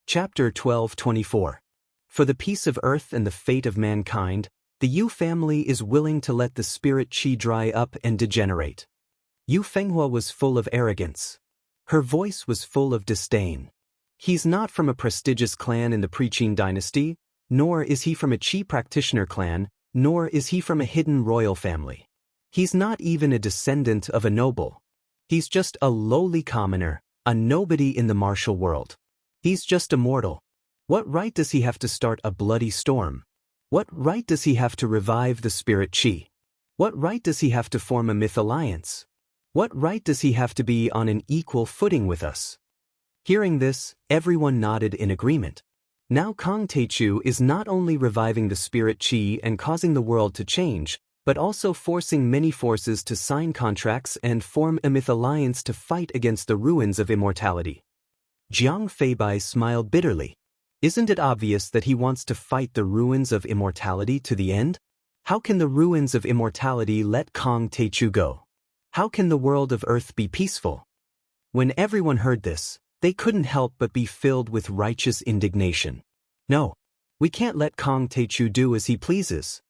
Chapter 12:24. For the peace of earth and the fate of mankind, the Yu family is willing to let the spirit qi dry up and degenerate. Yu Fenghua was full of arrogance. Her voice was full of disdain. He's not from a prestigious clan in the Pre-Qin dynasty, nor is he from a Qi practitioner clan, nor is he from a hidden royal family. He's not even a descendant of a noble. He's just a lowly commoner, a nobody in the martial world. He's just a mortal. What right does he have to start a bloody storm? What right does he have to revive the spirit qi? What right does he have to form a myth alliance? What right does he have to be on an equal footing with us? Hearing this, everyone nodded in agreement. Now Kang Techu is not only reviving the spirit qi and causing the world to change, but also forcing many forces to sign contracts and form a myth alliance to fight against the ruins of immortality. Jiang Feibai smiled bitterly. Isn't it obvious that he wants to fight the ruins of immortality to the end? How can the ruins of immortality let Kang Techu go? How can the world of earth be peaceful? When everyone heard this, they couldn't help but be filled with righteous indignation. No, we can't let Kang Techu do as he pleases.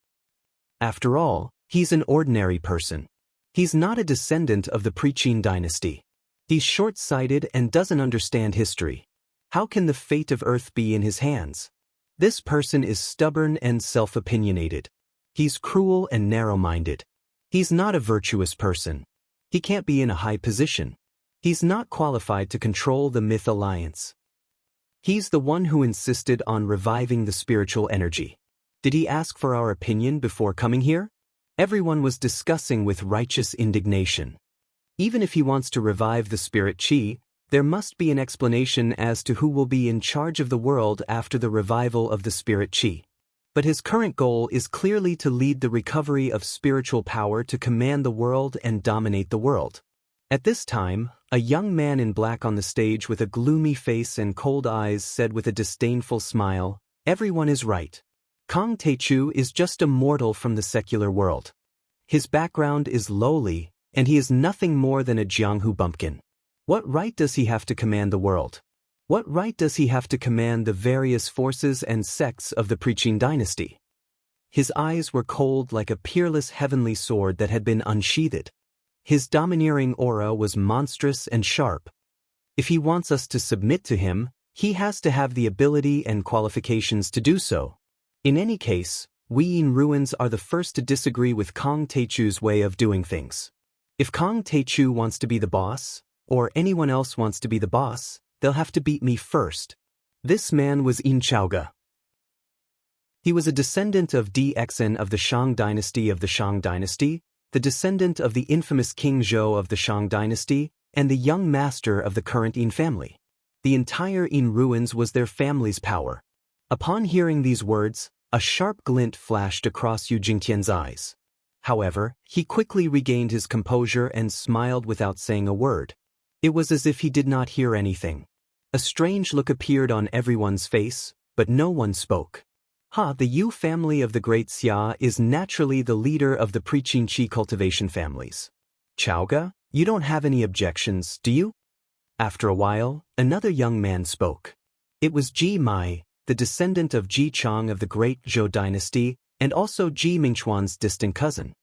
After all, he's an ordinary person. He's not a descendant of the Pre-Qin dynasty. He's short-sighted and doesn't understand history. How can the fate of Earth be in his hands? This person is stubborn and self-opinionated. He's cruel and narrow-minded. He's not a virtuous person. He can't be in a high position. He's not qualified to control the myth alliance. He's the one who insisted on reviving the spiritual energy. Did he ask for our opinion before coming here? Everyone was discussing with righteous indignation. Even if he wants to revive the spirit qi, there must be an explanation as to who will be in charge of the world after the revival of the spirit qi. But his current goal is clearly to lead the recovery of spiritual power to command the world and dominate the world. At this time, a young man in black on the stage with a gloomy face and cold eyes said with a disdainful smile, "Everyone is right. Kang Techu is just a mortal from the secular world. His background is lowly, and he is nothing more than a Jianghu bumpkin. What right does he have to command the world? What right does he have to command the various forces and sects of the Pre-Qin dynasty?" His eyes were cold like a peerless heavenly sword that had been unsheathed. His domineering aura was monstrous and sharp. If he wants us to submit to him, he has to have the ability and qualifications to do so. In any case, we in ruins are the first to disagree with Kang Techu's way of doing things. If Kang Techu wants to be the boss, or anyone else wants to be the boss, they'll have to beat me first. This man was Yin Chaoge. He was a descendant of Dxn of the Shang dynasty the descendant of the infamous King Zhou of the Shang dynasty, and the young master of the current Yin family. The entire Yin ruins was their family's power. Upon hearing these words, a sharp glint flashed across Yu Jingtian's eyes. However, he quickly regained his composure and smiled without saying a word. It was as if he did not hear anything. A strange look appeared on everyone's face, but no one spoke. The Yu family of the Great Xia is naturally the leader of the Pre-Qin Qi cultivation families. Chaoge, you don't have any objections, do you? After a while, another young man spoke. It was Ji Mai, the descendant of Ji Chang of the Great Zhou dynasty, and also Ji Mingchuan's distant cousin.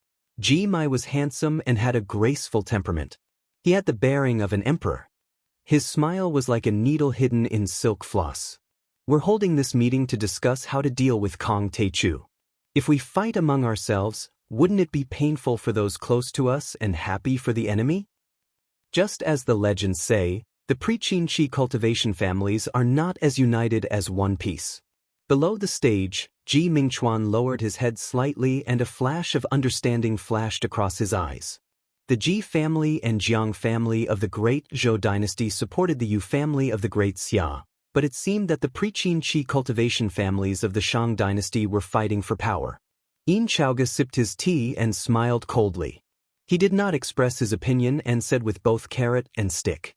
Ji Mai was handsome and had a graceful temperament. He had the bearing of an emperor. His smile was like a needle hidden in silk floss. We're holding this meeting to discuss how to deal with Kang Techu. If we fight among ourselves, wouldn't it be painful for those close to us and happy for the enemy? Just as the legends say, the Pre-Qin Qi cultivation families are not as united as one piece. Below the stage, Ji Mingchuan lowered his head slightly and a flash of understanding flashed across his eyes. The Ji family and Jiang family of the Great Zhou dynasty supported the Yu family of the Great Xia, but it seemed that the Pre-Qin Qi cultivation families of the Shang dynasty were fighting for power. Yin Chaoge sipped his tea and smiled coldly. He did not express his opinion and said with both carrot and stick,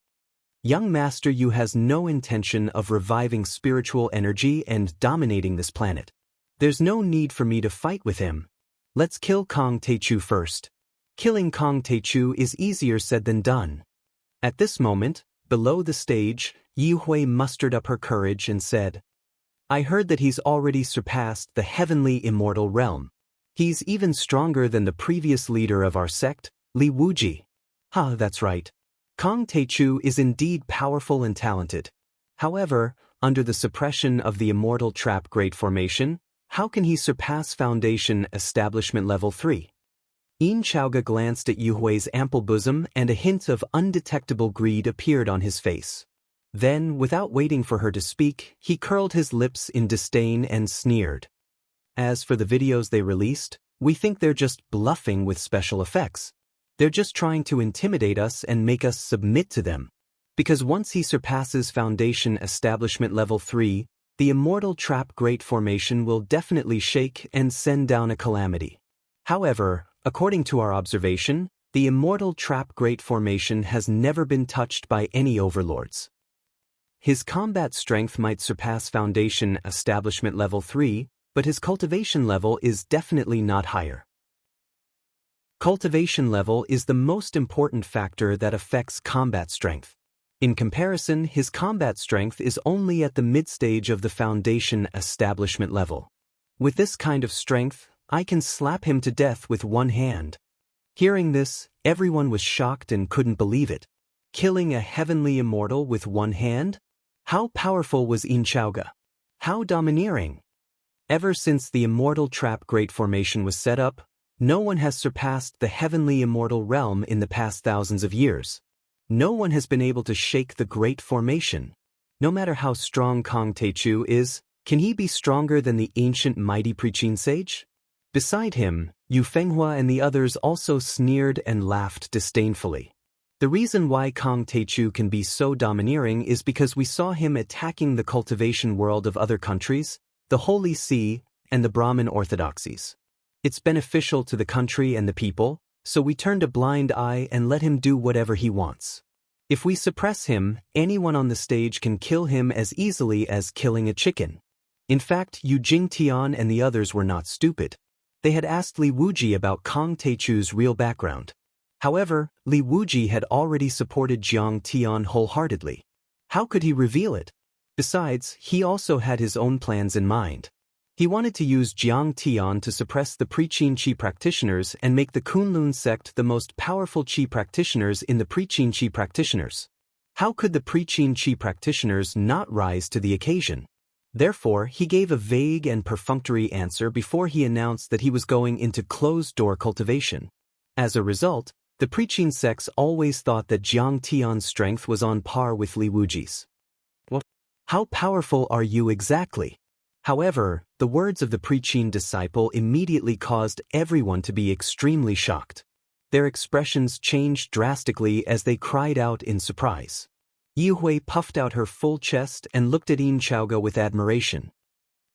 "Young Master Yu has no intention of reviving spiritual energy and dominating this planet. There's no need for me to fight with him. Let's kill Kang Techu first." Killing Kang Techu is easier said than done. At this moment, Below the stage, Yihui mustered up her courage and said, I heard that he's already surpassed the heavenly immortal realm. He's even stronger than the previous leader of our sect, Li Wuji. That's right. Kong Teichu is indeed powerful and talented. However, under the suppression of the immortal trap Great Formation, how can he surpass Foundation Establishment Level 3? Yin Chaoga glanced at Yuhui's ample bosom and a hint of undetectable greed appeared on his face. Then, without waiting for her to speak, he curled his lips in disdain and sneered. As for the videos they released, we think they're just bluffing with special effects. They're just trying to intimidate us and make us submit to them. Because once he surpasses Foundation Establishment Level 3, the immortal trap Great Formation will definitely shake and send down a calamity. However, according to our observation, the immortal trap Great Formation has never been touched by any overlords. His combat strength might surpass Foundation Establishment Level 3, but his cultivation level is definitely not higher. Cultivation level is the most important factor that affects combat strength. In comparison, his combat strength is only at the mid-stage of the Foundation Establishment level. With this kind of strength, I can slap him to death with one hand. Hearing this, everyone was shocked and couldn't believe it. Killing a heavenly immortal with one hand? How powerful was Yin Chaoga? How domineering? Ever since the immortal trap Great Formation was set up, no one has surpassed the heavenly immortal realm in the past thousands of years. No one has been able to shake the Great Formation. No matter how strong Kong Teichu is, can he be stronger than the ancient mighty Preqin sage? Beside him, Yu Fenghua and the others also sneered and laughed disdainfully. The reason why Kong Teichu can be so domineering is because we saw him attacking the cultivation world of other countries, the Holy See, and the Brahmin orthodoxies. It's beneficial to the country and the people, so we turned a blind eye and let him do whatever he wants. If we suppress him, anyone on the stage can kill him as easily as killing a chicken. In fact, Yu Jingtian and the others were not stupid. They had asked Li Wuji about Kong Teichu's real background. However, Li Wuji had already supported Jiang Tian wholeheartedly. How could he reveal it? Besides, he also had his own plans in mind. He wanted to use Jiang Tian to suppress the Preqin Qi practitioners and make the Kunlun sect the most powerful Qi practitioners in the Preqin Qi practitioners. How could the Preqin Qi practitioners not rise to the occasion? Therefore, he gave a vague and perfunctory answer before he announced that he was going into closed-door cultivation. As a result, the Preqin sects always thought that Jiang Tian's strength was on par with Li Wuji's. Well, how powerful are you exactly? However, the words of the Preqin disciple immediately caused everyone to be extremely shocked. Their expressions changed drastically as they cried out in surprise. Yihui puffed out her full chest and looked at Yin Chaoga with admiration.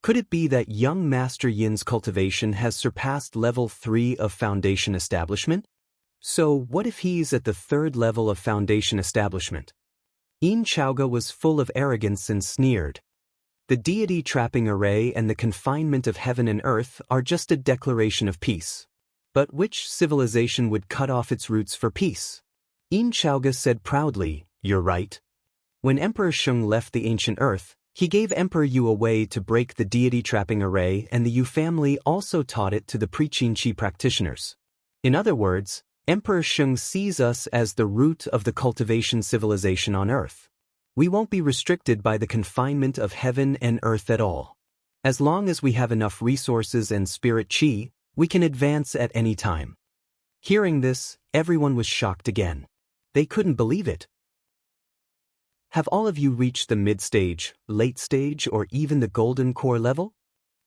Could it be that young Master Yin's cultivation has surpassed level 3 of Foundation Establishment? So what if he's at the 3rd level of Foundation Establishment? Yin Chaoga was full of arrogance and sneered. The deity trapping array and the confinement of heaven and earth are just a declaration of peace. But which civilization would cut off its roots for peace? Yin Chaoga said proudly, "You're right." When Emperor Shung left the ancient earth, he gave Emperor Yu a way to break the deity trapping array, and the Yu family also taught it to the Preqin Qi practitioners. In other words, Emperor Shung sees us as the root of the cultivation civilization on earth. We won't be restricted by the confinement of heaven and earth at all. As long as we have enough resources and spirit qi, we can advance at any time. Hearing this, everyone was shocked again. They couldn't believe it. Have all of you reached the mid-stage, late stage, or even the golden core level?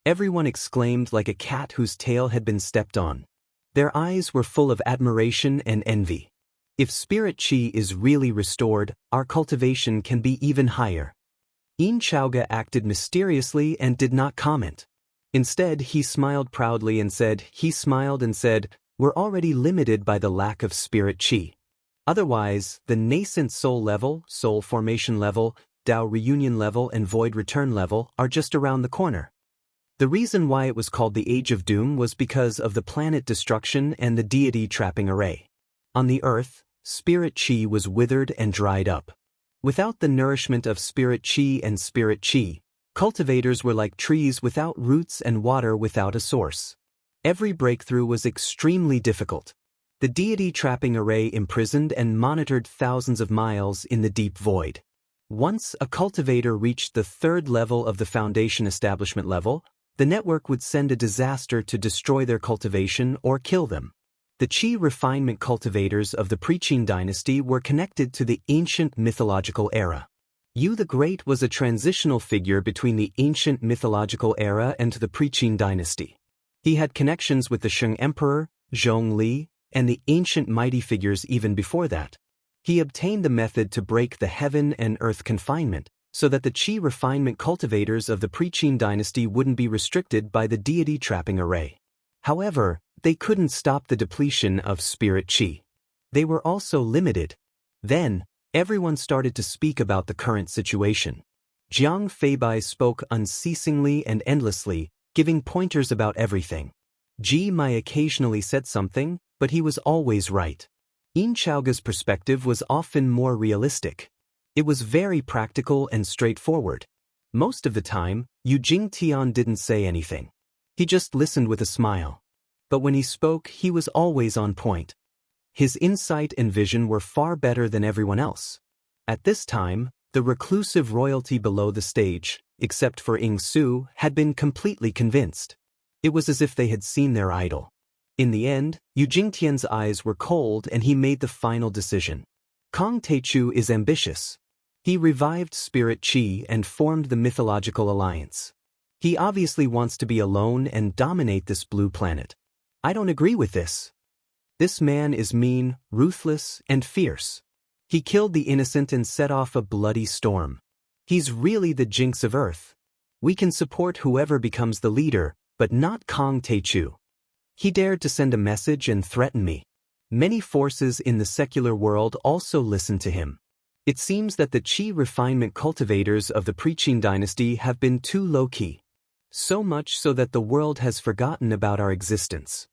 Everyone exclaimed like a cat whose tail had been stepped on. Their eyes were full of admiration and envy. If spirit qi is really restored, our cultivation can be even higher. Yin Chaoga acted mysteriously and did not comment. Instead, he smiled proudly and said, "We're already limited by the lack of spirit qi. Otherwise, the nascent soul level, soul formation level, Tao reunion level, and void return level are just around the corner." The reason why it was called the Age of Doom was because of the planet destruction and the deity trapping array. On the earth, spirit qi was withered and dried up. Without the nourishment of spirit chi and spirit chi, cultivators were like trees without roots and water without a source. Every breakthrough was extremely difficult. The deity trapping array imprisoned and monitored thousands of miles in the deep void. Once a cultivator reached the third level of the foundation establishment level, the network would send a disaster to destroy their cultivation or kill them. The Qi refinement cultivators of the Pre-Qin dynasty were connected to the ancient mythological era. Yu the Great was a transitional figure between the ancient mythological era and the Pre-Qin dynasty. He had connections with the Shang Emperor, Zhongli, and the ancient mighty figures even before that. He obtained the method to break the heaven and earth confinement, so that the Qi refinement cultivators of the Pre-Qin dynasty wouldn't be restricted by the deity trapping array. However, they couldn't stop the depletion of spirit Qi. They were also limited. Then, everyone started to speak about the current situation. Jiang Feibai spoke unceasingly and endlessly, giving pointers about everything. Ji Mai occasionally said something, but he was always right. Yin Chaoga's perspective was often more realistic. It was very practical and straightforward. Most of the time, Yu Jingtian didn't say anything. He just listened with a smile. But when he spoke, he was always on point. His insight and vision were far better than everyone else. At this time, the reclusive royalty below the stage, except for Ying Su, had been completely convinced. It was as if they had seen their idol. In the end, Yu Jingtian's eyes were cold and he made the final decision. Kong Teichu is ambitious. He revived spirit Qi and formed the mythological alliance. He obviously wants to be alone and dominate this blue planet. I don't agree with this. This man is mean, ruthless, and fierce. He killed the innocent and set off a bloody storm. He's really the jinx of Earth. We can support whoever becomes the leader, but not Kong Teichu. He dared to send a message and threaten me. Many forces in the secular world also listened to him. It seems that the Qi refinement cultivators of the Pre-Qin dynasty have been too low-key. So much so that the world has forgotten about our existence.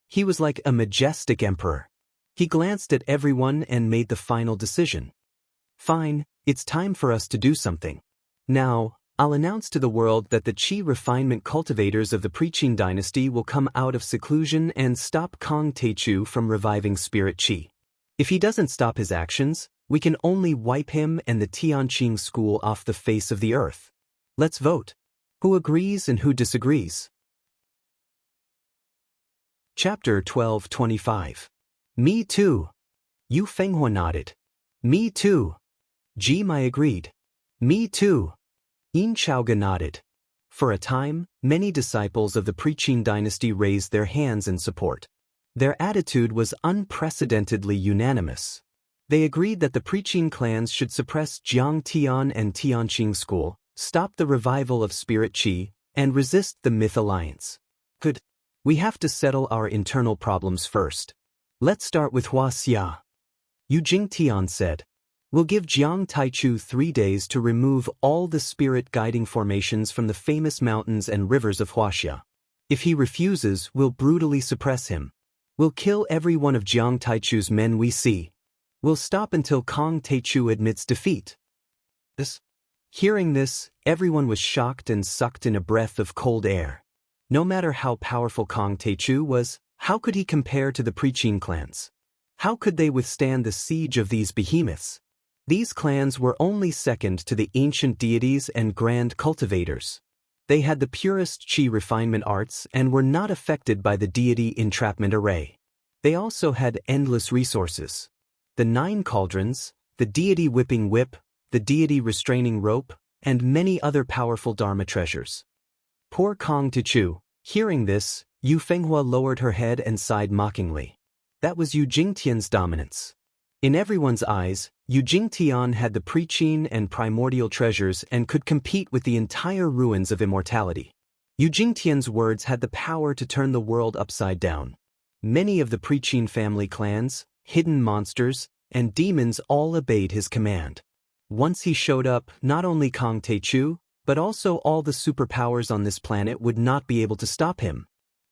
He was like a majestic emperor. He glanced at everyone and made the final decision. Fine, it's time for us to do something. Now, I'll announce to the world that the Qi refinement cultivators of the Pre-Qin dynasty will come out of seclusion and stop Kong Teichu from reviving spirit Qi. If he doesn't stop his actions, we can only wipe him and the Tianqing school off the face of the earth. Let's vote. Who agrees and who disagrees? Chapter 12:25. Me too. Yu Fenghua nodded. Me too. Ji Mai agreed. Me too. Yin Chaoga nodded. For a time, many disciples of the Pre-Qin dynasty raised their hands in support. Their attitude was unprecedentedly unanimous. They agreed that the Pre-Qin clans should suppress Jiang Tian and Tianqing school, stop the revival of spirit Qi, and resist the myth alliance. Good. We have to settle our internal problems first. Let's start with Hua Xia. Yu Jingtian said. We'll give Jiang Taichu 3 days to remove all the spirit-guiding formations from the famous mountains and rivers of Huaxia. If he refuses, we'll brutally suppress him. We'll kill every one of Jiang Taichu's men we see. We'll stop until Kong Teichu admits defeat. Hearing this, everyone was shocked and sucked in a breath of cold air. No matter how powerful Kong Teichu was, how could he compare to the Pre-Qin clans? How could they withstand the siege of these behemoths? These clans were only second to the ancient deities and grand cultivators. They had the purest Qi refinement arts and were not affected by the deity entrapment array. They also had endless resources. The 9 cauldrons, the deity whipping whip, the deity restraining rope, and many other powerful Dharma treasures. Poor Kong Teichu. Hearing this, Yu Fenghua lowered her head and sighed mockingly. That was Yu Jingtian's dominance. In everyone's eyes, Yu Jingtian had the Pre-Qin and primordial treasures and could compete with the entire ruins of immortality. Yu Jingtian's words had the power to turn the world upside down. Many of the Pre-Qin family clans, hidden monsters, and demons all obeyed his command. Once he showed up, not only Kong Teichu, but also all the superpowers on this planet would not be able to stop him.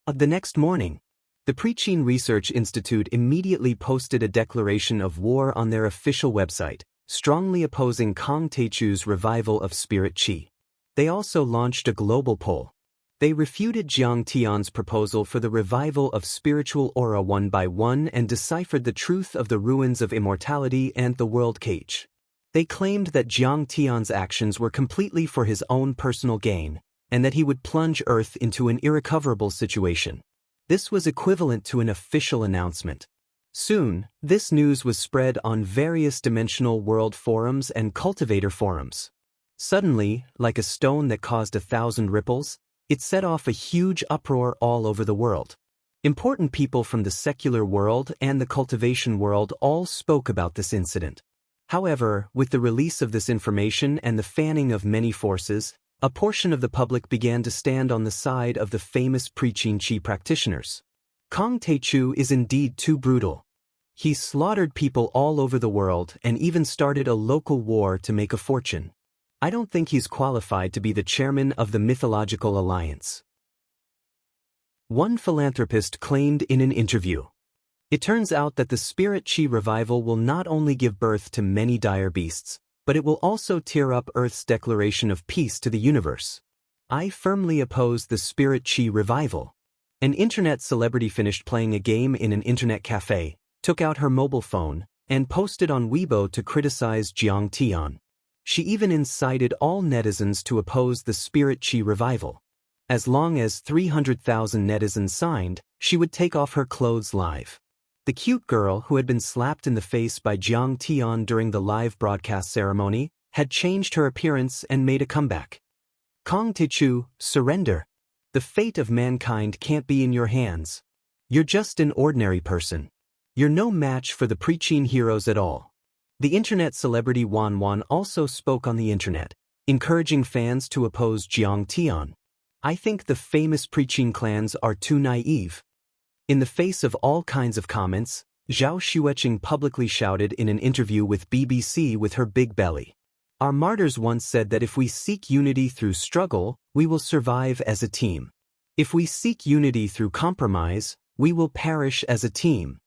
The next morning, the Pre-Qin Research Institute immediately posted a declaration of war on their official website, strongly opposing Kang Taechu's revival of spirit qi. They also launched a global poll. They refuted Jiang Tian's proposal for the revival of spiritual aura one by one and deciphered the truth of the ruins of immortality and the world cage. They claimed that Jiang Tian's actions were completely for his own personal gain, and that he would plunge Earth into an irrecoverable situation. This was equivalent to an official announcement. Soon, this news was spread on various dimensional world forums and Cultivator forums. Suddenly, like a stone that caused 1,000 ripples, it set off a huge uproar all over the world. Important people from the secular world and the cultivation world all spoke about this incident. However, with the release of this information and the fanning of many forces, a portion of the public began to stand on the side of the famous preaching qi practitioners. Kang Taechu is indeed too brutal. He slaughtered people all over the world and even started a local war to make a fortune. I don't think he's qualified to be the chairman of the Mythological Alliance. One philanthropist claimed in an interview. It turns out that the spirit qi revival will not only give birth to many dire beasts, but it will also tear up Earth's declaration of peace to the universe. I firmly oppose the spirit qi revival. An internet celebrity finished playing a game in an internet cafe, took out her mobile phone, and posted on Weibo to criticize Jiang Tian. She even incited all netizens to oppose the spirit qi revival. As long as 300,000 netizens signed, she would take off her clothes live. The cute girl who had been slapped in the face by Jiang Tian during the live broadcast ceremony had changed her appearance and made a comeback. Kang Taechu, surrender. The fate of mankind can't be in your hands. You're just an ordinary person. You're no match for the preaching heroes at all. The internet celebrity Wan Wan also spoke on the internet, encouraging fans to oppose Jiang Tian. I think the famous preaching clans are too naive. In the face of all kinds of comments, Zhao Xueqing publicly shouted in an interview with BBC with her big belly. Our martyrs once said that if we seek unity through struggle, we will survive as a team. If we seek unity through compromise, we will perish as a team.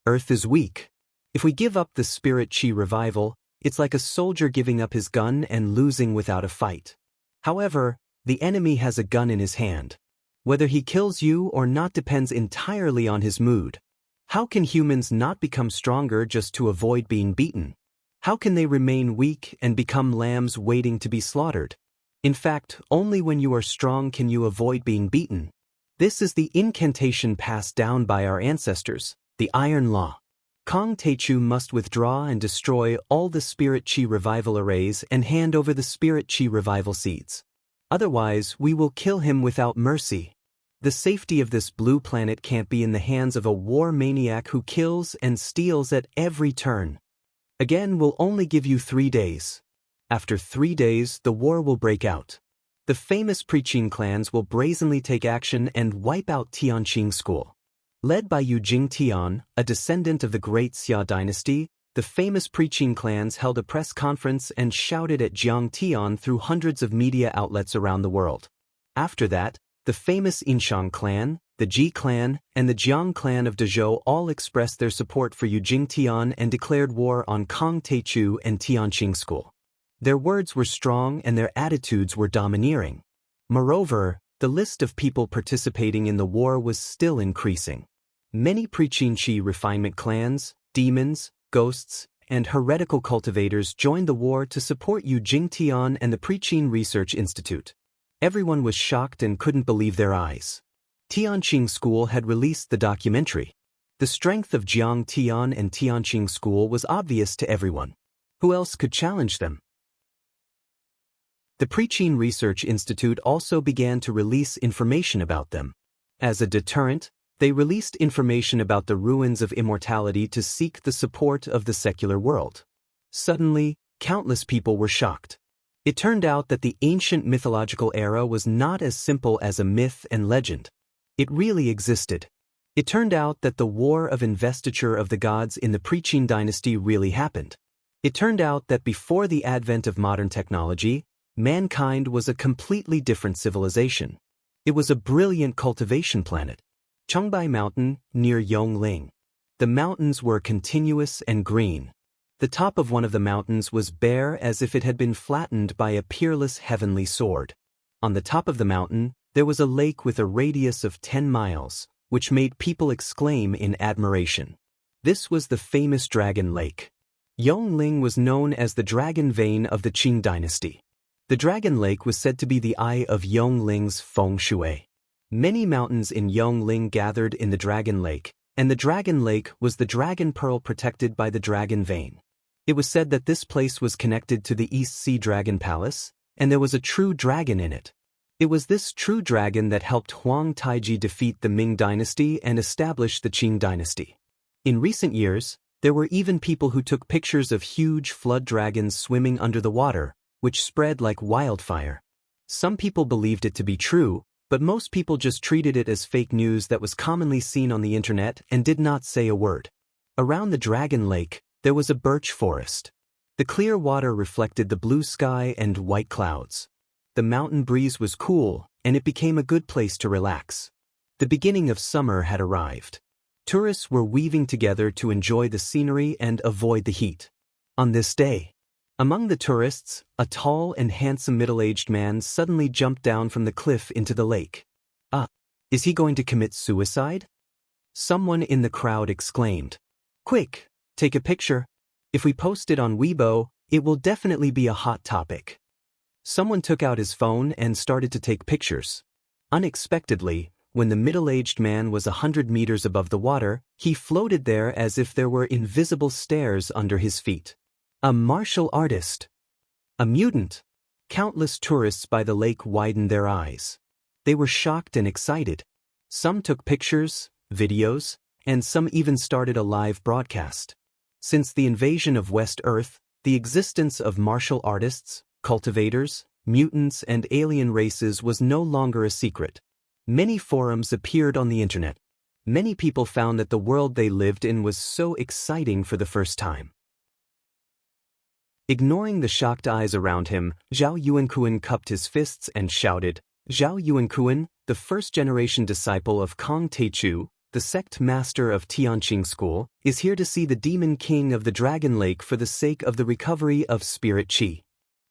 Earth is weak. If we give up the spirit qi revival, it's like a soldier giving up his gun and losing without a fight. However, the enemy has a gun in his hand. Whether he kills you or not depends entirely on his mood. How can humans not become stronger just to avoid being beaten? How can they remain weak and become lambs waiting to be slaughtered? In fact, only when you are strong can you avoid being beaten. This is the incantation passed down by our ancestors, the Iron Law. Kang Taechu must withdraw and destroy all the spirit qi revival arrays and hand over the spirit qi revival seeds. Otherwise, we will kill him without mercy. The safety of this blue planet can't be in the hands of a war maniac who kills and steals at every turn. Again, we'll only give you 3 days. After 3 days, the war will break out. The famous preaching clans will brazenly take action and wipe out Tianqing school. Led by Yu Jingtian, a descendant of the great Xia dynasty, the famous preaching clans held a press conference and shouted at Jiang Tian through hundreds of media outlets around the world. After that, the famous Inshang clan, the Ji clan, and the Jiang clan of Dezhou all expressed their support for Yu Jingtian and declared war on Kang Taechu and Tianqing school. Their words were strong and their attitudes were domineering. Moreover, the list of people participating in the war was still increasing. Many preaching qi refinement clans, demons, ghosts, and heretical cultivators joined the war to support Yu Jingtian and the Preaching Research Institute. Everyone was shocked and couldn't believe their eyes. Tianqing School had released the documentary. The strength of Jiang Tian and Tianqing School was obvious to everyone. Who else could challenge them? The Preaching Research Institute also began to release information about them. As a deterrent, they released information about the ruins of immortality to seek the support of the secular world. Suddenly, countless people were shocked. It turned out that the ancient mythological era was not as simple as a myth and legend. It really existed. It turned out that the war of investiture of the gods in the Preaching dynasty really happened. It turned out that before the advent of modern technology, mankind was a completely different civilization. It was a brilliant cultivation planet. Chongbai Mountain, near Yongling. The mountains were continuous and green. The top of one of the mountains was bare as if it had been flattened by a peerless heavenly sword. On the top of the mountain, there was a lake with a radius of 10 miles, which made people exclaim in admiration. This was the famous Dragon Lake. Yongling was known as the Dragon Vein of the Qing dynasty. The Dragon Lake was said to be the eye of Yongling's feng shui. Many mountains in Yongling gathered in the Dragon Lake, and the Dragon Lake was the dragon pearl protected by the Dragon Vein. It was said that this place was connected to the East Sea Dragon Palace, and there was a true dragon in it. It was this true dragon that helped Huang Taiji defeat the Ming dynasty and establish the Qing dynasty. In recent years, there were even people who took pictures of huge flood dragons swimming under the water, which spread like wildfire. Some people believed it to be true, but most people just treated it as fake news that was commonly seen on the internet and did not say a word. Around the Dragon Lake, there was a birch forest. The clear water reflected the blue sky and white clouds. The mountain breeze was cool, and it became a good place to relax. The beginning of summer had arrived. Tourists were weaving together to enjoy the scenery and avoid the heat. On this day, among the tourists, a tall and handsome middle-aged man suddenly jumped down from the cliff into the lake. Is he going to commit suicide? Someone in the crowd exclaimed. Quick, take a picture. If we post it on Weibo, it will definitely be a hot topic. Someone took out his phone and started to take pictures. Unexpectedly, when the middle-aged man was 100 meters above the water, he floated there as if there were invisible stairs under his feet. A martial artist. A mutant. Countless tourists by the lake widened their eyes. They were shocked and excited. Some took pictures, videos, and some even started a live broadcast. Since the invasion of West Earth, the existence of martial artists, cultivators, mutants, and alien races was no longer a secret. Many forums appeared on the internet. Many people found that the world they lived in was so exciting for the first time. Ignoring the shocked eyes around him, Zhao Yuankuan cupped his fists and shouted, Zhao Yuankuan, the first-generation disciple of Kong Teichu, the sect master of Tianqing School, is here to see the Demon King of the Dragon Lake for the sake of the recovery of spirit qi.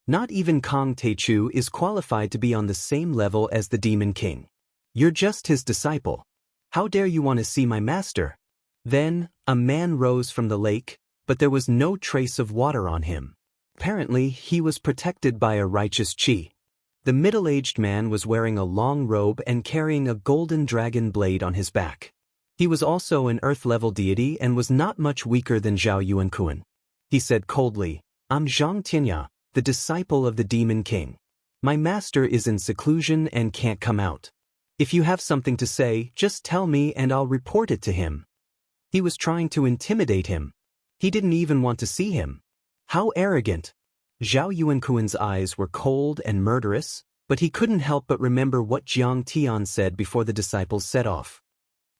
Not even Kong Teichu is qualified to be on the same level as the Demon King. You're just his disciple. How dare you want to see my master? Then, a man rose from the lake, but there was no trace of water on him. Apparently, he was protected by a righteous qi. The middle-aged man was wearing a long robe and carrying a golden dragon blade on his back. He was also an earth-level deity and was not much weaker than Zhao Yuankuan. He said coldly, I'm Zhang Tianya, the disciple of the Demon King. My master is in seclusion and can't come out. If you have something to say, just tell me and I'll report it to him. He was trying to intimidate him. He didn't even want to see him. How arrogant! Zhao Yuankuan's eyes were cold and murderous, but he couldn't help but remember what Jiang Tian said before the disciples set off.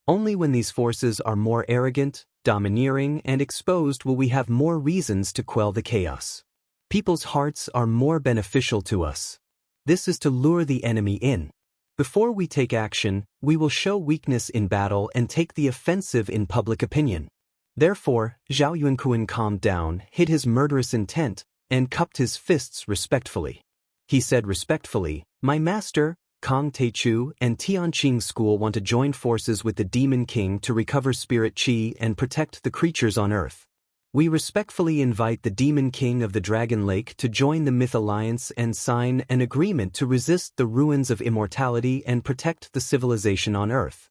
Only when these forces are more arrogant, domineering, and exposed will we have more reasons to quell the chaos. People's hearts are more beneficial to us. This is to lure the enemy in. Before we take action, we will show weakness in battle and take the offensive in public opinion. Therefore, Zhao Yuankuan calmed down, hid his murderous intent, and cupped his fists respectfully. He said respectfully, My master, Kong Teichu, and Tianqing School want to join forces with the Demon King to recover spirit qi and protect the creatures on Earth. We respectfully invite the Demon King of the Dragon Lake to join the Myth Alliance and sign an agreement to resist the ruins of immortality and protect the civilization on Earth.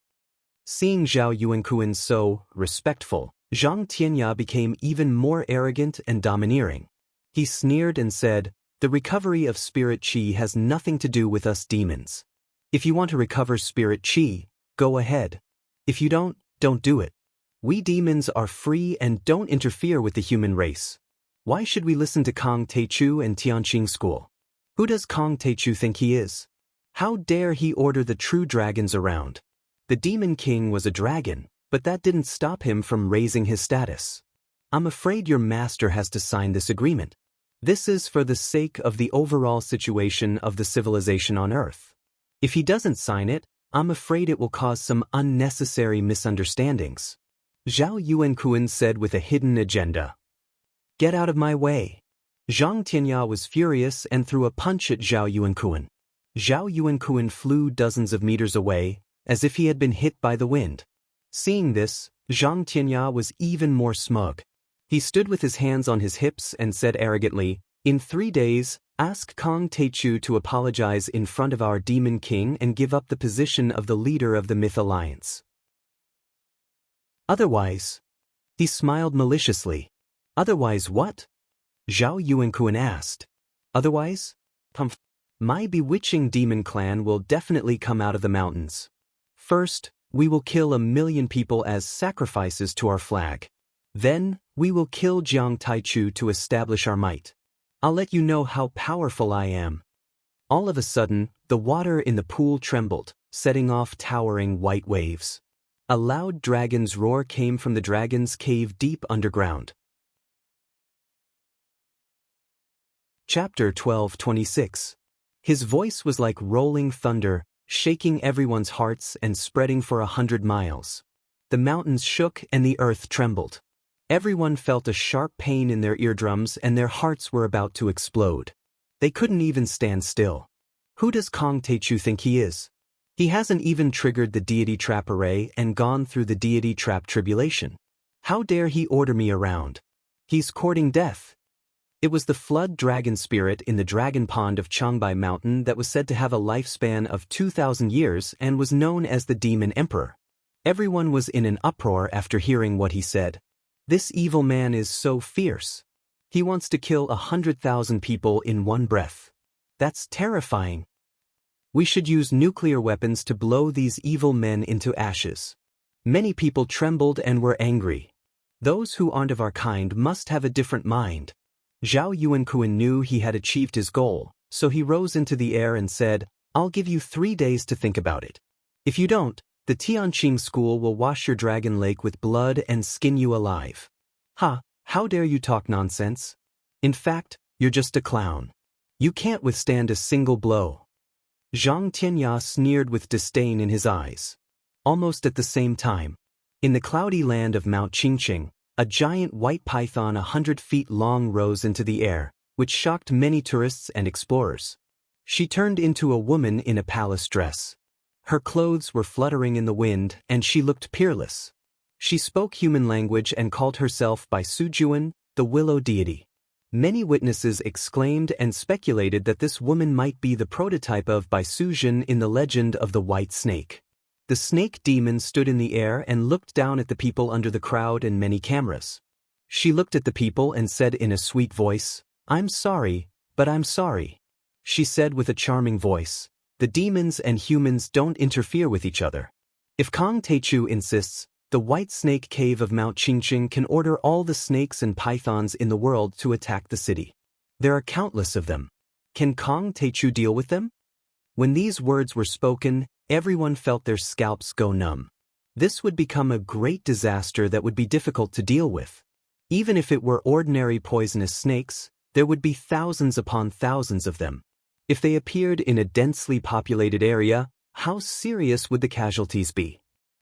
Seeing Zhao Yuankuan so respectful, Zhang Tianya became even more arrogant and domineering. He sneered and said, The recovery of spirit qi has nothing to do with us demons. If you want to recover spirit qi, go ahead. If you don't do it. We demons are free and don't interfere with the human race. Why should we listen to Kong Teichu and Tianqing School? Who does Kong Teichu think he is? How dare he order the true dragons around? The Demon King was a dragon, but that didn't stop him from raising his status. I'm afraid your master has to sign this agreement. This is for the sake of the overall situation of the civilization on Earth. If he doesn't sign it, I'm afraid it will cause some unnecessary misunderstandings. Zhao Yuankuan said with a hidden agenda. Get out of my way. Zhang Tianya was furious and threw a punch at Zhao Yuankuan. Zhao Yuankuan flew dozens of meters away, as if he had been hit by the wind. Seeing this, Zhang Tianya was even more smug. He stood with his hands on his hips and said arrogantly, "In 3 days, ask Kong Teichu to apologize in front of our demon king and give up the position of the leader of the Myth Alliance. Otherwise..." He smiled maliciously. "Otherwise what?" Zhao Yuankuan asked. "Otherwise? My bewitching demon clan will definitely come out of the mountains. First, we will kill 1 million people as sacrifices to our flag. Then, we will kill Jiang Taichu to establish our might. I'll let you know how powerful I am." All of a sudden, the water in the pool trembled, setting off towering white waves. A loud dragon's roar came from the dragon's cave deep underground. Chapter 12:26. His voice was like rolling thunder, shaking everyone's hearts and spreading for 100 miles. The mountains shook and the earth trembled. Everyone felt a sharp pain in their eardrums and their hearts were about to explode. They couldn't even stand still. Who does Kong Teichu think he is? He hasn't even triggered the deity trap array and gone through the deity trap tribulation. How dare he order me around? He's courting death. It was the flood dragon spirit in the dragon pond of Changbai Mountain that was said to have a lifespan of 2,000 years and was known as the Demon Emperor. Everyone was in an uproar after hearing what he said. This evil man is so fierce. He wants to kill 100,000 people in one breath. That's terrifying. We should use nuclear weapons to blow these evil men into ashes. Many people trembled and were angry. Those who aren't of our kind must have a different mind. Zhao Yuankuan knew he had achieved his goal, so he rose into the air and said, "I'll give you 3 days to think about it. If you don't, the Tianqing school will wash your dragon lake with blood and skin you alive." "Ha, how dare you talk nonsense? In fact, you're just a clown. You can't withstand a single blow." Zhang Tianya sneered with disdain in his eyes. Almost at the same time, in the cloudy land of Mount Qingqing, a giant white python 100 feet long rose into the air, which shocked many tourists and explorers. She turned into a woman in a palace dress. Her clothes were fluttering in the wind, and she looked peerless. She spoke human language and called herself by Sujuan, the willow deity. Many witnesses exclaimed and speculated that this woman might be the prototype of Baisujin in the legend of the white snake. The snake demon stood in the air and looked down at the people under the crowd and many cameras. She looked at the people and said in a sweet voice, "I'm sorry, but I'm sorry." She said with a charming voice, "The demons and humans don't interfere with each other. If Kong Teichu insists, the white snake cave of Mount Qingqing can order all the snakes and pythons in the world to attack the city. There are countless of them. Can Kong Teichu deal with them?" When these words were spoken, everyone felt their scalps go numb. This would become a great disaster that would be difficult to deal with. Even if it were ordinary poisonous snakes, there would be thousands upon thousands of them. If they appeared in a densely populated area, how serious would the casualties be?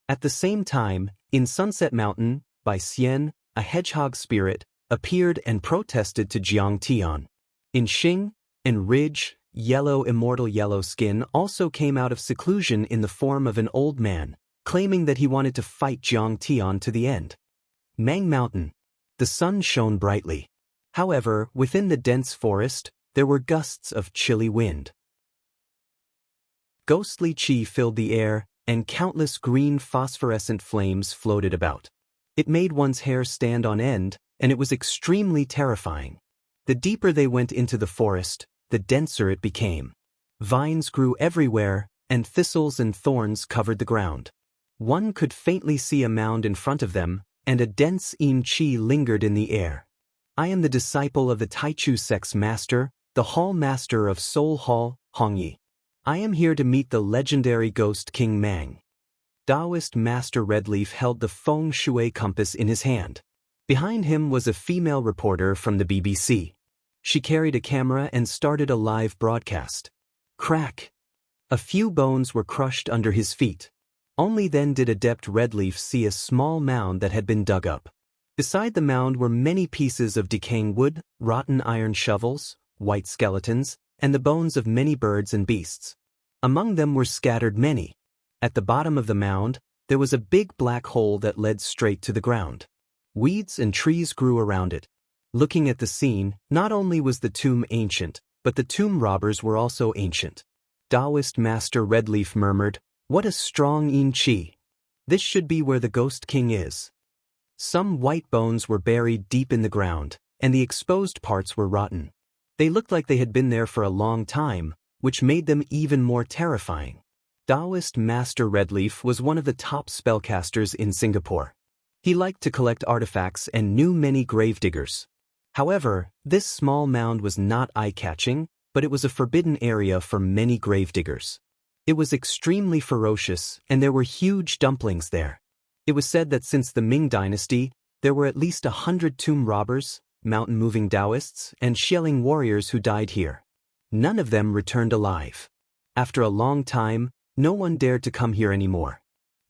At the same time, in Sunset Mountain, Bai Xian, a hedgehog spirit, appeared and protested to Jiang Tian. In Xing and Ridge, immortal yellow skin also came out of seclusion in the form of an old man, claiming that he wanted to fight Jiang Tian to the end. Mang Mountain. The sun shone brightly. However, within the dense forest, there were gusts of chilly wind. Ghostly qi filled the air, and countless green phosphorescent flames floated about. It made one's hair stand on end, and it was extremely terrifying. The deeper they went into the forest, the denser it became. Vines grew everywhere, and thistles and thorns covered the ground. One could faintly see a mound in front of them, and a dense yin qi lingered in the air. "I am the disciple of the Taichu sect's master, the Hall Master of Soul Hall, Hongyi. I am here to meet the legendary ghost King Mang." Taoist Master Redleaf held the feng shui compass in his hand. Behind him was a female reporter from the BBC. She carried a camera and started a live broadcast. Crack! A few bones were crushed under his feet. Only then did adept Redleaf see a small mound that had been dug up. Beside the mound were many pieces of decaying wood, rotten iron shovels, white skeletons, and the bones of many birds and beasts. Among them were scattered many. At the bottom of the mound, there was a big black hole that led straight to the ground. Weeds and trees grew around it. Looking at the scene, not only was the tomb ancient, but the tomb robbers were also ancient. Taoist Master Redleaf murmured, "What a strong yin qi. This should be where the Ghost King is." Some white bones were buried deep in the ground, and the exposed parts were rotten. They looked like they had been there for a long time, which made them even more terrifying. Taoist Master Redleaf was one of the top spellcasters in Singapore. He liked to collect artifacts and knew many gravediggers. However, this small mound was not eye-catching, but it was a forbidden area for many gravediggers. It was extremely ferocious, and there were huge dumplings there. It was said that since the Ming Dynasty, there were at least 100 tomb robbers, mountain-moving Taoists, and Xialing warriors who died here. None of them returned alive. After a long time, no one dared to come here anymore.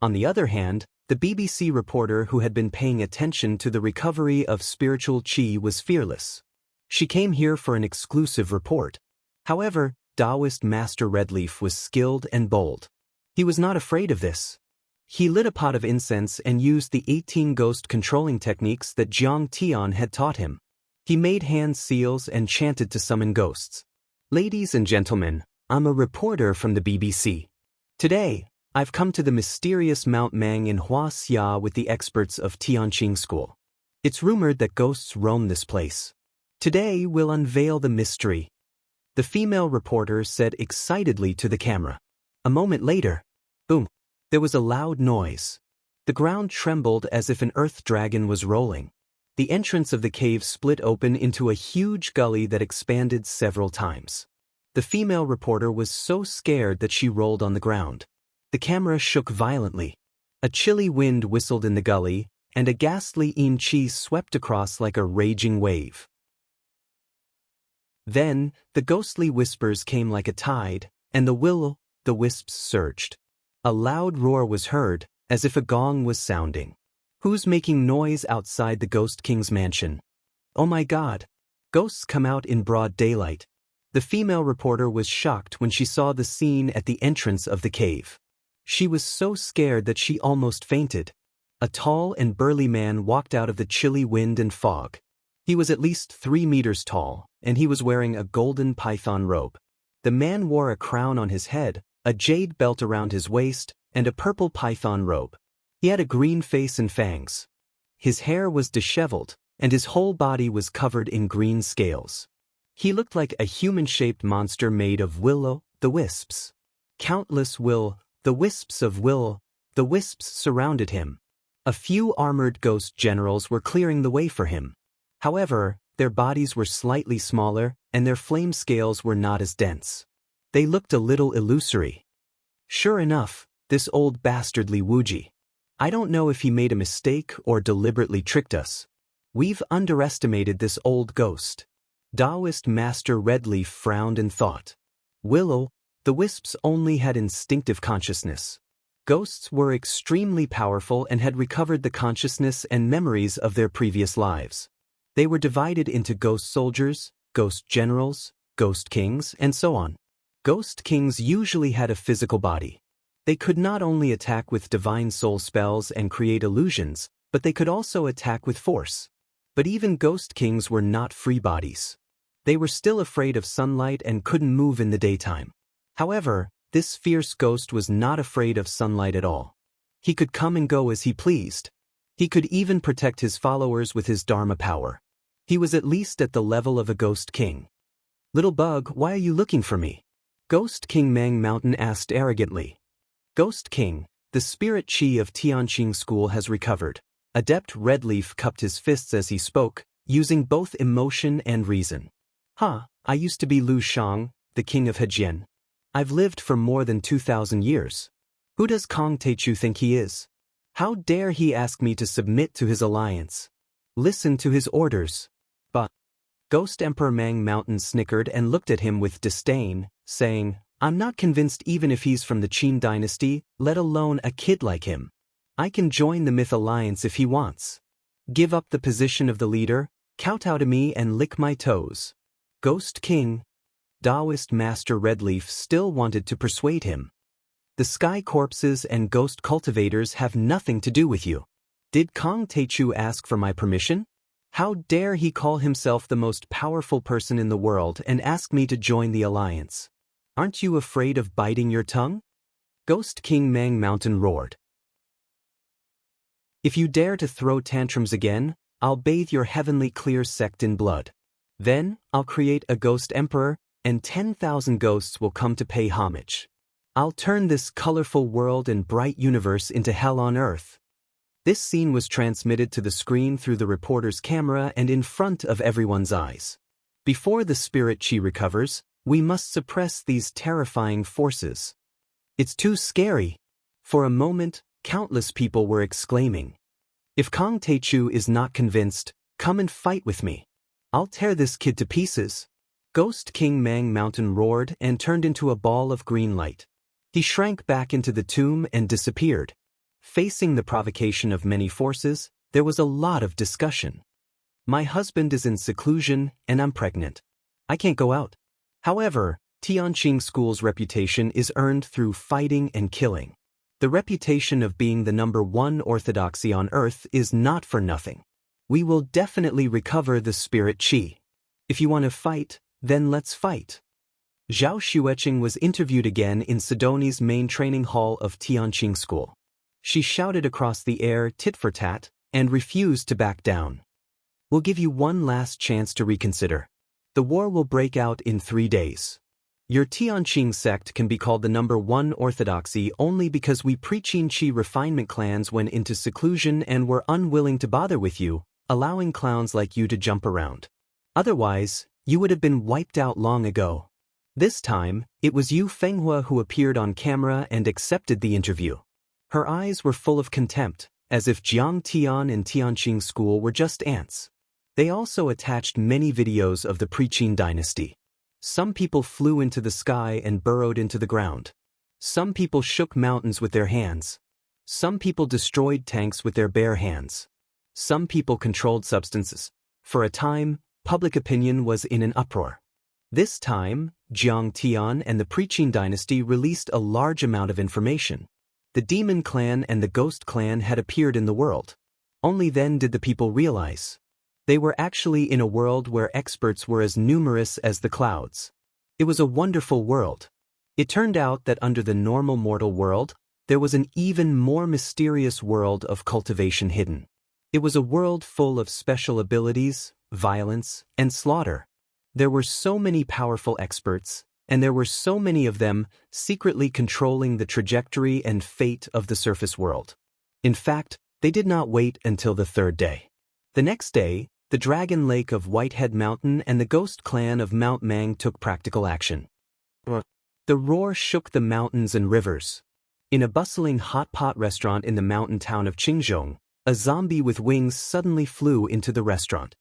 On the other hand, the BBC reporter who had been paying attention to the recovery of spiritual qi was fearless. She came here for an exclusive report. However, Taoist Master Redleaf was skilled and bold. He was not afraid of this. He lit a pot of incense and used the 18 ghost controlling techniques that Jiang Tian had taught him. He made hand seals and chanted to summon ghosts. "Ladies and gentlemen, I'm a reporter from the BBC. Today, I've come to the mysterious Mount Mang in Hua Xia with the experts of Tianqing School. It's rumored that ghosts roam this place. Today we'll unveil the mystery," the female reporter said excitedly to the camera. A moment later, boom, there was a loud noise. The ground trembled as if an earth dragon was rolling. The entrance of the cave split open into a huge gully that expanded several times. The female reporter was so scared that she rolled on the ground. The camera shook violently. A chilly wind whistled in the gully, and a ghastly yin qi swept across like a raging wave. Then, the ghostly whispers came like a tide, and the wisps surged. A loud roar was heard, as if a gong was sounding. "Who's making noise outside the Ghost King's mansion? Oh my God! Ghosts come out in broad daylight." The female reporter was shocked when she saw the scene at the entrance of the cave. She was so scared that she almost fainted. A tall and burly man walked out of the chilly wind and fog. He was at least 3 meters tall, and he was wearing a golden python robe. The man wore a crown on his head, a jade belt around his waist, and a purple python robe. He had a green face and fangs. His hair was disheveled, and his whole body was covered in green scales. He looked like a human-shaped monster made of will-o'-the-wisps. Countless will-the-wisps surrounded him. A few armored ghost generals were clearing the way for him. However, their bodies were slightly smaller, and their flame scales were not as dense. They looked a little illusory. Sure enough, this old bastardly Wuji. I don't know if he made a mistake or deliberately tricked us. We've underestimated this old ghost. Taoist Master Redleaf frowned and thought. The wisps only had instinctive consciousness. Ghosts were extremely powerful and had recovered the consciousness and memories of their previous lives. They were divided into ghost soldiers, ghost generals, ghost kings, and so on. Ghost kings usually had a physical body. They could not only attack with divine soul spells and create illusions, but they could also attack with force. But even ghost kings were not free bodies. They were still afraid of sunlight and couldn't move in the daytime. However, this fierce ghost was not afraid of sunlight at all. He could come and go as he pleased. He could even protect his followers with his Dharma power. He was at least at the level of a ghost king. "Little bug, why are you looking for me?" Ghost King Mang Mountain asked arrogantly. "Ghost King, the spirit qi of Tianqing School has recovered." Adept Redleaf cupped his fists as he spoke, using both emotion and reason. I used to be Lu Shang, the king of Hejian. I've lived for more than 2,000 years. Who does Kong Teichu think he is? How dare he ask me to submit to his alliance? Listen to his orders." But Ghost Emperor Mang Mountain snickered and looked at him with disdain, saying, "I'm not convinced even if he's from the Qin dynasty, let alone a kid like him. I can join the Myth Alliance if he wants." Give up the position of the leader, kowtow to me and lick my toes. Ghost King. Taoist Master Redleaf still wanted to persuade him. The sky corpses and ghost cultivators have nothing to do with you. Did Kong Techu ask for my permission? How dare he call himself the most powerful person in the world and ask me to join the alliance? Aren't you afraid of biting your tongue? Ghost King Mang Mountain roared. If you dare to throw tantrums again, I'll bathe your heavenly clear sect in blood. Then, I'll create a ghost emperor, and 10,000 ghosts will come to pay homage. I'll turn this colorful world and bright universe into hell on earth. This scene was transmitted to the screen through the reporter's camera and in front of everyone's eyes. Before the spirit chi recovers, we must suppress these terrifying forces. It's too scary. For a moment, countless people were exclaiming. If Kong Techu is not convinced, come and fight with me. I'll tear this kid to pieces. Ghost King Mang Mountain roared and turned into a ball of green light. He shrank back into the tomb and disappeared. Facing the provocation of many forces, there was a lot of discussion. My husband is in seclusion and I'm pregnant. I can't go out. However, Tianqing School's reputation is earned through fighting and killing. The reputation of being the #1 orthodoxy on earth is not for nothing. We will definitely recover the spirit chi. If you want to fight, then let's fight. Zhao Xueqing was interviewed again in Sidoni's main training hall of Tianqing School. She shouted across the air tit for tat and refused to back down. We'll give you one last chance to reconsider. The war will break out in 3 days. Your Tianqing sect can be called the #1 orthodoxy only because we preaching Qi refinement clans went into seclusion and were unwilling to bother with you, allowing clowns like you to jump around. Otherwise, you would have been wiped out long ago. This time, it was Yu Fenghua who appeared on camera and accepted the interview. Her eyes were full of contempt, as if Jiang Tian and Tianqing School were just ants. They also attached many videos of the Preqin dynasty. Some people flew into the sky and burrowed into the ground. Some people shook mountains with their hands. Some people destroyed tanks with their bare hands. Some people controlled substances. For a time, public opinion was in an uproar. This time, Jiang Tian and the Preqin dynasty released a large amount of information. The Demon Clan and the Ghost Clan had appeared in the world. Only then did the people realize. They were actually in a world where experts were as numerous as the clouds. It was a wonderful world. It turned out that under the normal mortal world, there was an even more mysterious world of cultivation hidden. It was a world full of special abilities, violence, and slaughter. There were so many powerful experts, and there were so many of them secretly controlling the trajectory and fate of the surface world. In fact, they did not wait until the 3rd day. The next day, the Dragon Lake of Whitehead Mountain and the Ghost Clan of Mount Mang took practical action. The roar shook the mountains and rivers. In a bustling hot pot restaurant in the mountain town of Qingzhong, a zombie with wings suddenly flew into the restaurant.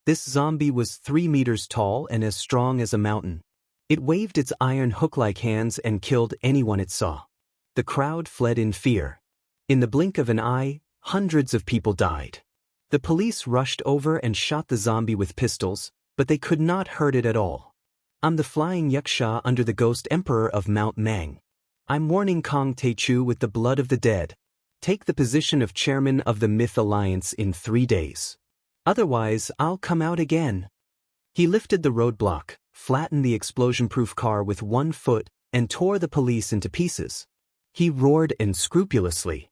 This zombie was 3 meters tall and as strong as a mountain. It waved its iron hook-like hands and killed anyone it saw. The crowd fled in fear. In the blink of an eye, hundreds of people died. The police rushed over and shot the zombie with pistols, but they could not hurt it at all. I'm the flying Yaksha under the Ghost Emperor of Mount Mang. I'm warning Kong Techu with the blood of the dead. Take the position of chairman of the Myth Alliance in 3 days. Otherwise, I'll come out again. He lifted the roadblock, flattened the explosion-proof car with 1 foot, and tore the police into pieces. He roared unscrupulously.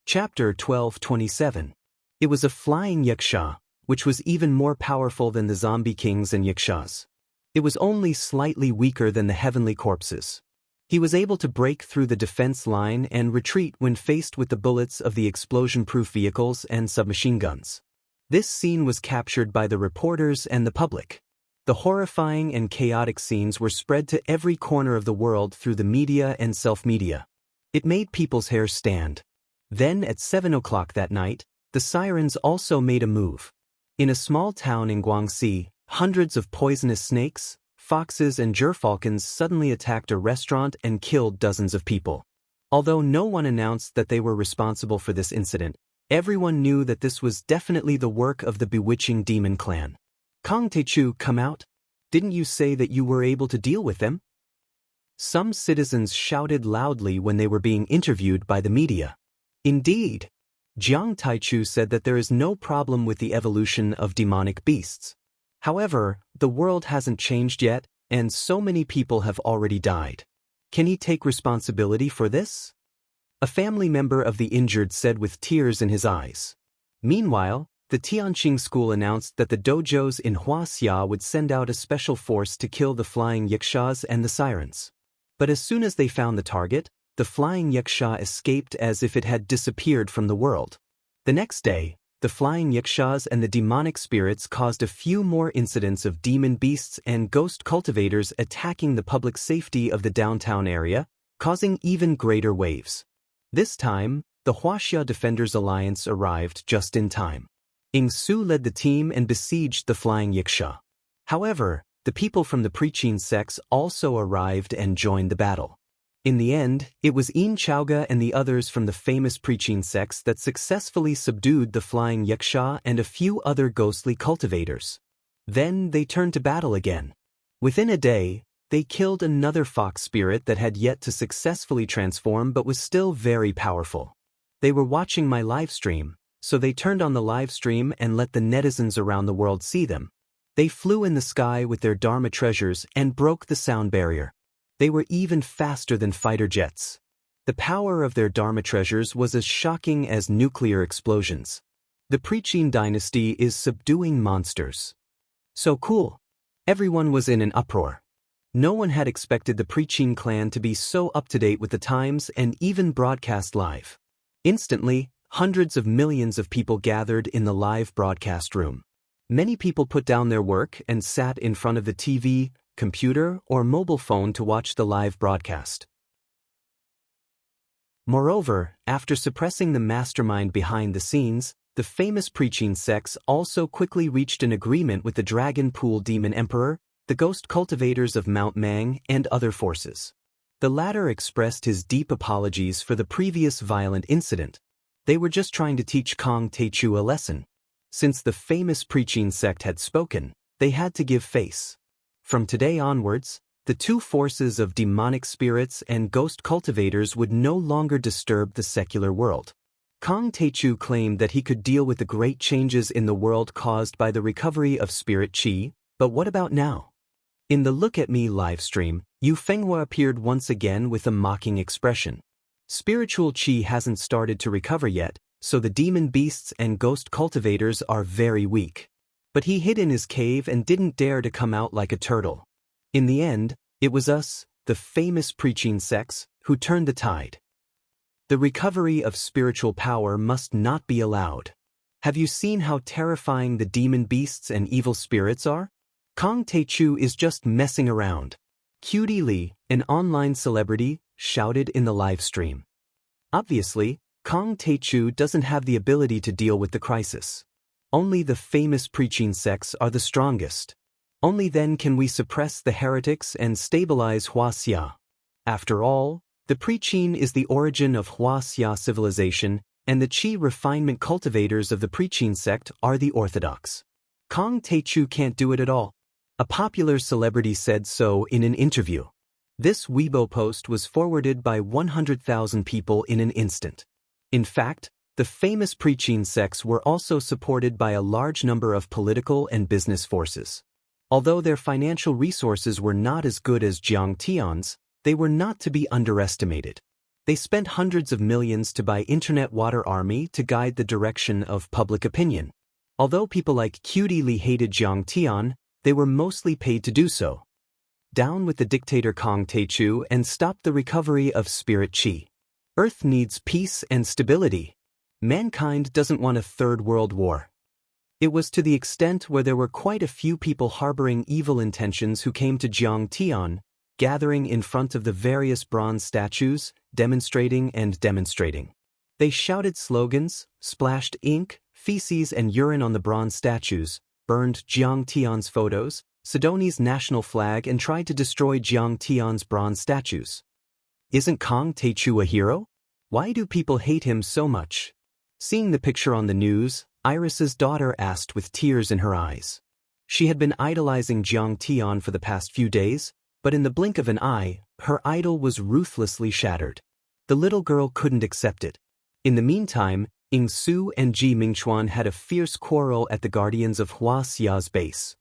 Chapter 12:27. It was a flying yaksha, which was even more powerful than the zombie kings and yakshas. It was only slightly weaker than the heavenly corpses. He was able to break through the defense line and retreat when faced with the bullets of the explosion-proof vehicles and submachine guns. This scene was captured by the reporters and the public. The horrifying and chaotic scenes were spread to every corner of the world through the media and self-media. It made people's hair stand. Then at 7 o'clock that night, the sirens also made a move. In a small town in Guangxi, hundreds of poisonous snakes, foxes and gerfalcons suddenly attacked a restaurant and killed dozens of people. Although no one announced that they were responsible for this incident, everyone knew that this was definitely the work of the bewitching demon clan. Kong Taechu, come out? Didn't you say that you were able to deal with them? Some citizens shouted loudly when they were being interviewed by the media. Indeed, Jiang Taichu said that there is no problem with the evolution of demonic beasts. However, the world hasn't changed yet, and so many people have already died. Can he take responsibility for this? A family member of the injured said with tears in his eyes. Meanwhile, the Tianqing school announced that the dojos in Huaxia would send out a special force to kill the flying yikshaws and the sirens. But as soon as they found the target, the flying yikshaw escaped as if it had disappeared from the world. The next day, the flying yikshaws and the demonic spirits caused a few more incidents of demon beasts and ghost cultivators attacking the public safety of the downtown area, causing even greater waves. This time, the Huaxia Defenders Alliance arrived just in time. Ing Su led the team and besieged the flying yikshaw. However, the people from the Preaching sects also arrived and joined the battle. In the end, it was Yin Chaoga and the others from the famous Preaching sects that successfully subdued the flying yikshaw and a few other ghostly cultivators. Then they turned to battle again. Within a day, they killed another fox spirit that had yet to successfully transform but was still very powerful. They were watching my live stream, so they turned on the live stream and let the netizens around the world see them. They flew in the sky with their Dharma treasures and broke the sound barrier. They were even faster than fighter jets. The power of their Dharma treasures was as shocking as nuclear explosions. The Preaching dynasty is subduing monsters. So cool. Everyone was in an uproar. No one had expected the Preaching clan to be so up-to-date with the times and even broadcast live. Instantly, hundreds of millions of people gathered in the live broadcast room. Many people put down their work and sat in front of the TV, computer, or mobile phone to watch the live broadcast. Moreover, after suppressing the mastermind behind the scenes, the famous Preaching sects also quickly reached an agreement with the Dragon Pool Demon Emperor, the ghost cultivators of Mount Mang, and other forces. The latter expressed his deep apologies for the previous violent incident. They were just trying to teach Kong Taechu a lesson. Since the famous Preaching sect had spoken, they had to give face. From today onwards, the two forces of demonic spirits and ghost cultivators would no longer disturb the secular world. Kong Taechu claimed that he could deal with the great changes in the world caused by the recovery of spirit qi, but what about now? In the Look at Me livestream, Yu Fenghua appeared once again with a mocking expression. Spiritual qi hasn't started to recover yet, so the demon beasts and ghost cultivators are very weak. But he hid in his cave and didn't dare to come out like a turtle. In the end, it was us, the famous Preaching sects, who turned the tide. The recovery of spiritual power must not be allowed. Have you seen how terrifying the demon beasts and evil spirits are? Kong Taechu is just messing around. Cutie Lee, an online celebrity, shouted in the live stream. Obviously, Kong Taechu doesn't have the ability to deal with the crisis. Only the famous Preaching sects are the strongest. Only then can we suppress the heretics and stabilize Huaxia. After all, the Preaching is the origin of Huaxia civilization, and the Qi refinement cultivators of the Preaching sect are the orthodox. Kong Taechu can't do it at all. A popular celebrity said so in an interview. This Weibo post was forwarded by 100,000 people in an instant. In fact, the famous Preaching sects were also supported by a large number of political and business forces. Although their financial resources were not as good as Jiang Tian's, they were not to be underestimated. They spent hundreds of millions to buy Internet Water Army to guide the direction of public opinion. Although people like Cutie Lee hated Jiang Tian, they were mostly paid to do so. Down with the dictator Kong Taechu and stop the recovery of spirit qi. Earth needs peace and stability. Mankind doesn't want a third world war. It was to the extent where there were quite a few people harboring evil intentions who came to Jiang Tian, gathering in front of the various bronze statues, demonstrating. They shouted slogans, splashed ink, feces and urine on the bronze statues, burned Jiang Tian's photos, Sidoni's national flag and tried to destroy Jiang Tian's bronze statues. Isn't Kong Taechu a hero? Why do people hate him so much? Seeing the picture on the news, Iris's daughter asked with tears in her eyes. She had been idolizing Jiang Tian for the past few days, but in the blink of an eye, her idol was ruthlessly shattered. The little girl couldn't accept it. In the meantime, Ying Su and Ji Mingchuan had a fierce quarrel at the Guardians of Hua Xia's base.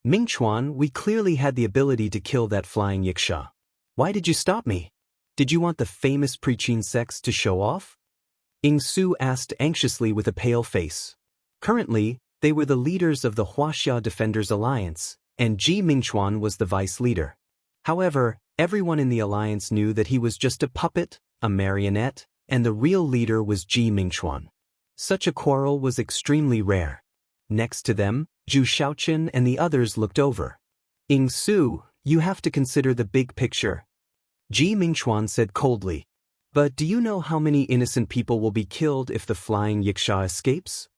Mingchuan, we clearly had the ability to kill that flying yiksha. Why did you stop me? Did you want the famous preaching sects to show off? Ying Su asked anxiously with a pale face. Currently, they were the leaders of the Huaxia Defenders Alliance, and Ji Mingchuan was the vice leader. However, everyone in the alliance knew that he was just a puppet, a marionette, and the real leader was Ji Mingchuan. Such a quarrel was extremely rare. Next to them, Zhu Shaoqin and the others looked over. Ying Su, you have to consider the big picture. Ji Mingchuan said coldly. But do you know how many innocent people will be killed if the flying yiksha escapes?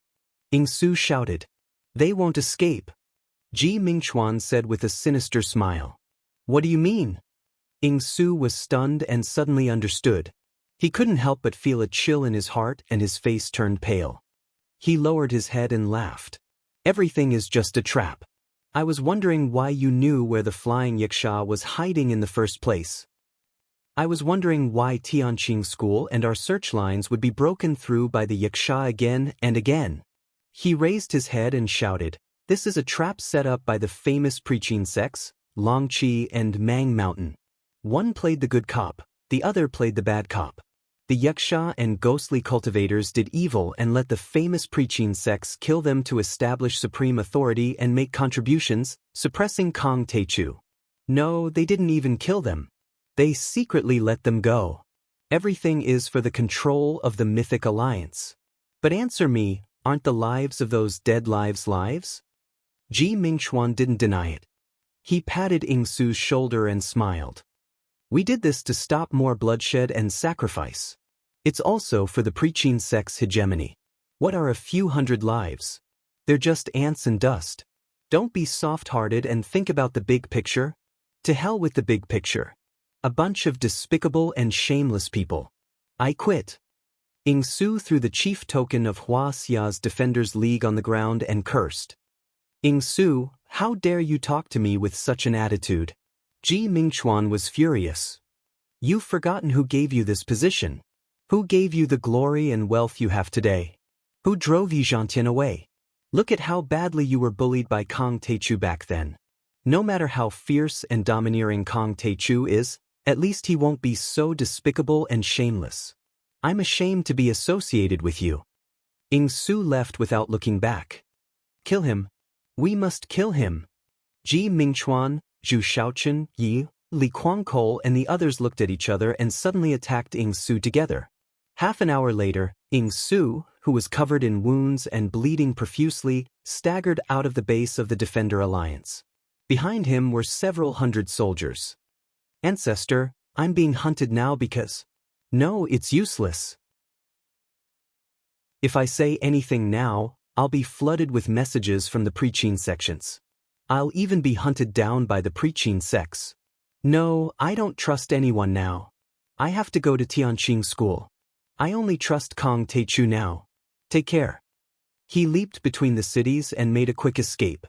Ying Su shouted. They won't escape. Ji Mingchuan said with a sinister smile. What do you mean? Ying Su was stunned and suddenly understood. He couldn't help but feel a chill in his heart and his face turned pale. He lowered his head and laughed. Everything is just a trap. I was wondering why you knew where the flying yiksha was hiding in the first place. I was wondering why Tianqing School and our search lines would be broken through by the yiksha again and again. He raised his head and shouted, this is a trap set up by the famous preaching sects, Longqi and Mang Mountain. One played the good cop, the other played the bad cop. The yiksha and ghostly cultivators did evil and let the famous preaching sects kill them to establish supreme authority and make contributions, suppressing Kong Taechu. No, they didn't even kill them. They secretly let them go. Everything is for the control of the mythic alliance. But answer me, aren't the lives of those dead lives? Ji Mingchuan didn't deny it. He patted Ying Su's shoulder and smiled. We did this to stop more bloodshed and sacrifice. It's also for the preaching sect's hegemony. What are a few hundred lives? They're just ants and dust. Don't be soft-hearted and think about the big picture. To hell with the big picture. A bunch of despicable and shameless people. I quit. Ying Su threw the chief token of Hua Xia's Defenders League on the ground and cursed. Ying Su, how dare you talk to me with such an attitude? Ji Mingchuan was furious. You've forgotten who gave you this position. Who gave you the glory and wealth you have today? Who drove Yi Zhantian away? Look at how badly you were bullied by Kong Taechu back then. No matter how fierce and domineering Kong Taechu is, at least he won't be so despicable and shameless. I'm ashamed to be associated with you. Ying Su left without looking back. Kill him. We must kill him. Ji Mingchuan, Zhu Shaoqin, Yi, Li Guangkou and the others looked at each other and suddenly attacked Ying Su together. Half an hour later, Ying Su, who was covered in wounds and bleeding profusely, staggered out of the base of the Defender Alliance. Behind him were several hundred soldiers. Ancestor, I'm being hunted now because... No, it's useless. If I say anything now, I'll be flooded with messages from the preaching sections. I'll even be hunted down by the preaching sects. No, I don't trust anyone now. I have to go to Tianqing School. I only trust Kong Taechu now. Take care. He leaped between the cities and made a quick escape.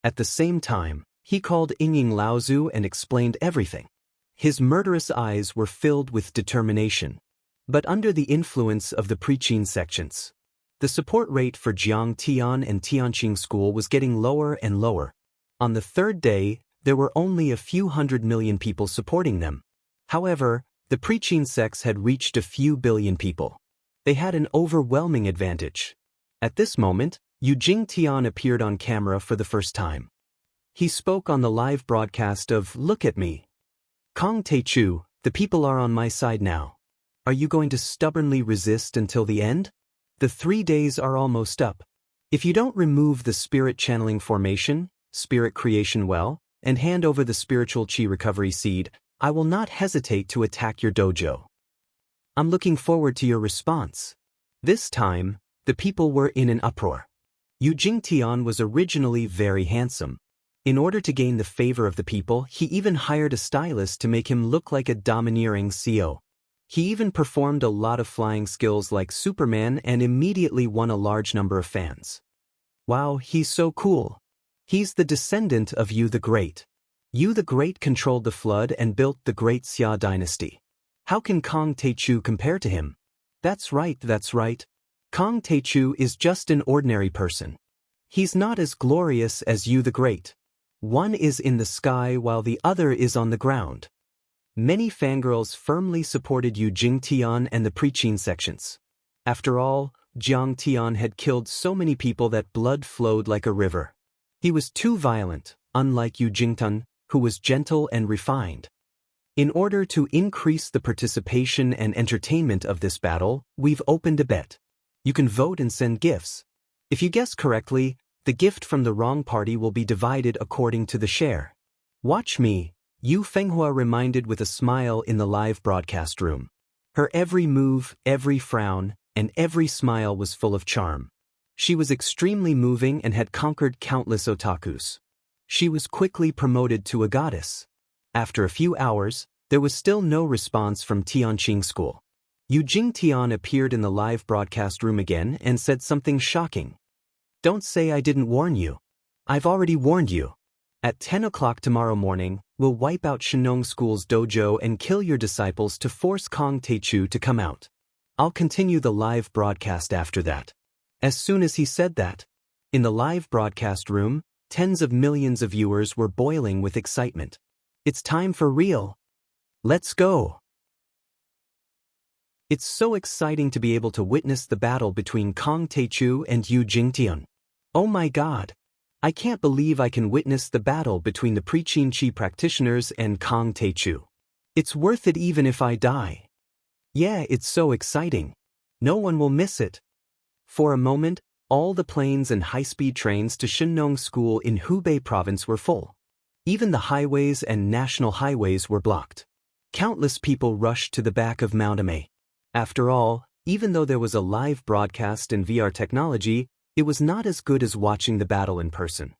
At the same time, he called Ying Laozu and explained everything. His murderous eyes were filled with determination. But under the influence of the preaching sections, the support rate for Jiang Tian and Tianqing School was getting lower and lower. On the third day, there were only a few 100 million people supporting them. However, the preaching sects had reached a few billion people. They had an overwhelming advantage. At this moment, Yu Jingtian appeared on camera for the first time. He spoke on the live broadcast of Look at Me. Kong Taechu, the people are on my side now. Are you going to stubbornly resist until the end? The 3 days are almost up. If you don't remove the spirit channeling formation, spirit creation well, and hand over the spiritual chi recovery seed, I will not hesitate to attack your dojo. I'm looking forward to your response. This time, the people were in an uproar. Yu Jingtian was originally very handsome. In order to gain the favor of the people, he even hired a stylist to make him look like a domineering CEO. He even performed a lot of flying skills like Superman and immediately won a large number of fans. Wow, he's so cool. He's the descendant of Yu the Great. Yu the Great controlled the flood and built the Great Xia dynasty. How can Kong Techu compare to him? That's right. Kong Techu is just an ordinary person. He's not as glorious as Yu the Great. One is in the sky while the other is on the ground. Many fangirls firmly supported Yu Jingtian and the preaching sections. After all, Jiang Tian had killed so many people that blood flowed like a river. He was too violent, unlike Yu Jingtian, who was gentle and refined. In order to increase the participation and entertainment of this battle, we've opened a bet. You can vote and send gifts. If you guess correctly, the gift from the wrong party will be divided according to the share. Watch me, Yu Fenghua reminded with a smile in the live broadcast room. Her every move, every frown, and every smile was full of charm. She was extremely moving and had conquered countless otakus. She was quickly promoted to a goddess. After a few hours, there was still no response from Tianqing School. Yu Jingtian appeared in the live broadcast room again and said something shocking. Don't say I didn't warn you. I've already warned you. At 10 o'clock tomorrow morning, we'll wipe out Shenong School's dojo and kill your disciples to force Kong Techu to come out. I'll continue the live broadcast after that. As soon as he said that, in the live broadcast room, tens of millions of viewers were boiling with excitement. It's time for real. Let's go. It's so exciting to be able to witness the battle between Kong Techu and Yu Jingtian. Oh my god. I can't believe I can witness the battle between the Preaching Chi practitioners and Kong Techu. It's worth it even if I die. Yeah, it's so exciting. No one will miss it. For a moment, all the planes and high-speed trains to Shenong School in Hubei province were full. Even the highways and national highways were blocked. Countless people rushed to the back of Mount Amei. After all, even though there was a live broadcast and VR technology, it was not as good as watching the battle in person.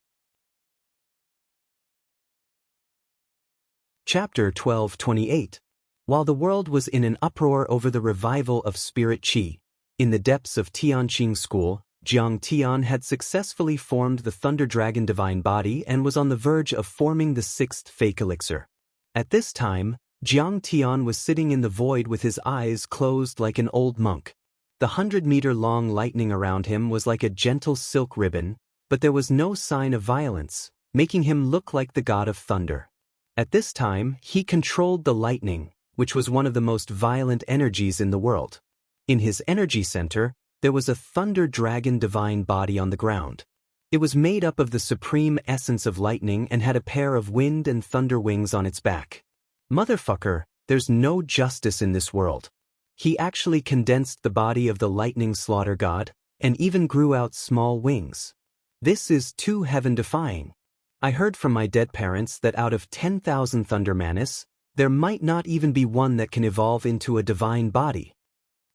Chapter 12:28. While the world was in an uproar over the revival of spirit Qi, in the depths of Tianqing School, Jiang Tian had successfully formed the Thunder Dragon Divine Body and was on the verge of forming the sixth fake elixir. At this time, Jiang Tian was sitting in the void with his eyes closed like an old monk. The 100-meter-long lightning around him was like a gentle silk ribbon, but there was no sign of violence, making him look like the god of thunder. At this time, he controlled the lightning, which was one of the most violent energies in the world. In his energy center, there was a Thunder Dragon Divine Body on the ground. It was made up of the supreme essence of lightning and had a pair of wind and thunder wings on its back. Motherfucker, there's no justice in this world. He actually condensed the body of the lightning slaughter god, and even grew out small wings. This is too heaven-defying. I heard from my dead parents that out of 10,000 Thunder Manis, there might not even be one that can evolve into a divine body.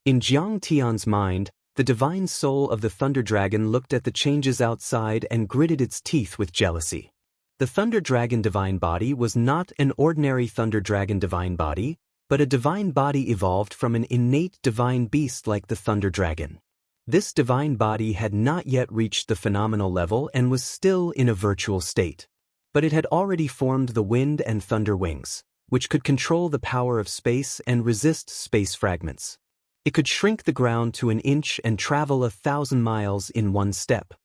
In Jiang Tian's mind, the divine soul of the Thunder Dragon looked at the changes outside and gritted its teeth with jealousy. The Thunder Dragon Divine Body was not an ordinary Thunder Dragon Divine Body, but a divine body evolved from an innate divine beast like the Thunder Dragon. This divine body had not yet reached the phenomenal level and was still in a virtual state. But it had already formed the wind and thunder wings, which could control the power of space and resist space fragments. It could shrink the ground to an inch and travel 1,000 miles in one step.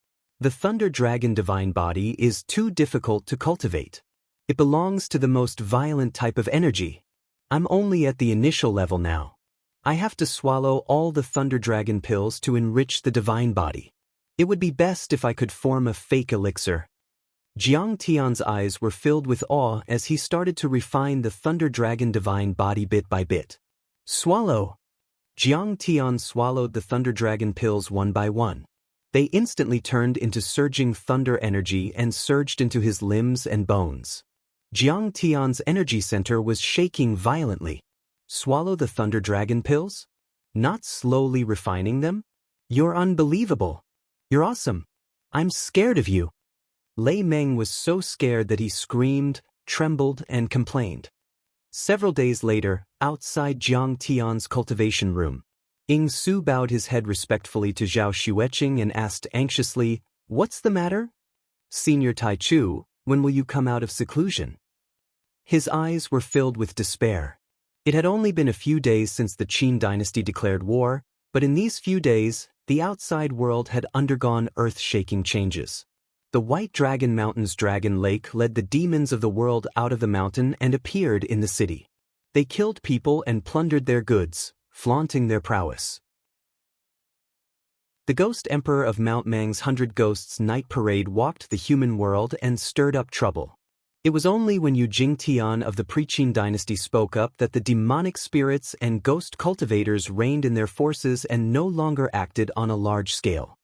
The Thunder Dragon Divine Body is too difficult to cultivate. It belongs to the most violent type of energy. I'm only at the initial level now. I have to swallow all the Thunder Dragon pills to enrich the Divine Body. It would be best if I could form a fake elixir. Jiang Tian's eyes were filled with awe as he started to refine the Thunder Dragon Divine Body bit by bit. Swallow! Jiang Tian swallowed the Thunder Dragon pills one by one. They instantly turned into surging thunder energy and surged into his limbs and bones. Jiang Tian's energy center was shaking violently. Swallow the Thunder Dragon pills? Not slowly refining them? You're unbelievable. You're awesome. I'm scared of you. Lei Meng was so scared that he screamed, trembled, and complained. Several days later, outside Jiang Tian's cultivation room, Ying Su bowed his head respectfully to Zhao Xueqing and asked anxiously, "What's the matter? Senior Taichu, when will you come out of seclusion?" His eyes were filled with despair. It had only been a few days since the Qin dynasty declared war, but in these few days, the outside world had undergone earth-shaking changes. The White Dragon Mountain's Dragon Lake led the demons of the world out of the mountain and appeared in the city. They killed people and plundered their goods, flaunting their prowess. The Ghost Emperor of Mount Mang's 100 Ghosts Night Parade walked the human world and stirred up trouble. It was only when Yu Jingtian of the Pre-Qin dynasty spoke up that the demonic spirits and ghost cultivators reigned in their forces and no longer acted on a large scale.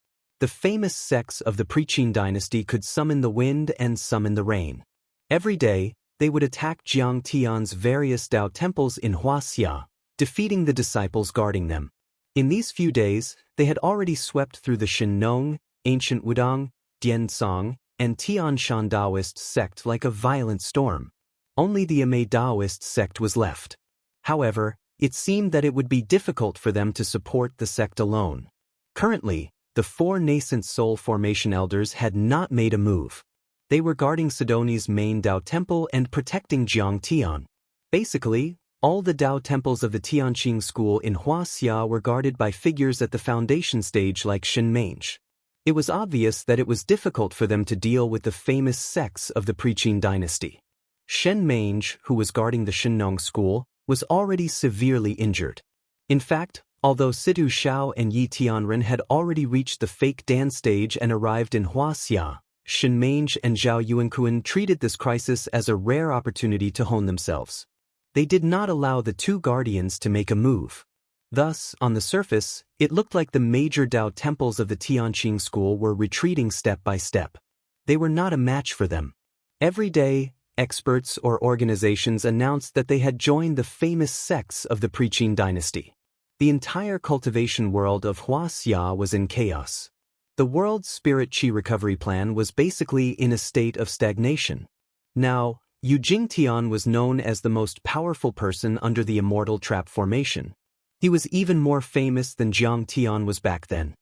The famous sects of the Pre-Qin dynasty could summon the wind and summon the rain. Every day, they would attack Jiang Tian's various Dao temples in Huaxia, defeating the disciples guarding them. In these few days, they had already swept through the Shinnong, ancient Wudang, Diansong, and Tianshan Taoist sect like a violent storm. Only the Amei Taoist sect was left. However, it seemed that it would be difficult for them to support the sect alone. Currently, the 4 nascent soul formation elders had not made a move. They were guarding Sidoni's main Dao temple and protecting Jiang Tian. Basically, all the Dao temples of the Tianqing school in Huaxia were guarded by figures at the foundation stage like Shen Mange. It was obvious that it was difficult for them to deal with the famous sects of the Pre-Qin dynasty. Shen Mange, who was guarding the Shinnong school, was already severely injured. In fact, although Situ Xiao and Yi Tianren had already reached the fake Dan stage and arrived in Huaxia, Shen Mange and Zhao Yuankuan treated this crisis as a rare opportunity to hone themselves. They did not allow the 2 guardians to make a move. Thus, on the surface, it looked like the major Dao temples of the Tianqing school were retreating step by step. They were not a match for them. Every day, experts or organizations announced that they had joined the famous sects of the Pre-Qin dynasty. The entire cultivation world of Huaxia was in chaos. The world's spirit qi recovery plan was basically in a state of stagnation. Now, Yu Jingtian was known as the most powerful person under the immortal trap formation. He was even more famous than Jiang Tian was back then.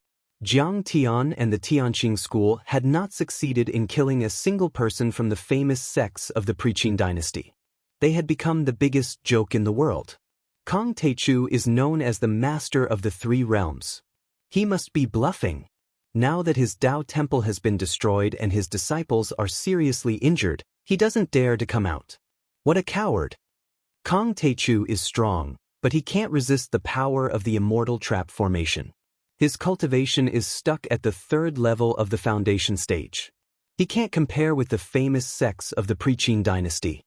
Jiang Tian and the Tianqing school had not succeeded in killing a single person from the famous sects of the Pre-Qin dynasty. They had become the biggest joke in the world. Kong Teichu is known as the master of the 3 realms. He must be bluffing. Now that his Dao temple has been destroyed and his disciples are seriously injured, he doesn't dare to come out. What a coward! Kong Teichu is strong, but he can't resist the power of the immortal trap formation. His cultivation is stuck at the 3rd level of the foundation stage. He can't compare with the famous sects of the Pre-Qin dynasty.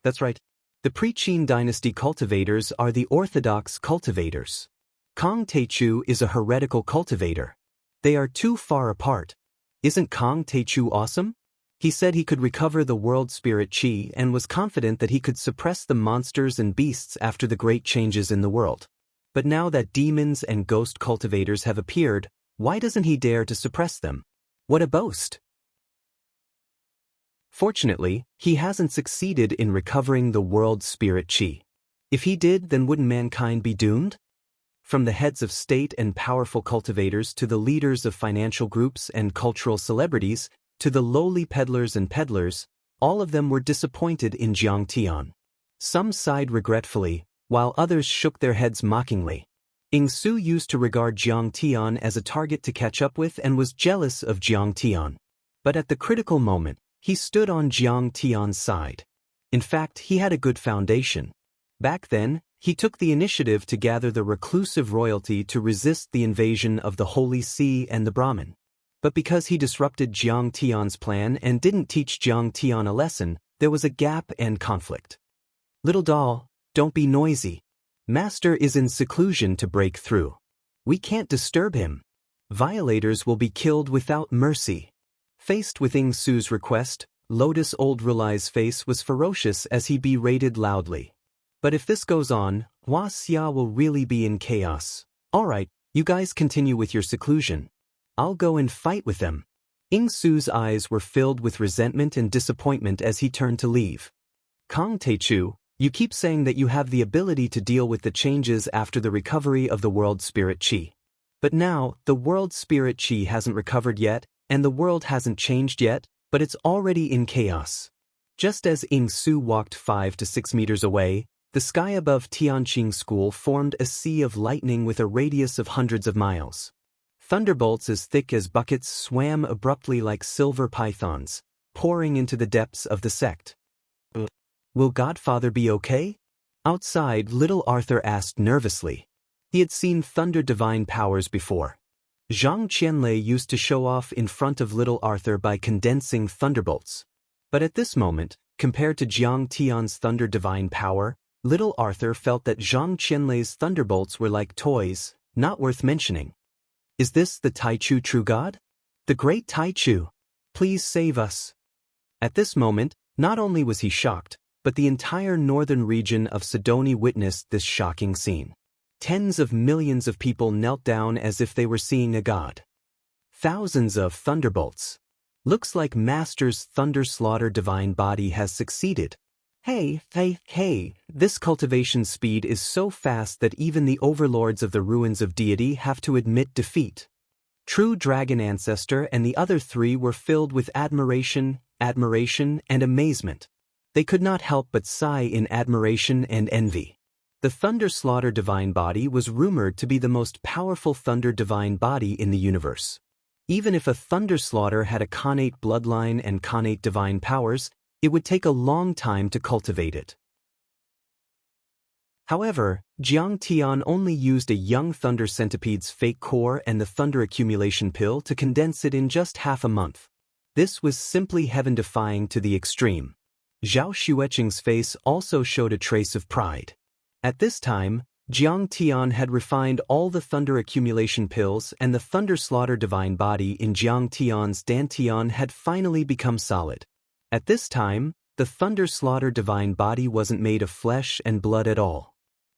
That's right. The Pre-Qin dynasty cultivators are the orthodox cultivators. Kong Teichu is a heretical cultivator. They are too far apart. Isn't Kong Teichu awesome? He said he could recover the world spirit qi and was confident that he could suppress the monsters and beasts after the great changes in the world. But now that demons and ghost cultivators have appeared, why doesn't he dare to suppress them? What a boast! Fortunately, he hasn't succeeded in recovering the world spirit qi. If he did, then wouldn't mankind be doomed? From the heads of state and powerful cultivators to the leaders of financial groups and cultural celebrities, to the lowly peddlers and peddlers, all of them were disappointed in Jiang Tian. Some sighed regretfully, while others shook their heads mockingly. Ying Su used to regard Jiang Tian as a target to catch up with and was jealous of Jiang Tian. But at the critical moment, he stood on Jiang Tian's side. In fact, he had a good foundation. Back then, he took the initiative to gather the reclusive royalty to resist the invasion of the Holy See and the Brahmin. But because he disrupted Jiang Tian's plan and didn't teach Jiang Tian a lesson, there was a gap and conflict. Little doll, don't be noisy. Master is in seclusion to break through. We can't disturb him. Violators will be killed without mercy. Faced with Ying Su's request, Lotus Old Relai's face was ferocious as he berated loudly. But if this goes on, Huaxia will really be in chaos. Alright, you guys continue with your seclusion. I'll go and fight with them. Ying Su's eyes were filled with resentment and disappointment as he turned to leave. Kang Taechu, you keep saying that you have the ability to deal with the changes after the recovery of the world spirit chi. But now, the world spirit chi hasn't recovered yet, and the world hasn't changed yet, but it's already in chaos. Just as Ying Su walked 5 to 6 meters away, the sky above Tianqing School formed a sea of lightning with a radius of hundreds of miles. Thunderbolts as thick as buckets swam abruptly like silver pythons, pouring into the depths of the sect. Will Godfather be okay? Outside, little Arthur asked nervously. He had seen thunder divine powers before. Zhang Qianlei used to show off in front of little Arthur by condensing thunderbolts. But at this moment, compared to Jiang Tian's thunder divine power, little Arthur felt that Zhang Qianlei's thunderbolts were like toys, not worth mentioning. Is this the Taichu true god? The great Taichu? Please save us. At this moment, not only was he shocked, but the entire northern region of Sidoni witnessed this shocking scene. Tens of millions of people knelt down as if they were seeing a god. Thousands of thunderbolts. Looks like Master's thunder slaughter divine body has succeeded. Hey, this cultivation speed is so fast that even the overlords of the ruins of deity have to admit defeat. True Dragon Ancestor and the other three were filled with admiration, and amazement. They could not help but sigh in admiration and envy. The Thunder Slaughter divine body was rumored to be the most powerful thunder divine body in the universe. Even if a Thunder Slaughter had a Khanate bloodline and Khanate divine powers, it would take a long time to cultivate it. However, Jiang Tian only used a young Thunder Centipede's fake core and the Thunder Accumulation Pill to condense it in just half a month. This was simply heaven-defying to the extreme. Zhao Xueqing's face also showed a trace of pride. At this time, Jiang Tian had refined all the Thunder Accumulation Pills and the Thunder Slaughter divine body in Jiang Tian's Dantian had finally become solid. At this time, the Thunder Slaughter divine body wasn't made of flesh and blood at all.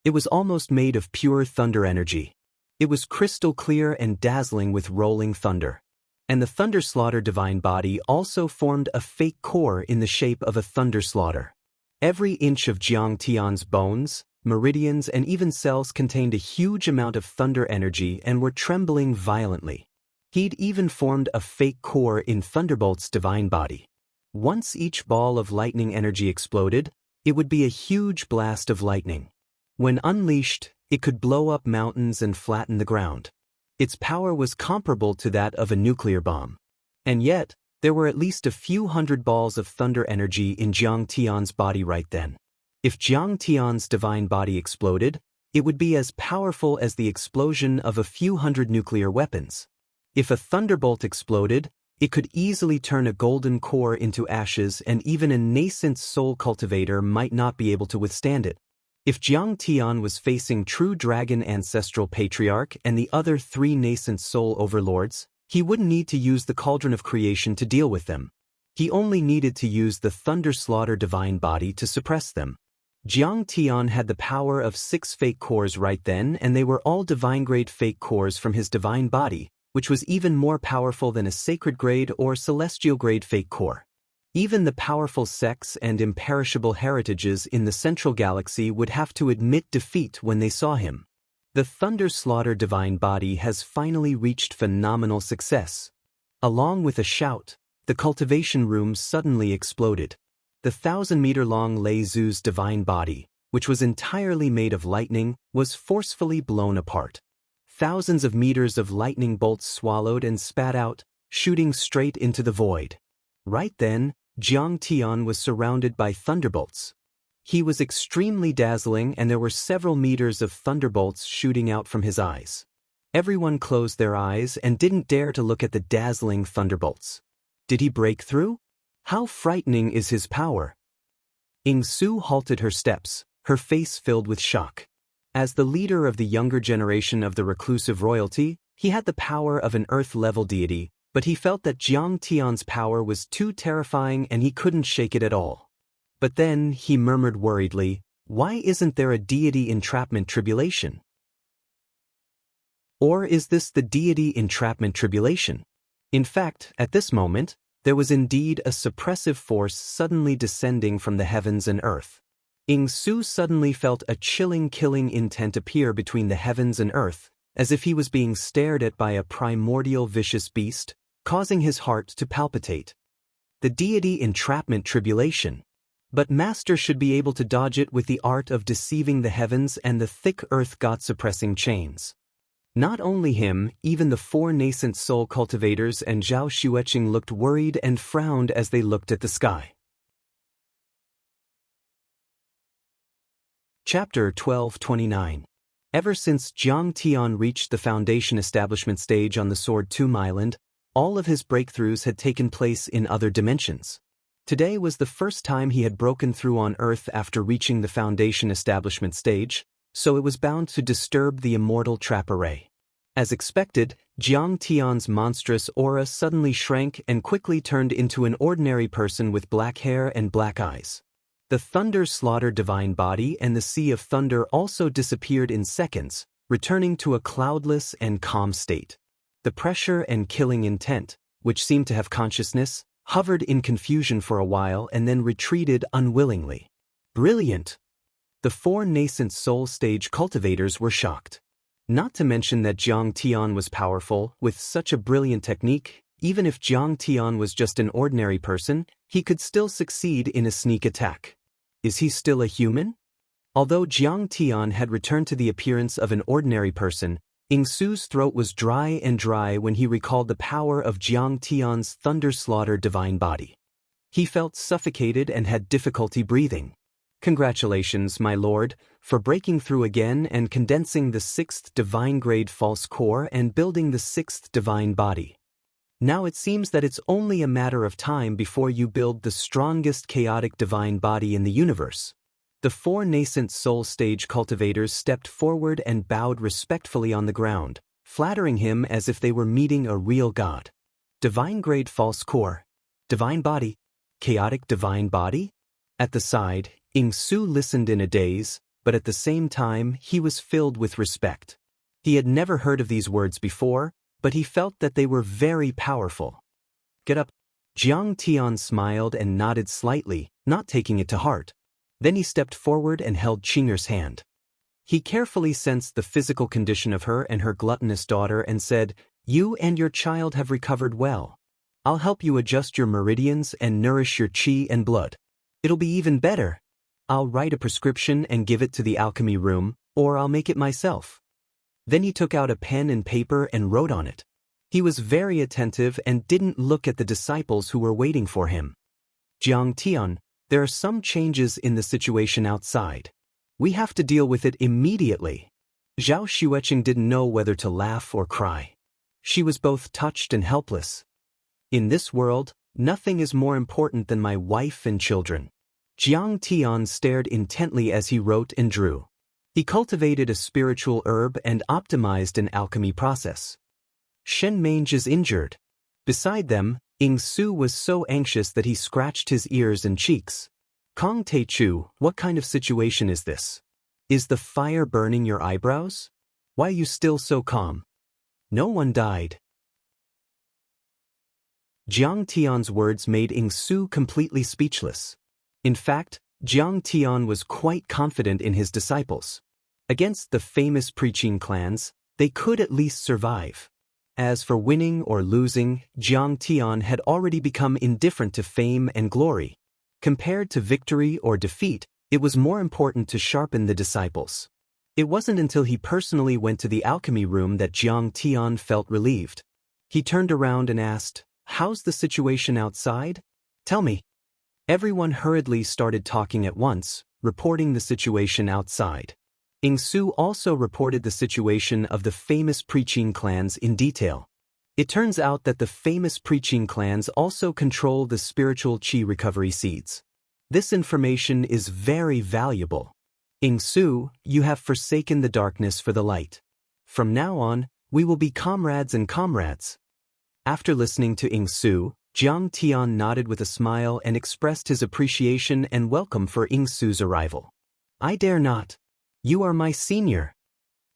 It was almost made of pure thunder energy. It was crystal clear and dazzling with rolling thunder. And the Thunder Slaughter divine body also formed a fake core in the shape of a Thunder Slaughter. Every inch of Jiang Tian's bones, meridians and even cells contained a huge amount of thunder energy and were trembling violently. He'd even formed a fake core in Thunderbolt's divine body. Once each ball of lightning energy exploded, it would be a huge blast of lightning. When unleashed, it could blow up mountains and flatten the ground. Its power was comparable to that of a nuclear bomb. And yet, there were at least a few hundred balls of thunder energy in Jiang Tian's body right then. If Jiang Tian's divine body exploded, it would be as powerful as the explosion of a few hundred nuclear weapons. If a thunderbolt exploded, it could easily turn a golden core into ashes and even a nascent soul cultivator might not be able to withstand it. If Jiang Tian was facing true dragon ancestral patriarch and the other three nascent soul overlords, he wouldn't need to use the cauldron of creation to deal with them. He only needed to use the Thunder Slaughter divine body to suppress them. Jiang Tian had the power of 6 fake cores right then and they were all divine-grade fake cores from his divine body, which was even more powerful than a sacred-grade or celestial-grade fake core. Even the powerful sects and imperishable heritages in the central galaxy would have to admit defeat when they saw him. The Thunder Slaughter divine body has finally reached phenomenal success. Along with a shout, the cultivation room suddenly exploded. The 1,000-meter-long Lei Zu's divine body, which was entirely made of lightning, was forcefully blown apart. Thousands of meters of lightning bolts swallowed and spat out, shooting straight into the void. Right then, Jiang Tian was surrounded by thunderbolts. He was extremely dazzling and there were several meters of thunderbolts shooting out from his eyes. Everyone closed their eyes and didn't dare to look at the dazzling thunderbolts. Did he break through? How frightening is his power? Ying Su halted her steps, her face filled with shock. As the leader of the younger generation of the reclusive royalty, he had the power of an earth-level deity, but he felt that Jiang Tian's power was too terrifying and he couldn't shake it at all. But then, he murmured worriedly, why isn't there a deity entrapment tribulation? Or is this the deity entrapment tribulation? In fact, at this moment, there was indeed a suppressive force suddenly descending from the heavens and earth. Su suddenly felt a chilling killing intent appear between the heavens and earth, as if he was being stared at by a primordial vicious beast, causing his heart to palpitate. The deity entrapment tribulation. But Master should be able to dodge it with the art of deceiving the heavens and the thick earth God-suppressing chains. Not only him, even the 4 nascent soul cultivators and Zhao Xueqing looked worried and frowned as they looked at the sky. Chapter 1229. Ever since Jiang Tian reached the Foundation establishment stage on the Sword Tomb Island, all of his breakthroughs had taken place in other dimensions. Today was the first time he had broken through on Earth after reaching the Foundation establishment stage, so it was bound to disturb the immortal trap array. As expected, Jiang Tian's monstrous aura suddenly shrank and quickly turned into an ordinary person with black hair and black eyes. The Thunder Slaughter divine body and the Sea of Thunder also disappeared in seconds, returning to a cloudless and calm state. The pressure and killing intent, which seemed to have consciousness, hovered in confusion for a while and then retreated unwillingly. Brilliant! The 4 nascent soul stage cultivators were shocked. Not to mention that Jiang Tian was powerful, with such a brilliant technique. Even if Jiang Tian was just an ordinary person, he could still succeed in a sneak attack. Is he still a human? Although Jiang Tian had returned to the appearance of an ordinary person, Su's throat was dry when he recalled the power of Jiang Tian's Thunder Slaughter divine body. He felt suffocated and had difficulty breathing. Congratulations, my lord, for breaking through again and condensing the 6th divine grade false core and building the 6th divine body. Now it seems that it's only a matter of time before you build the strongest chaotic divine body in the universe. The 4 nascent soul stage cultivators stepped forward and bowed respectfully on the ground, flattering him as if they were meeting a real god. Divine grade false core. Divine body. Chaotic divine body? At the side, Su listened in a daze, but at the same time he was filled with respect. He had never heard of these words before, but he felt that they were very powerful. Get up. Jiang Tian smiled and nodded slightly, not taking it to heart. Then he stepped forward and held Qing'er's hand. He carefully sensed the physical condition of her and her gluttonous daughter and said, "You and your child have recovered well. I'll help you adjust your meridians and nourish your qi and blood. It'll be even better. I'll write a prescription and give it to the alchemy room, or I'll make it myself." Then he took out a pen and paper and wrote on it. He was very attentive and didn't look at the disciples who were waiting for him. "Jiang Tian, there are some changes in the situation outside. We have to deal with it immediately." Zhao Xueqing didn't know whether to laugh or cry. She was both touched and helpless. "In this world, nothing is more important than my wife and children." Jiang Tian stared intently as he wrote and drew. He cultivated a spiritual herb and optimized an alchemy process. Shen Mange is injured. Beside them, Su was so anxious that he scratched his ears and cheeks. "Kong Teichu, what kind of situation is this? Is the fire burning your eyebrows? Why are you still so calm?" "No one died." Jiang Tian's words made Su completely speechless. In fact, Jiang Tian was quite confident in his disciples. Against the famous preaching clans, they could at least survive. As for winning or losing, Jiang Tian had already become indifferent to fame and glory. Compared to victory or defeat, it was more important to sharpen the disciples. It wasn't until he personally went to the alchemy room that Jiang Tian felt relieved. He turned around and asked, "How's the situation outside? Tell me." Everyone hurriedly started talking at once, reporting the situation outside. Su also reported the situation of the famous preaching clans in detail. It turns out that the famous preaching clans also control the spiritual qi recovery seeds. This information is very valuable. Su, you have forsaken the darkness for the light. From now on, we will be comrades and comrades. After listening to Su, Jiang Tian nodded with a smile and expressed his appreciation and welcome for Su's arrival. "I dare not. You are my senior."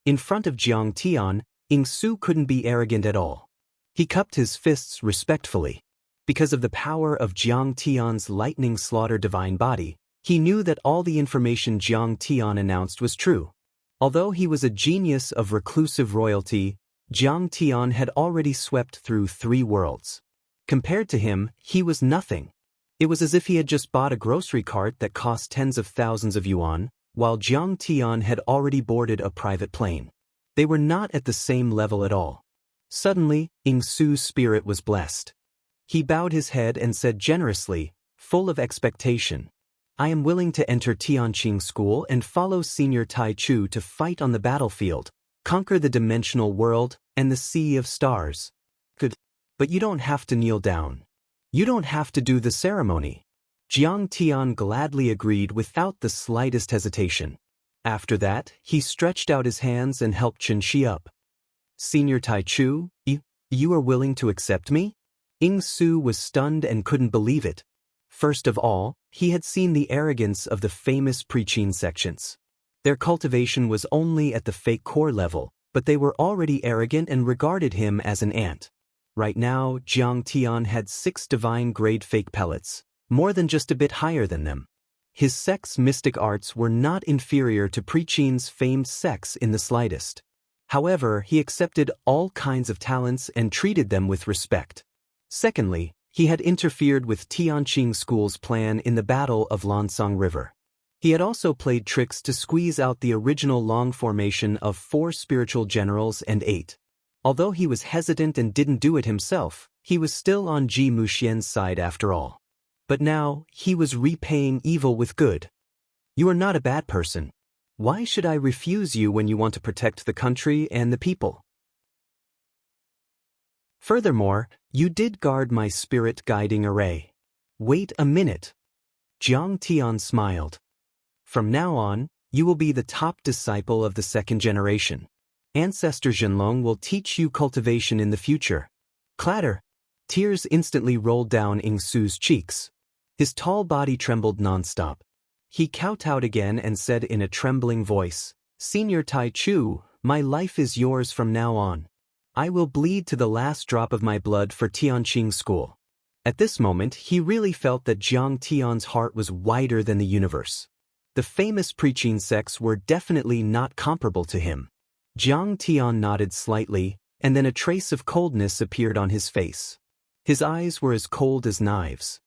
In front of Jiang Tian, Su couldn't be arrogant at all. He cupped his fists respectfully. Because of the power of Jiang Tian's lightning slaughter divine body, he knew that all the information Jiang Tian announced was true. Although he was a genius of reclusive royalty, Jiang Tian had already swept through 3 worlds. Compared to him, he was nothing. It was as if he had just bought a grocery cart that cost tens of thousands of yuan, while Jiang Tian had already boarded a private plane. They were not at the same level at all. Suddenly, Ying Su's spirit was blessed. He bowed his head and said generously, full of expectation, "I am willing to enter Tianqing School and follow Senior Tai Chu to fight on the battlefield, conquer the dimensional world and the sea of stars." "Good. But you don't have to kneel down. You don't have to do the ceremony." Jiang Tian gladly agreed without the slightest hesitation. After that, he stretched out his hands and helped Chen Shi up. "Senior Tai Chu, you are willing to accept me?" Ying Su was stunned and couldn't believe it. First of all, he had seen the arrogance of the famous preaching sections. Their cultivation was only at the fake core level, but they were already arrogant and regarded him as an ant. Right now, Jiang Tian had 6 divine-grade fake pellets, more than just a bit higher than them. His sect's mystic arts were not inferior to Preaching's famed sects in the slightest. However, he accepted all kinds of talents and treated them with respect. Secondly, he had interfered with Tianqing School's plan in the Battle of Lansang River. He had also played tricks to squeeze out the original long formation of 4 spiritual generals and 8. Although he was hesitant and didn't do it himself, he was still on Ji Muxian's side after all. But now, he was repaying evil with good. "You are not a bad person. Why should I refuse you when you want to protect the country and the people? Furthermore, you did guard my spirit-guiding array." "Wait a minute." Jiang Tian smiled. "From now on, you will be the top disciple of the 2nd generation. Ancestor Zhenlong will teach you cultivation in the future." Clatter! Tears instantly rolled down Ying Su's cheeks. His tall body trembled nonstop. He kowtowed again and said in a trembling voice, "Senior Tai Chu, my life is yours from now on. I will bleed to the last drop of my blood for Tianqing School." At this moment, he really felt that Jiang Tian's heart was wider than the universe. The famous preaching sects were definitely not comparable to him. Jiang Tian nodded slightly, and then a trace of coldness appeared on his face. His eyes were as cold as knives.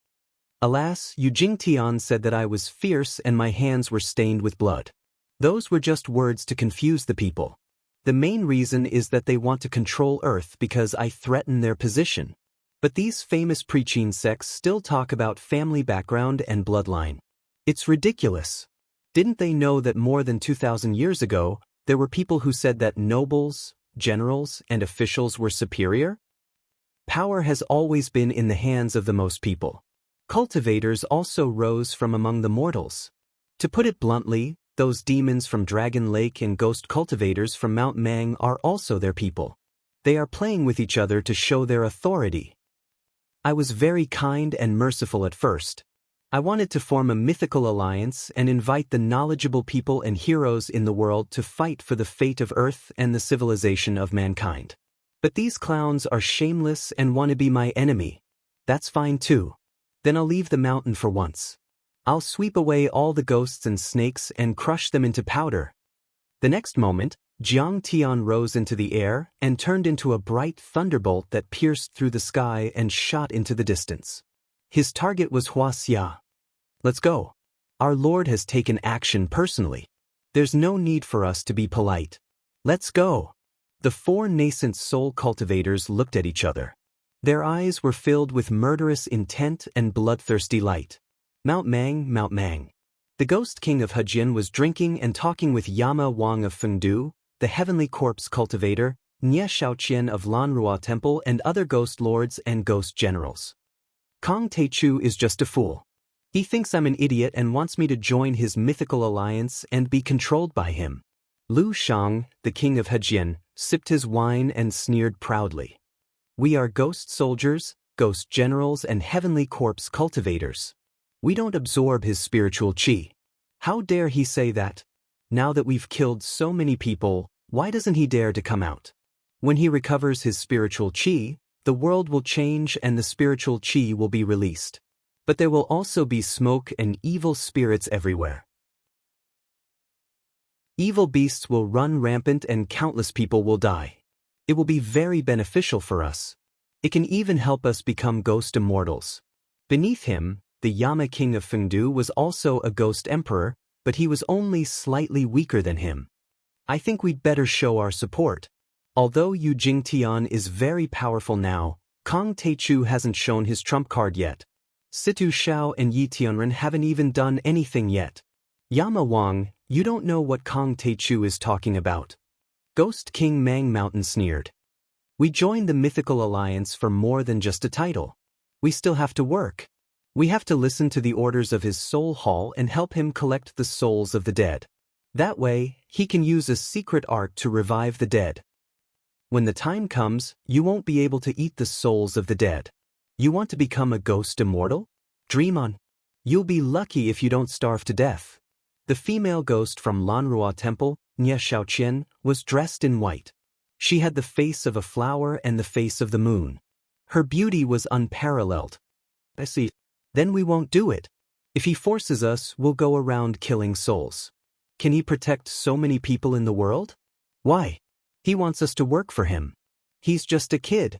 "Alas, Jing Tian said that I was fierce and my hands were stained with blood. Those were just words to confuse the people. The main reason is that they want to control Earth because I threaten their position. But these famous preaching sects still talk about family background and bloodline. It's ridiculous. Didn't they know that more than 2,000 years ago, there were people who said that nobles, generals, and officials were superior? Power has always been in the hands of the most people. Cultivators also rose from among the mortals. To put it bluntly, those demons from Dragon Lake and ghost cultivators from Mount Mang are also their people. They are playing with each other to show their authority. I was very kind and merciful at first. I wanted to form a mythical alliance and invite the knowledgeable people and heroes in the world to fight for the fate of Earth and the civilization of mankind. But these clowns are shameless and want to be my enemy. That's fine too. Then I'll leave the mountain for once. I'll sweep away all the ghosts and snakes and crush them into powder." The next moment, Jiang Tian rose into the air and turned into a bright thunderbolt that pierced through the sky and shot into the distance. His target was Hua Xia. "Let's go. Our Lord has taken action personally. There's no need for us to be polite. Let's go." The 4 nascent soul cultivators looked at each other. Their eyes were filled with murderous intent and bloodthirsty light. Mount Mang, Mount Mang. The ghost king of Hejin was drinking and talking with Yama Wang of Fengdu, the heavenly corpse cultivator, Nye Shaoqian of Lanrua Temple, and other ghost lords and ghost generals. Kong Teichu is just a fool. He thinks I'm an idiot and wants me to join his mythical alliance and be controlled by him. Lu Shang, the king of Hejin, sipped his wine and sneered proudly. "We are ghost soldiers, ghost generals, and heavenly corpse cultivators. We don't absorb his spiritual qi. How dare he say that? Now that we've killed so many people, why doesn't he dare to come out? When he recovers his spiritual qi, the world will change and the spiritual chi will be released. But there will also be smoke and evil spirits everywhere. Evil beasts will run rampant and countless people will die. It will be very beneficial for us. It can even help us become ghost immortals. Beneath him, the Yama king of Fengdu was also a ghost emperor, but he was only slightly weaker than him. I think we'd better show our support. Although Yu Jingtian is very powerful now, Kong Taichu hasn't shown his trump card yet. Situ Shao and Yi Tianren haven't even done anything yet. Yama Wang, you don't know what Kong Taichu is talking about. Ghost King Mang Mountain sneered. We joined the mythical alliance for more than just a title. We still have to work. We have to listen to the orders of his soul hall and help him collect the souls of the dead. That way, he can use a secret art to revive the dead. When the time comes, you won't be able to eat the souls of the dead. You want to become a ghost immortal? Dream on. You'll be lucky if you don't starve to death. The female ghost from Lanrua Temple, Nye Xiaoqian, was dressed in white. She had the face of a flower and the face of the moon. Her beauty was unparalleled. I see. Then we won't do it. If he forces us, we'll go around killing souls. Can he protect so many people in the world? Why? He wants us to work for him. He's just a kid.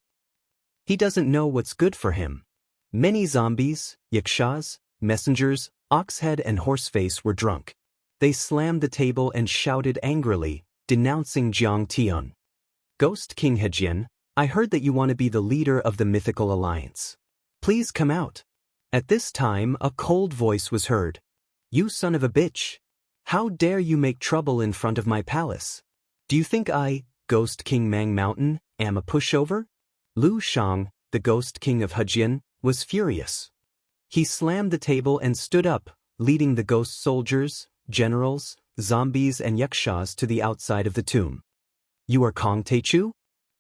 He doesn't know what's good for him. Many zombies, yakshas, messengers, Oxhead and Horseface were drunk. They slammed the table and shouted angrily, denouncing Jiang Tian. Ghost King Hejian, I heard that you want to be the leader of the mythical alliance. Please come out. At this time, a cold voice was heard. You son of a bitch. How dare you make trouble in front of my palace? Do you think I, Ghost King Mang Mountain, am a pushover? Lu Shang, the Ghost King of Hejian, was furious. He slammed the table and stood up, leading the ghost soldiers, generals, zombies and yakshas to the outside of the tomb. You are Kong Taichu?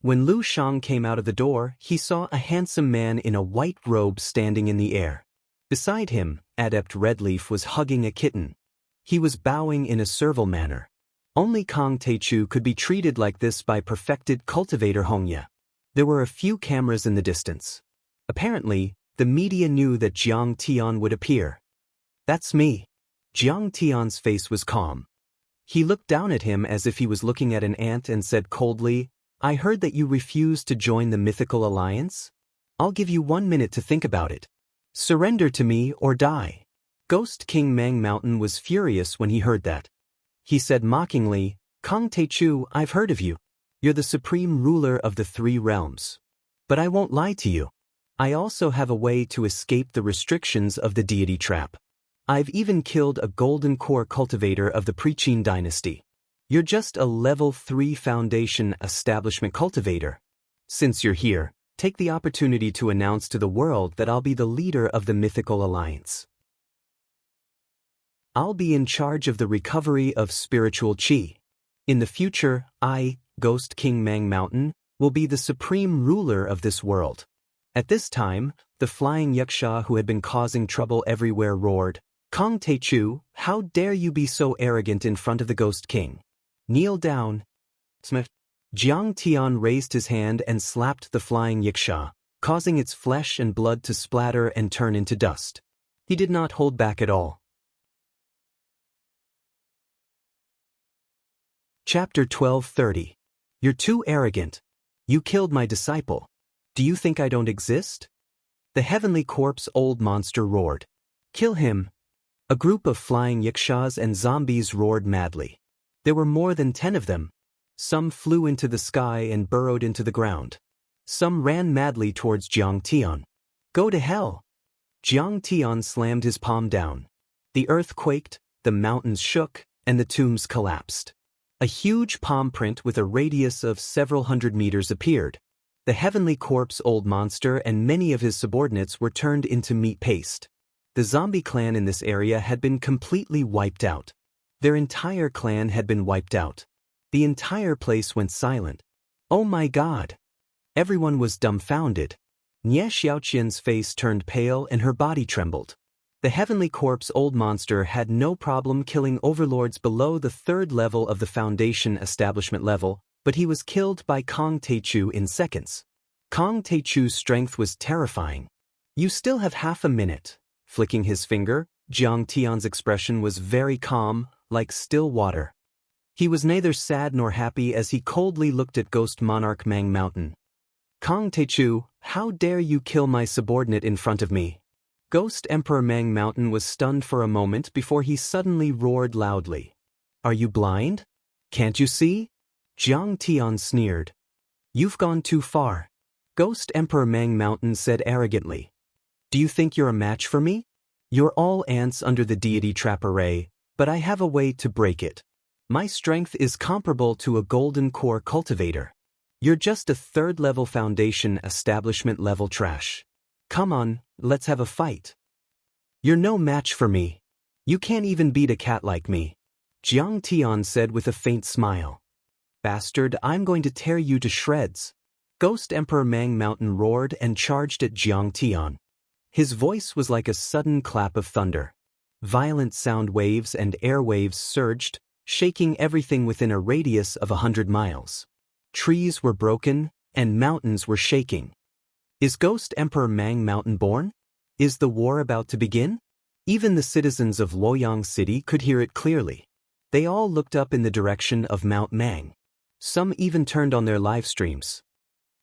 When Lu Shang came out of the door, he saw a handsome man in a white robe standing in the air. Beside him, Adept Redleaf was hugging a kitten. He was bowing in a servile manner. Only Kong Taichu could be treated like this by perfected cultivator Hongya. There were a few cameras in the distance. Apparently, the media knew that Jiang Tian would appear. That's me. Jiang Tian's face was calm. He looked down at him as if he was looking at an ant and said coldly, I heard that you refused to join the mythical alliance? I'll give you 1 minute to think about it. Surrender to me or die. Ghost King Mang Mountain was furious when he heard that. He said mockingly, Kong Taichu, I've heard of you. You're the supreme ruler of the 3 realms. But I won't lie to you. I also have a way to escape the restrictions of the deity trap. I've even killed a golden core cultivator of the Preqin dynasty. You're just a level 3 foundation establishment cultivator. Since you're here, take the opportunity to announce to the world that I'll be the leader of the mythical alliance. I'll be in charge of the recovery of spiritual chi. In the future, I, Ghost King Mang Mountain, will be the supreme ruler of this world. At this time, the flying yaksha who had been causing trouble everywhere roared, Kong Taichu, how dare you be so arrogant in front of the Ghost King? Kneel down. Jiang Tian raised his hand and slapped the flying yaksha, causing its flesh and blood to splatter and turn into dust. He did not hold back at all. Chapter 12:30. You're too arrogant. You killed my disciple. Do you think I don't exist? The heavenly corpse old monster roared. Kill him. A group of flying yakshas and zombies roared madly. There were more than 10 of them. Some flew into the sky and burrowed into the ground. Some ran madly towards Jiang Tian. Go to hell. Jiang Tian slammed his palm down. The earth quaked, the mountains shook, and the tombs collapsed. A huge palm print with a radius of several hundred meters appeared. The heavenly corpse old monster and many of his subordinates were turned into meat paste. The zombie clan in this area had been completely wiped out. Their entire clan had been wiped out. The entire place went silent. Oh my God! Everyone was dumbfounded. Nye Xiaoqian's face turned pale and her body trembled. The heavenly corpse old monster had no problem killing overlords below the 3rd level of the foundation establishment level, but he was killed by Kong Taichu in seconds. Kong Taechu's strength was terrifying. You still have half a minute. Flicking his finger, Jiang Tian's expression was very calm, like still water. He was neither sad nor happy as he coldly looked at Ghost Monarch Mang Mountain. Kong Taechu, how dare you kill my subordinate in front of me? Ghost Emperor Mang Mountain was stunned for a moment before he suddenly roared loudly. Are you blind? Can't you see? Jiang Tian sneered. You've gone too far. Ghost Emperor Mang Mountain said arrogantly. Do you think you're a match for me? You're all ants under the deity trap array, but I have a way to break it. My strength is comparable to a golden core cultivator. You're just a third-level foundation establishment-level trash. Come on, let's have a fight. You're no match for me. You can't even beat a cat like me. Jiang Tian said with a faint smile. Bastard, I'm going to tear you to shreds. Ghost Emperor Mang Mountain roared and charged at Jiang Tian. His voice was like a sudden clap of thunder. Violent sound waves and air waves surged, shaking everything within a radius of 100 miles. Trees were broken, and mountains were shaking. Is Ghost Emperor Mang Mountain born? Is the war about to begin? Even the citizens of Luoyang City could hear it clearly. They all looked up in the direction of Mount Mang. Some even turned on their live streams.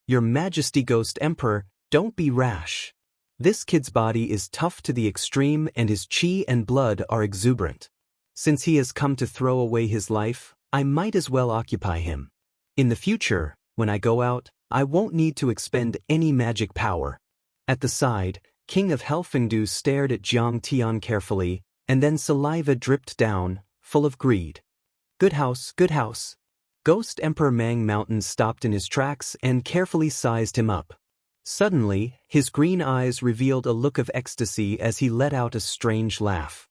Your Majesty Ghost Emperor, don't be rash. This kid's body is tough to the extreme and his chi and blood are exuberant. Since he has come to throw away his life, I might as well occupy him. In the future, when I go out, I won't need to expend any magic power. At the side, King of Helfengdu stared at Jiang Tian carefully, and then saliva dripped down, full of greed. Good house, good house. Ghost Emperor Mang Mountain stopped in his tracks and carefully sized him up. Suddenly, his green eyes revealed a look of ecstasy as he let out a strange laugh.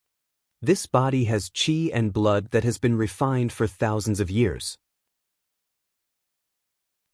This body has chi and blood that has been refined for thousands of years.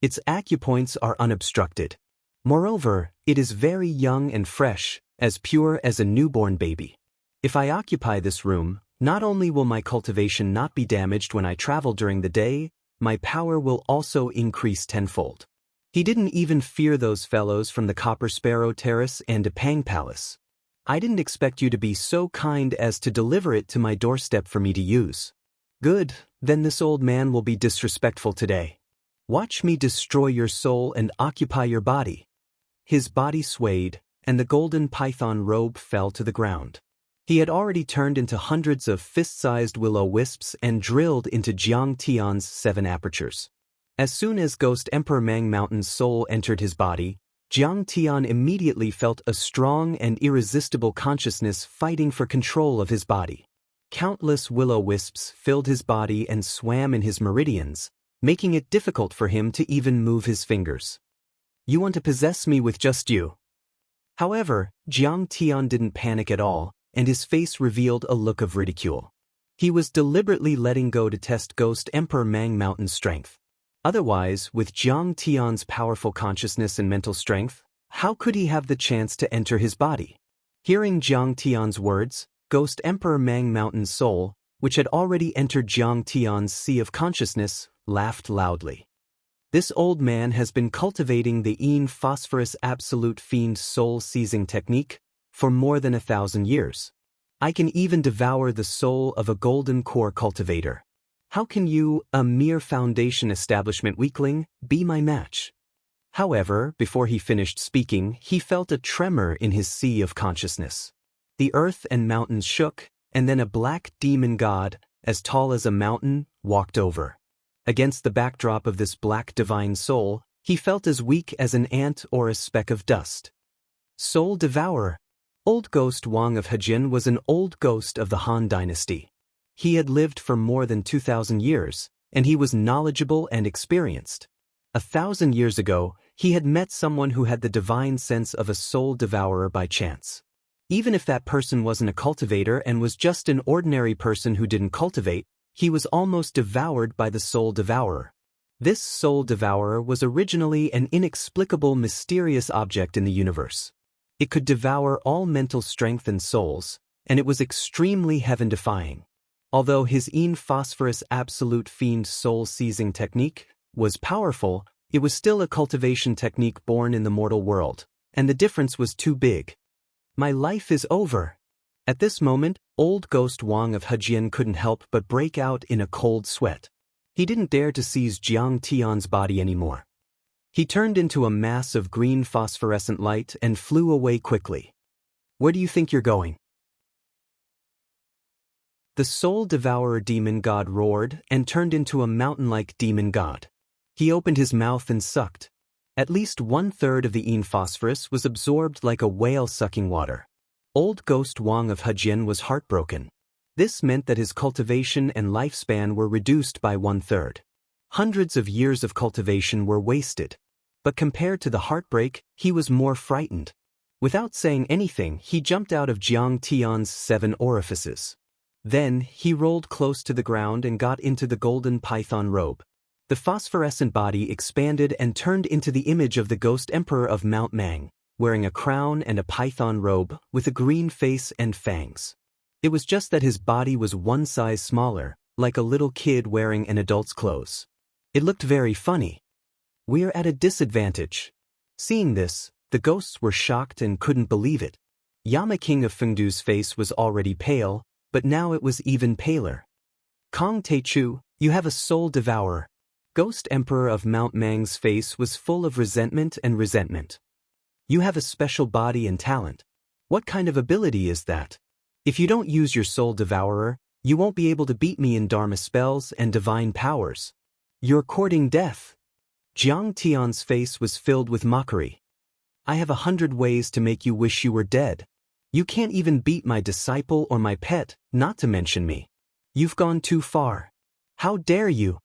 Its acupoints are unobstructed. Moreover, it is very young and fresh, as pure as a newborn baby. If I occupy this room, not only will my cultivation not be damaged when I travel during the day, my power will also increase tenfold. He didn't even fear those fellows from the Copper Sparrow Terrace and Depang Palace. I didn't expect you to be so kind as to deliver it to my doorstep for me to use. Good, then this old man will be disrespectful today. Watch me destroy your soul and occupy your body. His body swayed, and the golden python robe fell to the ground. He had already turned into hundreds of fist-sized will-o-wisps and drilled into Jiang Tian's 7 apertures. As soon as Ghost Emperor Mang Mountain's soul entered his body, Jiang Tian immediately felt a strong and irresistible consciousness fighting for control of his body. Countless will-o-wisps filled his body and swam in his meridians, making it difficult for him to even move his fingers. You want to possess me with just you? However, Jiang Tian didn't panic at all, and his face revealed a look of ridicule. He was deliberately letting go to test Ghost Emperor Mang Mountain's strength. Otherwise, with Jiang Tian's powerful consciousness and mental strength, how could he have the chance to enter his body? Hearing Jiang Tian's words, Ghost Emperor Mang Mountain's soul, which had already entered Jiang Tian's sea of consciousness, laughed loudly. This old man has been cultivating the Yin Phosphorus Absolute Fiend soul-seizing technique for more than 1,000 years. I can even devour the soul of a golden core cultivator. How can you, a mere foundation establishment weakling, be my match? However, before he finished speaking, he felt a tremor in his sea of consciousness. The earth and mountains shook, and then a black demon god, as tall as a mountain, walked over. Against the backdrop of this black divine soul, he felt as weak as an ant or a speck of dust. Soul Devourer. Old Ghost Wang of Hejin was an old ghost of the Han Dynasty. He had lived for more than 2,000 years, and he was knowledgeable and experienced. 1,000 years ago, he had met someone who had the divine sense of a soul devourer by chance. Even if that person wasn't a cultivator and was just an ordinary person who didn't cultivate, he was almost devoured by the soul devourer. This soul devourer was originally an inexplicable, mysterious object in the universe. It could devour all mental strength and souls, and it was extremely heaven-defying. Although his Yin Phosphorus Absolute Fiend soul-seizing technique was powerful, It was still a cultivation technique born in the mortal world, and the difference was too big. My life is over. At this moment, old ghost Wang of Hejian couldn't help but break out in a cold sweat. He didn't dare to seize Jiang Tian's body anymore. He turned into a mass of green phosphorescent light and flew away quickly. Where do you think you're going? The soul devourer demon god roared and turned into a mountain-like demon god. He opened his mouth and sucked. At least 1/3 of the yin phosphorus was absorbed like a whale sucking water. Old ghost Wang of Hejian was heartbroken. This meant that his cultivation and lifespan were reduced by 1/3. Hundreds of years of cultivation were wasted. But compared to the heartbreak, he was more frightened. Without saying anything, he jumped out of Jiang Tian's 7 orifices. Then, he rolled close to the ground and got into the golden python robe. The phosphorescent body expanded and turned into the image of the ghost emperor of Mount Mang, wearing a crown and a python robe with a green face and fangs. It was just that his body was one size smaller, like a little kid wearing an adult's clothes. It looked very funny. We're at a disadvantage. Seeing this, the ghosts were shocked and couldn't believe it. Yama King of Fengdu's face was already pale, but now it was even paler. Kong Teichu, you have a soul devourer. Ghost Emperor of Mount Mang's face was full of resentment and resentment. You have a special body and talent. What kind of ability is that? If you don't use your soul devourer, you won't be able to beat me in Dharma spells and divine powers. You're courting death. Jiang Tian's face was filled with mockery. I have 100 ways to make you wish you were dead. You can't even beat my disciple or my pet, not to mention me. You've gone too far. How dare you?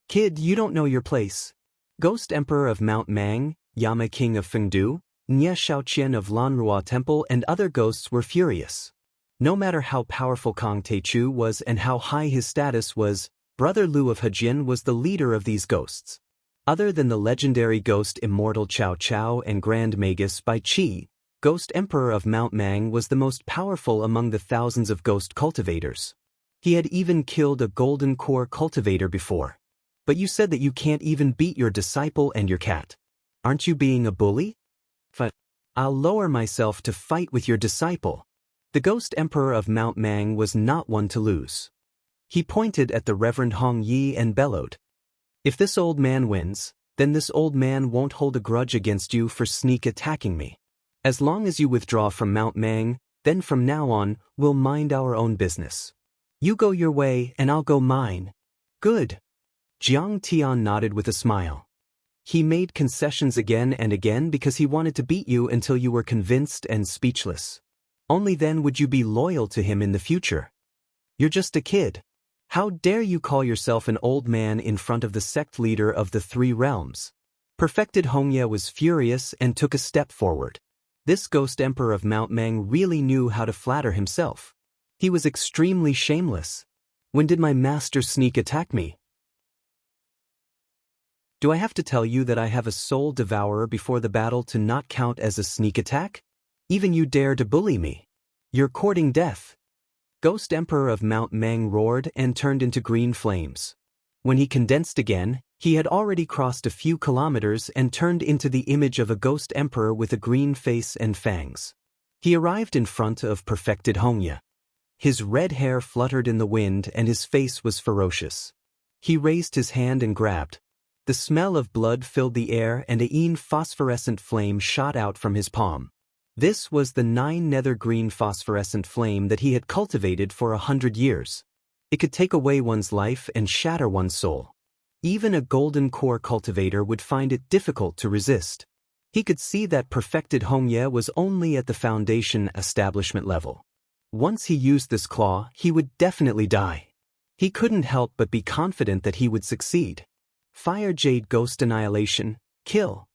Kid, you don't know your place. Ghost Emperor of Mount Mang, Yama King of Fengdu, Nye Shaoqian of Lanrua Temple and other ghosts were furious. No matter how powerful Kong Teichu was and how high his status was, Brother Lu of Hejian was the leader of these ghosts. Other than the legendary ghost Immortal Cao Cao and Grand Magus by Qi, Ghost Emperor of Mount Mang was the most powerful among the thousands of ghost cultivators. He had even killed a golden core cultivator before. But you said that you can't even beat your disciple and your cat. Aren't you being a bully? But I'll lower myself to fight with your disciple. The Ghost Emperor of Mount Mang was not one to lose. He pointed at the Reverend Hong Yi and bellowed. If this old man wins, then this old man won't hold a grudge against you for sneak attacking me. As long as you withdraw from Mount Mang, then from now on, we'll mind our own business. You go your way and I'll go mine. Good. Jiang Tian nodded with a smile. He made concessions again and again because he wanted to beat you until you were convinced and speechless. Only then would you be loyal to him in the future. You're just a kid. How dare you call yourself an old man in front of the sect leader of the 3 realms? Perfected Hongye was furious and took a step forward. This Ghost Emperor of Mount Mang really knew how to flatter himself. He was extremely shameless. When did my master sneak attack me? Do I have to tell you that I have a soul devourer before the battle to not count as a sneak attack? Even you dare to bully me. You're courting death. Ghost Emperor of Mount Mang roared and turned into green flames. When he condensed again, he had already crossed a few kilometers and turned into the image of a ghost emperor with a green face and fangs. He arrived in front of Perfected Hongye. His red hair fluttered in the wind and his face was ferocious. He raised his hand and grabbed. The smell of blood filled the air and a yin phosphorescent flame shot out from his palm. This was the 9 nether green phosphorescent flame that he had cultivated for 100 years. It could take away one's life and shatter one's soul. Even a golden core cultivator would find it difficult to resist. He could see that Perfected Hongye was only at the foundation establishment level. Once he used this claw, he would definitely die. He couldn't help but be confident that he would succeed. Fire Jade Ghost Annihilation, kill.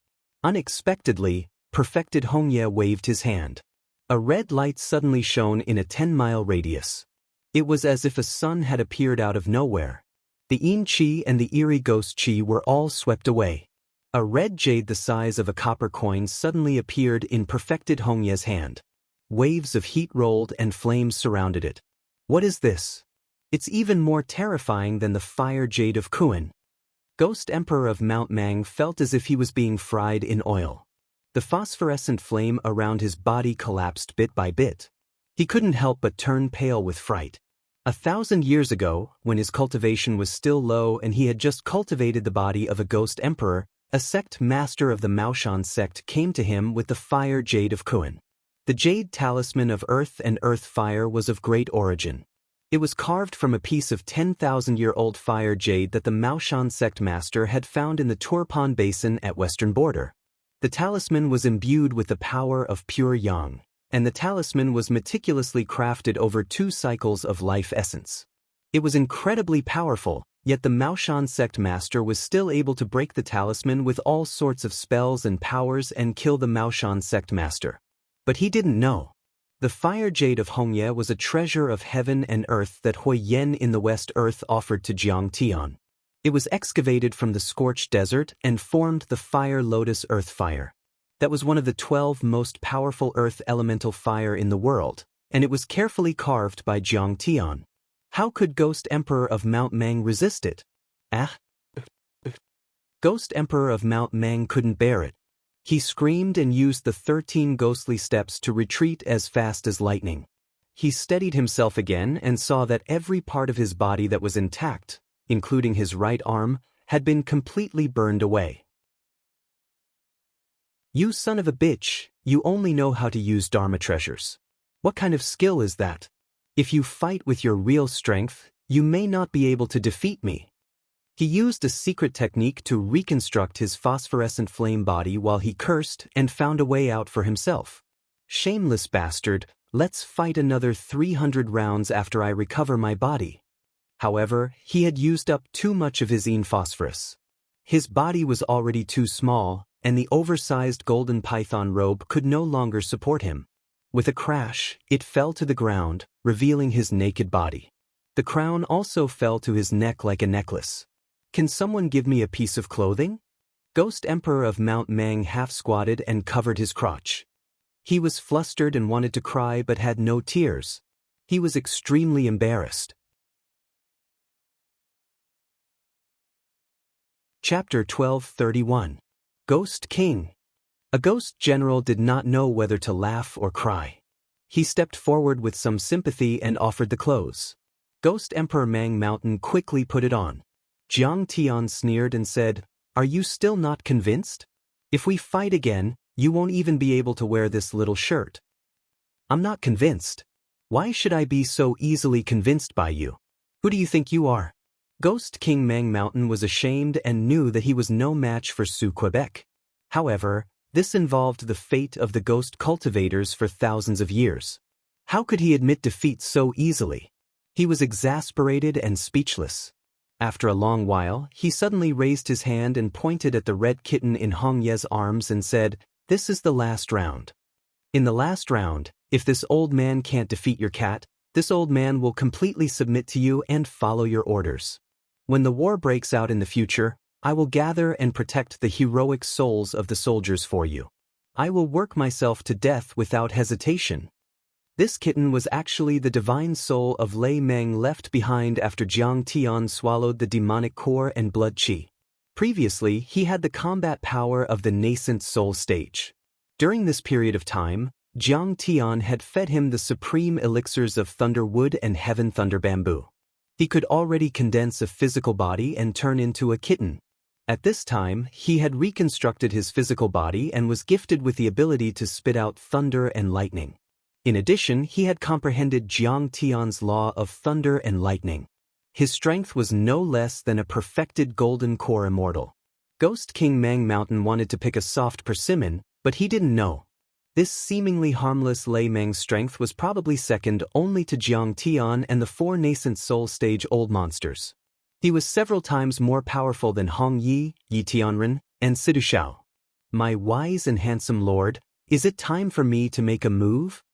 Unexpectedly, Perfected Hongye waved his hand. A red light suddenly shone in a 10-mile radius. It was as if a sun had appeared out of nowhere. The Yin Qi and the eerie Ghost Qi were all swept away. A red jade the size of a copper coin suddenly appeared in Perfected Hongye's hand. Waves of heat rolled and flames surrounded it. What is this? It's even more terrifying than the fire jade of Kuan. Ghost Emperor of Mount Mang felt as if he was being fried in oil. The phosphorescent flame around his body collapsed bit by bit. He couldn't help but turn pale with fright. 1,000 years ago, when his cultivation was still low and he had just cultivated the body of a ghost emperor, a sect master of the Maoshan sect came to him with the fire jade of Kuan. The jade talisman of earth and earth fire was of great origin. It was carved from a piece of 10,000-year-old fire jade that the Maoshan sect master had found in the Turpan Basin at western border. The talisman was imbued with the power of pure yang, and the talisman was meticulously crafted over 2 cycles of life essence. It was incredibly powerful, yet the Maoshan sect master was still able to break the talisman with all sorts of spells and powers and kill the Maoshan sect master. But he didn't know. The fire jade of Hongye was a treasure of heaven and earth that Hui Yen in the West Earth offered to Jiang Tian. It was excavated from the scorched desert and formed the fire lotus earth fire. That was one of the 12 most powerful earth elemental fire in the world, and it was carefully carved by Jiang Tian. How could Ghost Emperor of Mount Mang resist it? Ghost Emperor of Mount Mang couldn't bear it. He screamed and used the 13 ghostly steps to retreat as fast as lightning. He steadied himself again and saw that every part of his body that was intact, including his right arm, had been completely burned away. You son of a bitch, you only know how to use Dharma treasures. What kind of skill is that? If you fight with your real strength, you may not be able to defeat me. He used a secret technique to reconstruct his phosphorescent flame body while he cursed and found a way out for himself. Shameless bastard, let's fight another 300 rounds after I recover my body. However, he had used up too much of his phosphorus. His body was already too small, and the oversized golden python robe could no longer support him. With a crash, it fell to the ground, revealing his naked body. The crown also fell to his neck like a necklace. Can someone give me a piece of clothing? Ghost Emperor of Mount Mang half-squatted and covered his crotch. He was flustered and wanted to cry but had no tears. He was extremely embarrassed. Chapter 12:31. Ghost King. A ghost general did not know whether to laugh or cry. He stepped forward with some sympathy and offered the clothes. Ghost Emperor Mang Mountain quickly put it on. Jiang Tian sneered and said, "Are you still not convinced? If we fight again, you won't even be able to wear this little shirt." "I'm not convinced. Why should I be so easily convinced by you? Who do you think you are?" Ghost King Mang Mountain was ashamed and knew that he was no match for Su Quebec. However, this involved the fate of the ghost cultivators for thousands of years. How could he admit defeat so easily? He was exasperated and speechless. After a long while, he suddenly raised his hand and pointed at the red kitten in Hongye's arms and said, "This is the last round. In the last round, if this old man can't defeat your cat, this old man will completely submit to you and follow your orders. When the war breaks out in the future, I will gather and protect the heroic souls of the soldiers for you. I will work myself to death without hesitation." This kitten was actually the divine soul of Lei Meng left behind after Jiang Tian swallowed the demonic core and blood qi. Previously, he had the combat power of the nascent soul stage. During this period of time, Jiang Tian had fed him the supreme elixirs of thunder wood and heaven thunder bamboo. He could already condense a physical body and turn into a kitten. At this time, he had reconstructed his physical body and was gifted with the ability to spit out thunder and lightning. In addition, he had comprehended Jiang Tian's law of thunder and lightning. His strength was no less than a perfected golden core immortal. Ghost King Mang Mountain wanted to pick a soft persimmon, but he didn't know. This seemingly harmless Lei Meng's strength was probably second only to Jiang Tian and the 4 nascent soul stage old monsters. He was several times more powerful than Hong Yi, Yi Tianren, and Sidu Shao. "My wise and handsome lord, is it time for me to make a move?"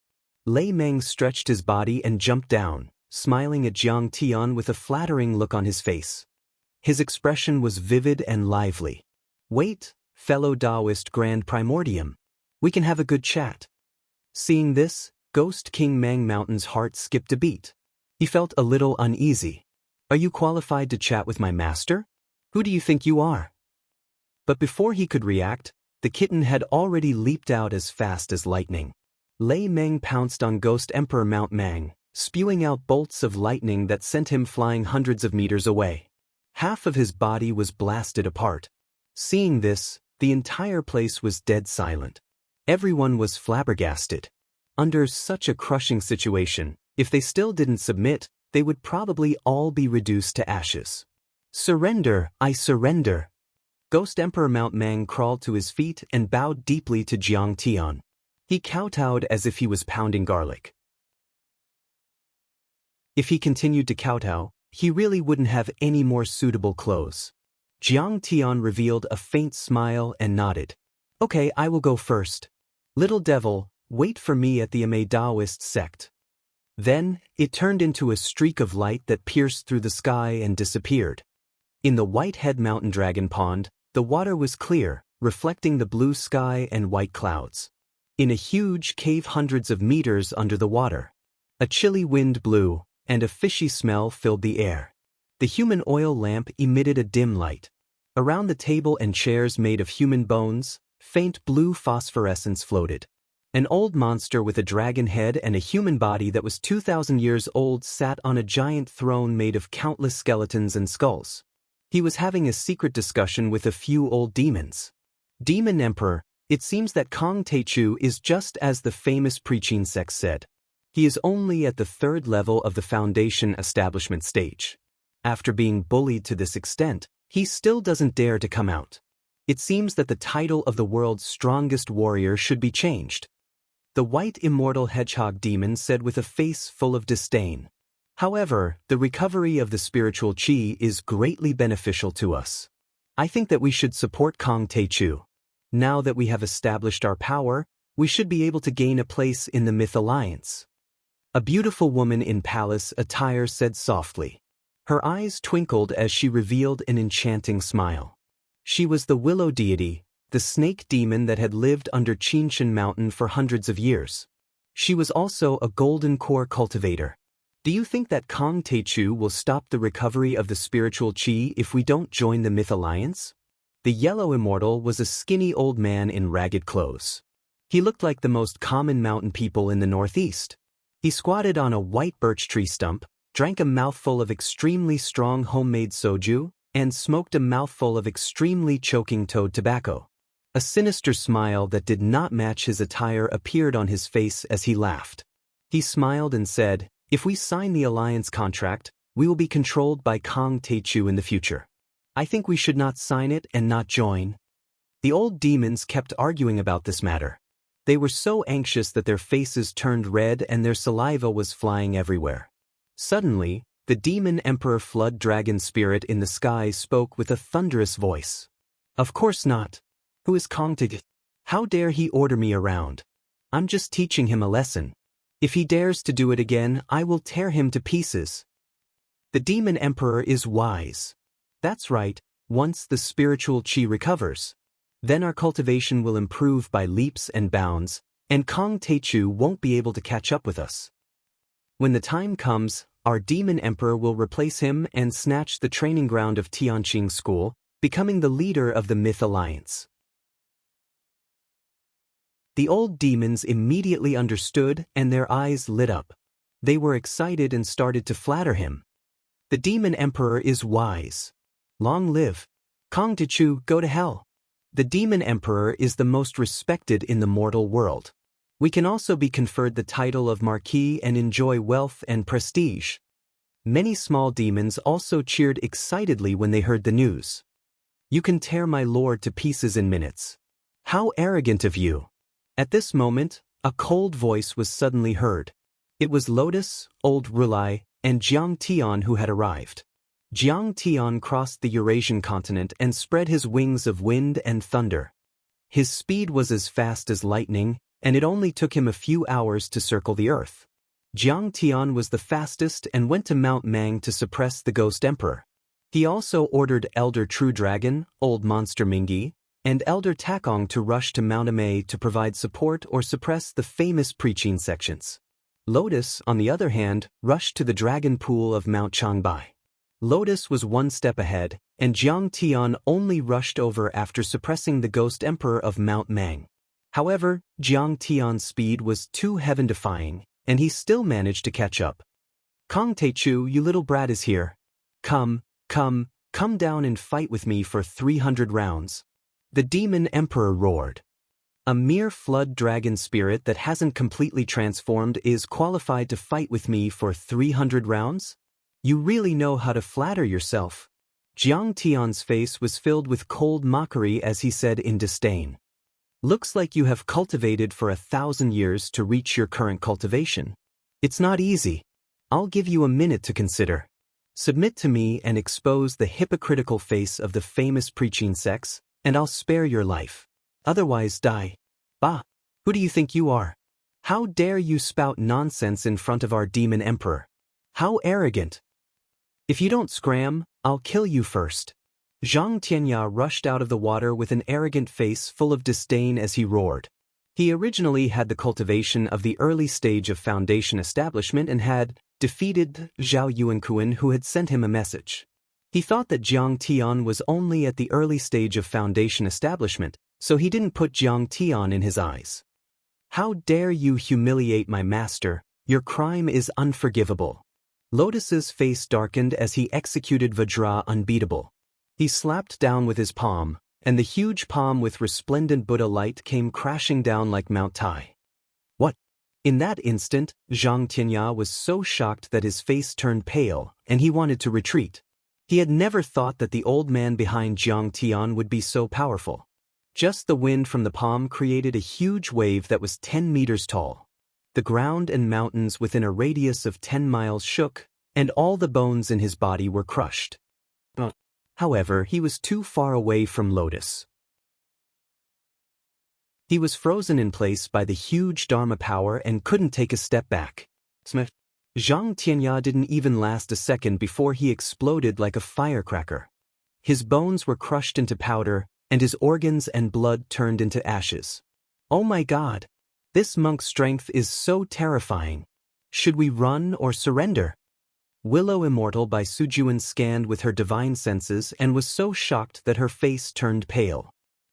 Lei Meng stretched his body and jumped down, smiling at Jiang Tian with a flattering look on his face. His expression was vivid and lively. "Wait, fellow Taoist Grand Primordium. We can have a good chat." Seeing this, Ghost King Mang Mountain's heart skipped a beat. He felt a little uneasy. "Are you qualified to chat with my master?" Who do you think you are? But before he could react, the kitten had already leaped out as fast as lightning. Lei Meng pounced on Ghost Emperor Mount Mang, spewing out bolts of lightning that sent him flying hundreds of meters away. Half of his body was blasted apart. Seeing this, the entire place was dead silent. Everyone was flabbergasted. Under such a crushing situation, if they still didn't submit, they would probably all be reduced to ashes. Surrender, I surrender. Ghost Emperor Mount Mang crawled to his feet and bowed deeply to Jiang Tian. He kowtowed as if he was pounding garlic. If he continued to kowtow, he really wouldn't have any more suitable clothes. Jiang Tian revealed a faint smile and nodded. Okay, I will go first. Little devil, wait for me at the Ame Daoist sect. Then, it turned into a streak of light that pierced through the sky and disappeared. In the Whitehead Mountain Dragon Pond, the water was clear, reflecting the blue sky and white clouds. In a huge cave hundreds of meters under the water, a chilly wind blew, and a fishy smell filled the air. The human oil lamp emitted a dim light. Around the table and chairs made of human bones, faint blue phosphorescence floated. An old monster with a dragon head and a human body that was 2,000 years old sat on a giant throne made of countless skeletons and skulls. He was having a secret discussion with a few old demons. Demon Emperor, it seems that Kong Teichu is just as the famous preaching sect said. He is only at the 3rd level of the foundation establishment stage. After being bullied to this extent, he still doesn't dare to come out. It seems that the title of the world's strongest warrior should be changed. The white immortal hedgehog demon said with a face full of disdain. However, the recovery of the spiritual qi is greatly beneficial to us. I think that we should support Kong Teichu. Now that we have established our power, we should be able to gain a place in the Myth Alliance. A beautiful woman in palace attire said softly. Her eyes twinkled as she revealed an enchanting smile. She was the willow deity, the snake demon that had lived under Qinshan Mountain for hundreds of years. She was also a golden core cultivator. Do you think that Kong Teichu will stop the recovery of the spiritual qi if we don't join the Myth Alliance? The yellow immortal was a skinny old man in ragged clothes. He looked like the most common mountain people in the northeast. He squatted on a white birch tree stump, drank a mouthful of extremely strong homemade soju, and smoked a mouthful of extremely choking toad tobacco. A sinister smile that did not match his attire appeared on his face as he laughed. He smiled and said, "If we sign the alliance contract, we will be controlled by Kong Teichu in the future. I think we should not sign it and not join." The old demons kept arguing about this matter. They were so anxious that their faces turned red and their saliva was flying everywhere. Suddenly, the demon Emperor Flood Dragon Spirit in the sky spoke with a thunderous voice. "Of course not. Who is Kong Teichu? How dare he order me around? I'm just teaching him a lesson. If he dares to do it again, I will tear him to pieces." The demon emperor is wise. That's right, once the spiritual qi recovers, then our cultivation will improve by leaps and bounds, and Kong Teichu won't be able to catch up with us. When the time comes, our demon emperor will replace him and snatch the training ground of Tianqing School, becoming the leader of the Myth Alliance. The old demons immediately understood and their eyes lit up. They were excited and started to flatter him. The demon emperor is wise. Long live Kong Teichu, go to hell. The demon emperor is the most respected in the mortal world. We can also be conferred the title of Marquis and enjoy wealth and prestige. Many small demons also cheered excitedly when they heard the news. You can tear my lord to pieces in minutes. How arrogant of you. At this moment, a cold voice was suddenly heard. It was Lotus, Old Rulai, and Jiang Tian who had arrived. Jiang Tian crossed the Eurasian continent and spread his wings of wind and thunder. His speed was as fast as lightning, and it only took him a few hours to circle the earth. Jiang Tian was the fastest and went to Mount Mang to suppress the Ghost Emperor. He also ordered Elder True Dragon, Old Monster Mingi, and Elder Takong to rush to Mount Ame to provide support or suppress the famous preaching sections. Lotus, on the other hand, rushed to the dragon pool of Mount Changbai. Lotus was one step ahead, and Jiang Tian only rushed over after suppressing the ghost emperor of Mount Mang. However, Jiang Tian's speed was too heaven-defying, and he still managed to catch up. Kong Teichu, you little brat is here. Come down and fight with me for 300 rounds. The demon emperor roared. A mere flood dragon spirit that hasn't completely transformed is qualified to fight with me for 300 rounds? You really know how to flatter yourself. Jiang Tian's face was filled with cold mockery as he said in disdain. Looks like you have cultivated for 1,000 years to reach your current cultivation. It's not easy. I'll give you a minute to consider. Submit to me and expose the hypocritical face of the famous preaching sects, and I'll spare your life. Otherwise die. Bah! Who do you think you are? How dare you spout nonsense in front of our demon emperor? How arrogant! If you don't scram, I'll kill you first. Zhang Tianya rushed out of the water with an arrogant face full of disdain as he roared. He originally had the cultivation of the early stage of foundation establishment and had defeated Zhao Yuankuan, who had sent him a message. He thought that Jiang Tian was only at the early stage of foundation establishment, so he didn't put Jiang Tian in his eyes. How dare you humiliate my master? Your crime is unforgivable. Lotus's face darkened as he executed Vajra unbeatable. He slapped down with his palm, and the huge palm with resplendent Buddha light came crashing down like Mount Tai. What? In that instant, Zhang Tianya was so shocked that his face turned pale, and he wanted to retreat. He had never thought that the old man behind Jiang Tian would be so powerful. Just the wind from the palm created a huge wave that was 10 meters tall. The ground and mountains within a radius of 10 miles shook, and all the bones in his body were crushed. However, he was too far away from Lotus. He was frozen in place by the huge Dharma power and couldn't take a step back. Zhang Tianya didn't even last a second before he exploded like a firecracker. His bones were crushed into powder, and his organs and blood turned into ashes. Oh my God! This monk's strength is so terrifying. Should we run or surrender? Willow Immortal by Sujuan scanned with her divine senses and was so shocked that her face turned pale.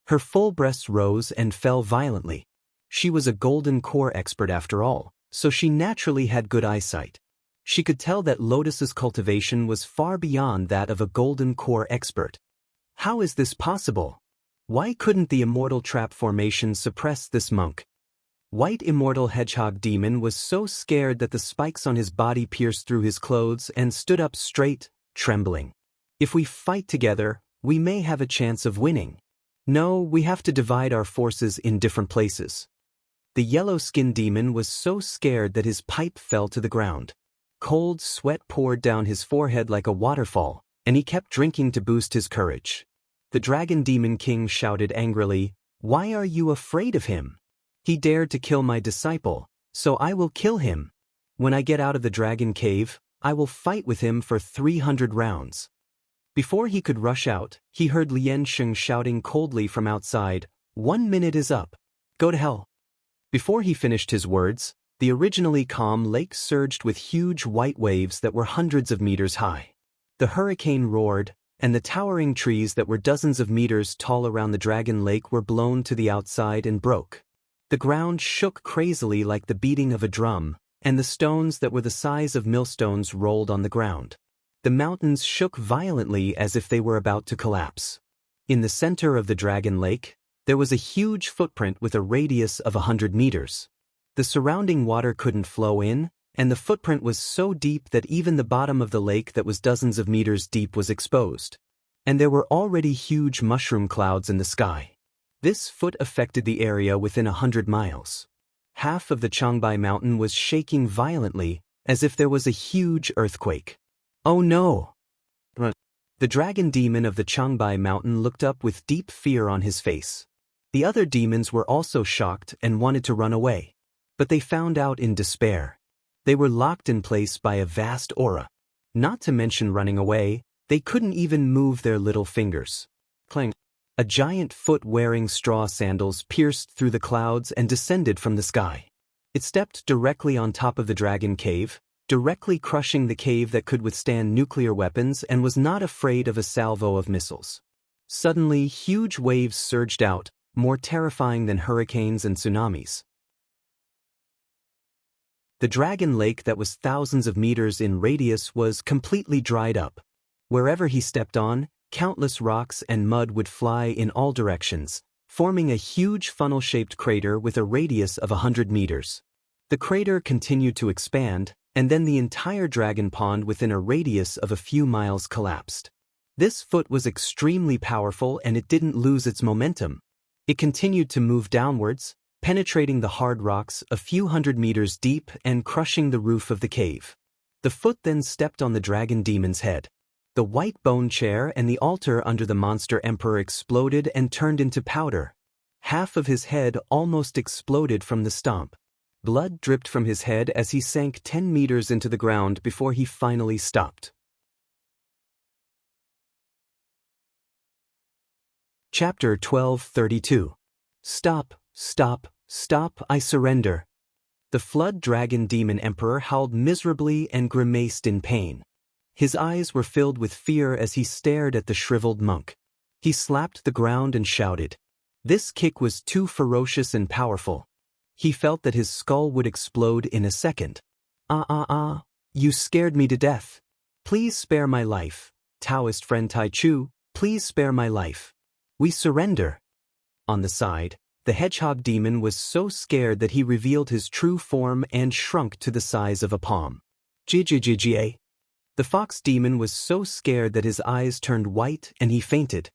Her full breasts rose and fell violently. She was a golden core expert after all, so she naturally had good eyesight. She could tell that Lotus's cultivation was far beyond that of a golden core expert. How is this possible? Why couldn't the immortal trap formation suppress this monk? White Immortal Hedgehog Demon was so scared that the spikes on his body pierced through his clothes and stood up straight, trembling. If we fight together, we may have a chance of winning. No, we have to divide our forces in different places. The Yellow Skin Demon was so scared that his pipe fell to the ground. Cold sweat poured down his forehead like a waterfall, and he kept drinking to boost his courage. The Dragon Demon King shouted angrily, "Why are you afraid of him? He dared to kill my disciple, so I will kill him. When I get out of the dragon cave, I will fight with him for 300 rounds." Before he could rush out, he heard Lian Sheng shouting coldly from outside, "1 minute is up. Go to hell." Before he finished his words, the originally calm lake surged with huge white waves that were hundreds of meters high. The hurricane roared, and the towering trees that were dozens of meters tall around the dragon lake were blown to the outside and broke. The ground shook crazily like the beating of a drum, and the stones that were the size of millstones rolled on the ground. The mountains shook violently as if they were about to collapse. In the center of the dragon lake, there was a huge footprint with a radius of 100 meters. The surrounding water couldn't flow in, and the footprint was so deep that even the bottom of the lake that was dozens of meters deep was exposed. And there were already huge mushroom clouds in the sky. This foot affected the area within 100 miles. Half of the Changbai mountain was shaking violently, as if there was a huge earthquake. Oh no! The dragon demon of the Changbai mountain looked up with deep fear on his face. The other demons were also shocked and wanted to run away. But they found out in despair. They were locked in place by a vast aura. Not to mention running away, they couldn't even move their little fingers. Clang! A giant foot wearing straw sandals pierced through the clouds and descended from the sky. It stepped directly on top of the dragon cave, directly crushing the cave that could withstand nuclear weapons and was not afraid of a salvo of missiles. Suddenly, huge waves surged out, more terrifying than hurricanes and tsunamis. The dragon lake that was thousands of meters in radius was completely dried up. Wherever he stepped on, countless rocks and mud would fly in all directions, forming a huge funnel-shaped crater with a radius of 100 meters. The crater continued to expand, and then the entire dragon pond within a radius of a few miles collapsed. This foot was extremely powerful and it didn't lose its momentum. It continued to move downwards, penetrating the hard rocks a few hundred meters deep and crushing the roof of the cave. The foot then stepped on the dragon demon's head. The white bone chair and the altar under the monster emperor exploded and turned into powder. Half of his head almost exploded from the stomp. Blood dripped from his head as he sank 10 meters into the ground before he finally stopped. Chapter 12:32. Stop, stop, stop, I surrender. The flood dragon demon emperor howled miserably and grimaced in pain. His eyes were filled with fear as he stared at the shriveled monk. He slapped the ground and shouted. This kick was too ferocious and powerful. He felt that his skull would explode in a second. You scared me to death. Please spare my life. Taoist friend Tai Chu, please spare my life. We surrender. On the side, the hedgehog demon was so scared that he revealed his true form and shrunk to the size of a palm. Jjjjja. The fox demon was so scared that his eyes turned white and he fainted.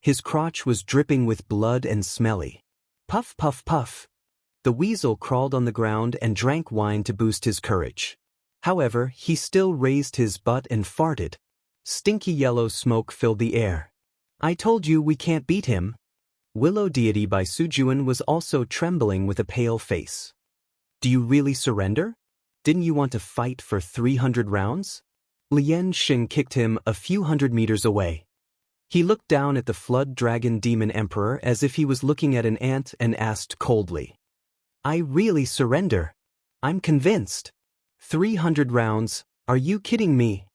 His crotch was dripping with blood and smelly. Puff, puff, puff. The weasel crawled on the ground and drank wine to boost his courage. However, he still raised his butt and farted. Stinky yellow smoke filled the air. I told you we can't beat him. Willow Deity by Sujuan was also trembling with a pale face. Do you really surrender? Didn't you want to fight for 300 rounds? Lian Xing kicked him a few hundred meters away. He looked down at the flood dragon demon emperor as if he was looking at an ant and asked coldly. I really surrender. I'm convinced. 300 rounds, are you kidding me?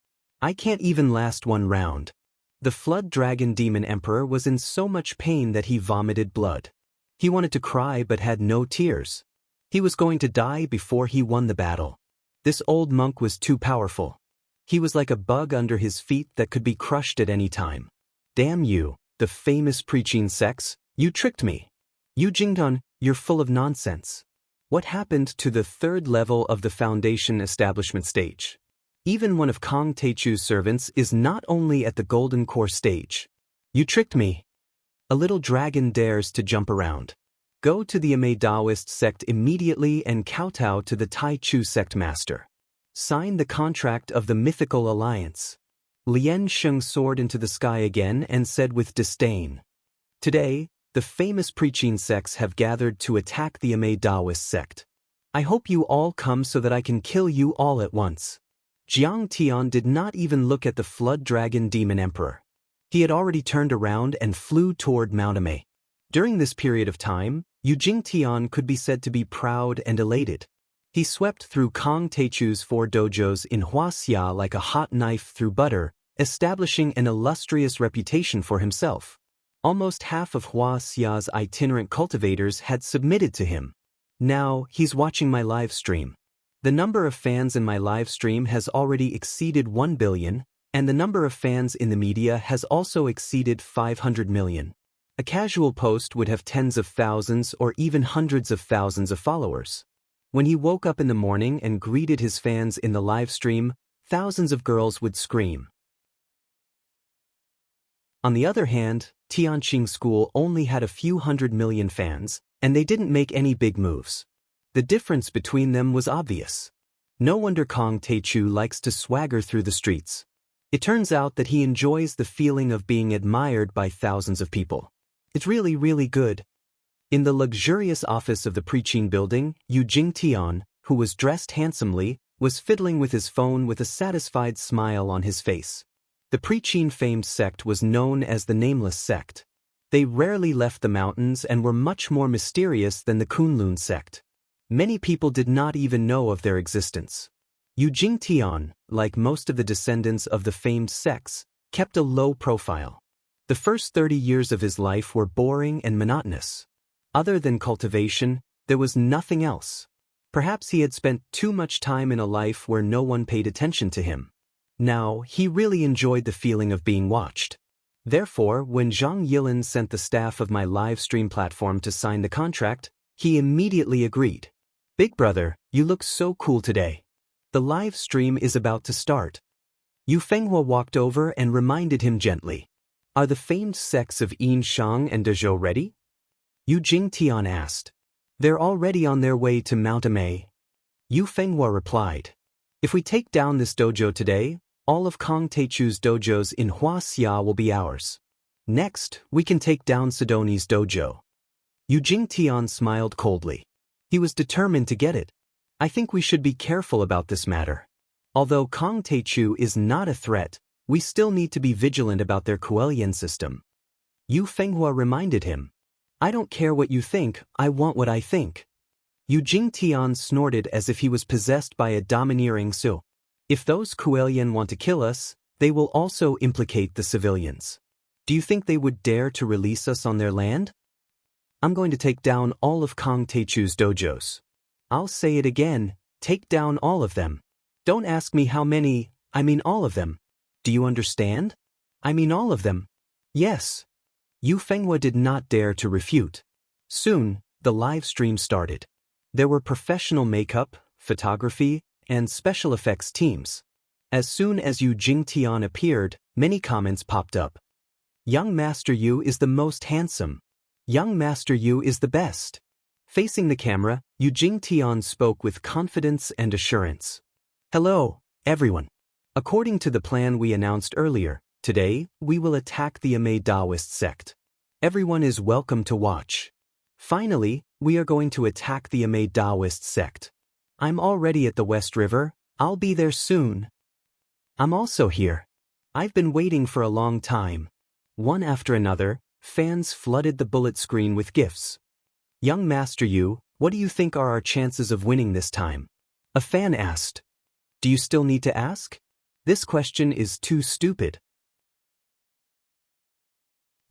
I can't even last one round. The flood dragon demon emperor was in so much pain that he vomited blood. He wanted to cry but had no tears. He was going to die before he won the battle. This old monk was too powerful. He was like a bug under his feet that could be crushed at any time. Damn you, the famous preaching sects, you tricked me. Yu Jingdong, you're full of nonsense. What happened to the third level of the foundation establishment stage? Even one of Kong Teichu's servants is not only at the golden core stage. You tricked me. A little dragon dares to jump around. Go to the Ame Daoist sect immediately and kowtow to the Tai Chu sect master. Sign the contract of the mythical alliance. Lian Sheng soared into the sky again and said with disdain. Today, the famous preaching sects have gathered to attack the Ame Daoist sect. I hope you all come so that I can kill you all at once. Jiang Tian did not even look at the flood dragon demon emperor. He had already turned around and flew toward Mount Ame. During this period of time, Yu Jingtian could be said to be proud and elated. He swept through Kong Teichu's 4 dojos in Huaxia like a hot knife through butter, establishing an illustrious reputation for himself. Almost half of Huaxia's itinerant cultivators had submitted to him. Now, he's watching my live stream. The number of fans in my live stream has already exceeded 1 billion, and the number of fans in the media has also exceeded 500 million. A casual post would have tens of thousands or even hundreds of thousands of followers. When he woke up in the morning and greeted his fans in the live stream, thousands of girls would scream. On the other hand, Tianqing School only had a few 100 million fans, and they didn't make any big moves. The difference between them was obvious. No wonder Kong Teichu likes to swagger through the streets. It turns out that he enjoys the feeling of being admired by thousands of people. It's really, really good. In the luxurious office of the preaching building, Yu Jingtian, who was dressed handsomely, was fiddling with his phone with a satisfied smile on his face. The preaching famed sect was known as the Nameless Sect. They rarely left the mountains and were much more mysterious than the Kunlun sect. Many people did not even know of their existence. Yu Jingtian, like most of the descendants of the famed sects, kept a low profile. The first 30 years of his life were boring and monotonous. Other than cultivation, there was nothing else. Perhaps he had spent too much time in a life where no one paid attention to him. Now, he really enjoyed the feeling of being watched. Therefore, when Zhang Yilin sent the staff of my live stream platform to sign the contract, he immediately agreed. Big brother, you look so cool today. The live stream is about to start. Yu Fenghua walked over and reminded him gently. Are the famed sects of Yin Shang and Dezhou ready? Yu Jingtian asked. They're already on their way to Mount Amei. Yu Fenghua replied. If we take down this dojo today, all of Kong Teichu's dojos in Huaxia will be ours. Next, we can take down Sidoni's dojo. Yu Jingtian smiled coldly. He was determined to get it. I think we should be careful about this matter. Although Kong Teichu is not a threat, we still need to be vigilant about their Kuelian system. Yu Fenghua reminded him. I don't care what you think, I want what I think. Yu Jingtian snorted as if he was possessed by a domineering Su. If those Kuelian want to kill us, they will also implicate the civilians. Do you think they would dare to release us on their land? I'm going to take down all of Kong Teichu's dojos. I'll say it again, take down all of them. Don't ask me how many, I mean all of them. Do you understand? I mean all of them. Yes. Yu Fenghua did not dare to refute. Soon, the live stream started. There were professional makeup, photography, and special effects teams. As soon as Yu Jingtian appeared, many comments popped up. Young Master Yu is the most handsome. Young Master Yu is the best. Facing the camera, Yu Jingtian spoke with confidence and assurance. Hello, everyone. According to the plan we announced earlier, today, we will attack the Amei Daoist sect. Everyone is welcome to watch. Finally, we are going to attack the Amei Daoist sect. I'm already at the West River, I'll be there soon. I'm also here. I've been waiting for a long time. One after another, fans flooded the bullet screen with gifts. Young Master Yu, what do you think are our chances of winning this time? A fan asked. Do you still need to ask? This question is too stupid.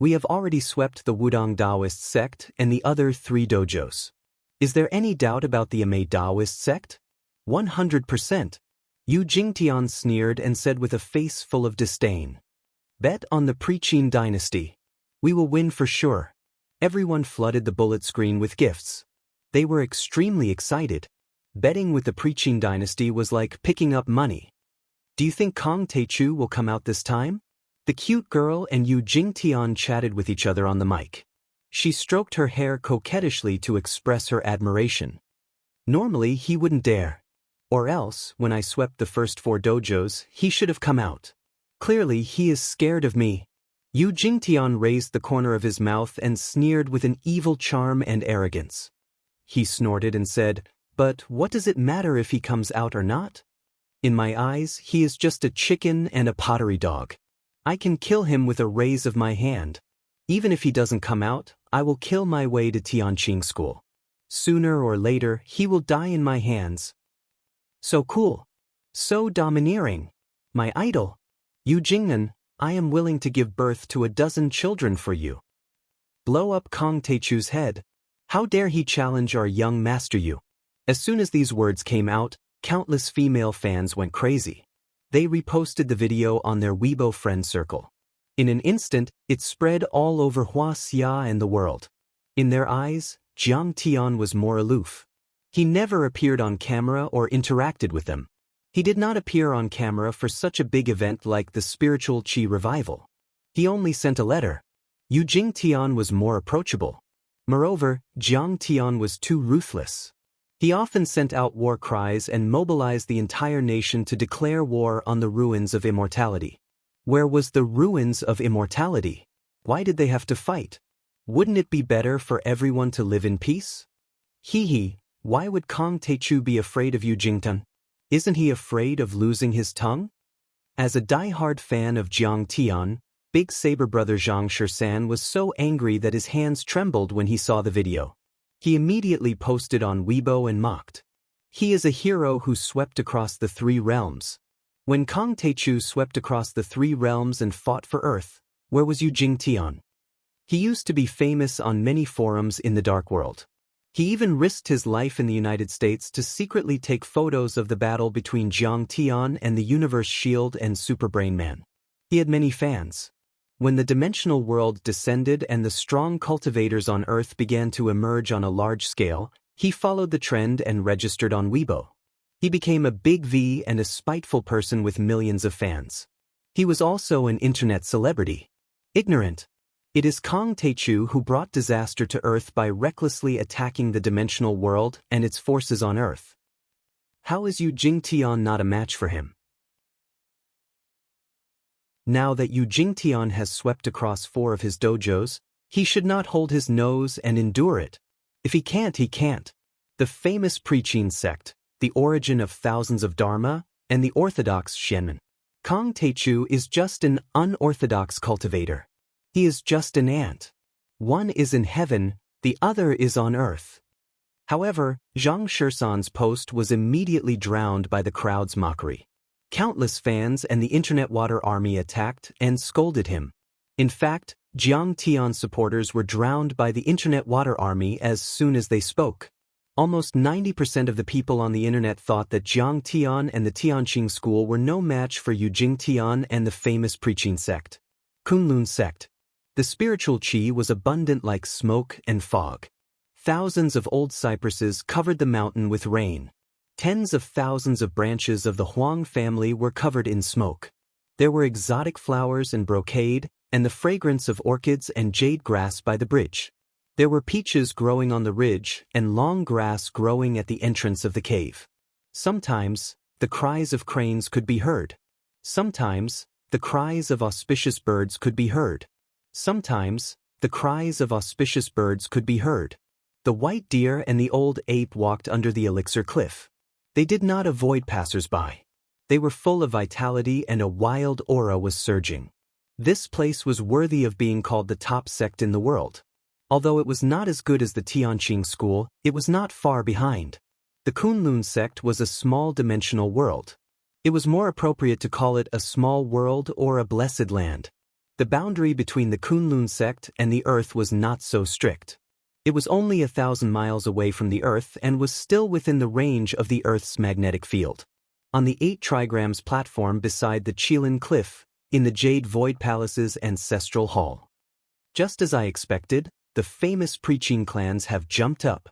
We have already swept the Wudong Daoist sect and the other 3 dojos. Is there any doubt about the Amei Daoist sect? 100%. Yu Jingtian sneered and said with a face full of disdain. Bet on the Preqin dynasty. We will win for sure. Everyone flooded the bullet screen with gifts. They were extremely excited. Betting with the Preqin dynasty was like picking up money. Do you think Kong Teichu will come out this time? The cute girl and Yu Jingtian chatted with each other on the mic. She stroked her hair coquettishly to express her admiration. Normally he wouldn't dare. Or else, when I swept the first 4 dojos, he should have come out. Clearly he is scared of me. Yu Jingtian raised the corner of his mouth and sneered with an evil charm and arrogance. He snorted and said, But what does it matter if he comes out or not? In my eyes, he is just a chicken and a pottery dog. I can kill him with a raise of my hand. Even if he doesn't come out, I will kill my way to Tianqing School. Sooner or later, he will die in my hands. So cool. So domineering. My idol. Yu Jingnan, I am willing to give birth to a dozen children for you. Blow up Kong Teichu's head. How dare he challenge our young Master Yu? As soon as these words came out, countless female fans went crazy. They reposted the video on their Weibo friend circle. In an instant, it spread all over Huaxia and the world. In their eyes, Jiang Tian was more aloof. He never appeared on camera or interacted with them. He did not appear on camera for such a big event like the spiritual Qi revival. He only sent a letter. Yu Jingtian was more approachable. Moreover, Jiang Tian was too ruthless. He often sent out war cries and mobilized the entire nation to declare war on the ruins of immortality. Where was the ruins of immortality? Why did they have to fight? Wouldn't it be better for everyone to live in peace? Hee, why would Kong Teichu be afraid of Yu Jingtian? Isn't he afraid of losing his tongue? As a die-hard fan of Jiang Tian, big saber brother Zhang Shisan was so angry that his hands trembled when he saw the video. He immediately posted on Weibo and mocked. He is a hero who swept across the three realms. When Kong Techu swept across the three realms and fought for Earth, where was Yu Jingtian? He used to be famous on many forums in the Dark World. He even risked his life in the United States to secretly take photos of the battle between Jiang Tian and the Universe Shield and Superbrain Man. He had many fans. When the dimensional world descended and the strong cultivators on Earth began to emerge on a large scale, he followed the trend and registered on Weibo. He became a big V and a spiteful person with millions of fans. He was also an internet celebrity. Ignorant. It is Kong Techu who brought disaster to Earth by recklessly attacking the dimensional world and its forces on Earth. How is Yu Jingtian not a match for him? Now that Yu Jingtian has swept across 4 of his dojos, he should not hold his nose and endure it. If he can't, he can't. The famous Preaching sect, the origin of thousands of Dharma, and the orthodox Shenman. Kong Techu is just an unorthodox cultivator. He is just an ant. One is in heaven, the other is on earth. However, Zhang Shirsan's post was immediately drowned by the crowd's mockery. Countless fans and the internet water army attacked and scolded him. In fact, Jiang Tian supporters were drowned by the internet water army as soon as they spoke. Almost 90% of the people on the internet thought that Jiang Tian and the Tianqing school were no match for Yu Jingtian and the famous Preaching sect. Kunlun sect. The spiritual qi was abundant like smoke and fog. Thousands of old cypresses covered the mountain with rain. Tens of thousands of branches of the Huang family were covered in smoke. There were exotic flowers and brocade, and the fragrance of orchids and jade grass by the bridge. There were peaches growing on the ridge and long grass growing at the entrance of the cave. Sometimes, the cries of cranes could be heard. Sometimes, the cries of auspicious birds could be heard. Sometimes, the cries of auspicious birds could be heard. The white deer and the old ape walked under the elixir cliff. They did not avoid passers-by. They were full of vitality and a wild aura was surging. This place was worthy of being called the top sect in the world. Although it was not as good as the Tianqing school, it was not far behind. The Kunlun sect was a small dimensional world. It was more appropriate to call it a small world or a blessed land. The boundary between the Kunlun sect and the Earth was not so strict. It was only 1,000 miles away from the Earth and was still within the range of the Earth's magnetic field. On the 8 trigrams platform beside the Qilin Cliff, in the Jade Void Palace's ancestral hall. Just as I expected, the famous Preaching clans have jumped up.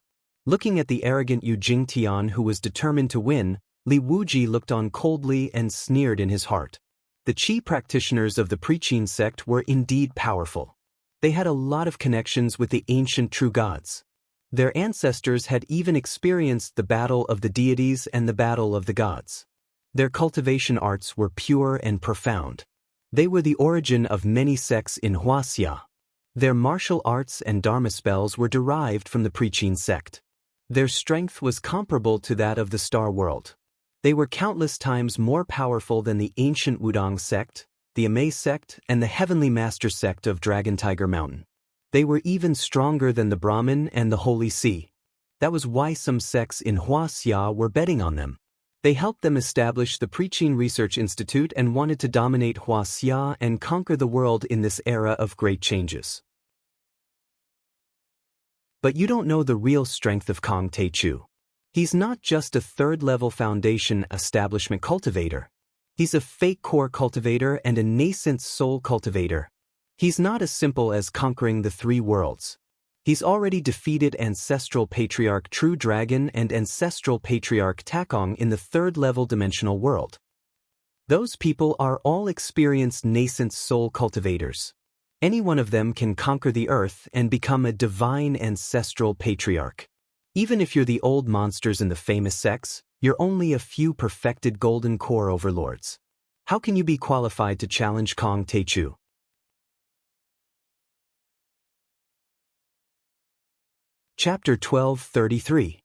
Looking at the arrogant Yu Jingtian who was determined to win, Li Wuji looked on coldly and sneered in his heart. The Qi practitioners of the Preaching sect were indeed powerful. They had a lot of connections with the ancient true gods. Their ancestors had even experienced the battle of the deities and the battle of the gods. Their cultivation arts were pure and profound. They were the origin of many sects in Huaxia. Their martial arts and dharma spells were derived from the Preaching sect. Their strength was comparable to that of the Star World. They were countless times more powerful than the ancient Wudong sect, the Amei sect, and the Heavenly Master sect of Dragon Tiger Mountain. They were even stronger than the Brahmin and the Holy See. That was why some sects in Huaxia were betting on them. They helped them establish the Preaching Research Institute and wanted to dominate Huaxia and conquer the world in this era of great changes. But you don't know the real strength of Kong Techu. He's not just a third-level foundation establishment cultivator. He's a fake core cultivator and a nascent soul cultivator. He's not as simple as conquering the 3 worlds. He's already defeated Ancestral Patriarch True Dragon and Ancestral Patriarch Takong in the 3rd-level dimensional world. Those people are all experienced nascent soul cultivators. Any one of them can conquer the Earth and become a divine Ancestral Patriarch. Even if you're the old monsters in the famous sects, you're only a few perfected golden core overlords. How can you be qualified to challenge Kong Techu? Chapter 12:33.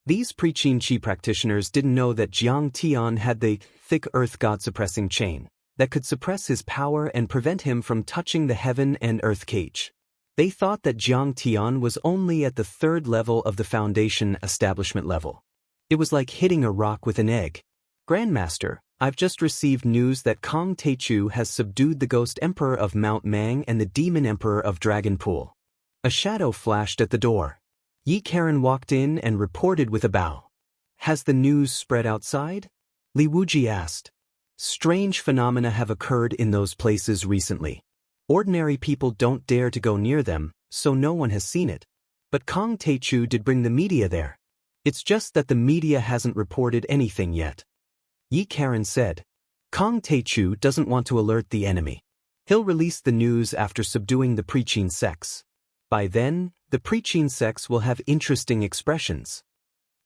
These Preaching Qi practitioners didn't know that Jiang Tian had the thick earth god-suppressing chain that could suppress his power and prevent him from touching the heaven and earth cage. They thought that Jiang Tian was only at the 3rd level of the foundation establishment level. It was like hitting a rock with an egg. Grandmaster, I've just received news that Kong Teichu has subdued the Ghost Emperor of Mount Mang and the Demon Emperor of Dragon Pool. A shadow flashed at the door. Yi Karen walked in and reported with a bow. Has the news spread outside? Li Wuji asked. Strange phenomena have occurred in those places recently. Ordinary people don't dare to go near them, so no one has seen it. But Kong Teichu did bring the media there. It's just that the media hasn't reported anything yet. Yi Karen said. Kong Teichu doesn't want to alert the enemy. He'll release the news after subduing the preaching sects. By then, the preaching sects will have interesting expressions.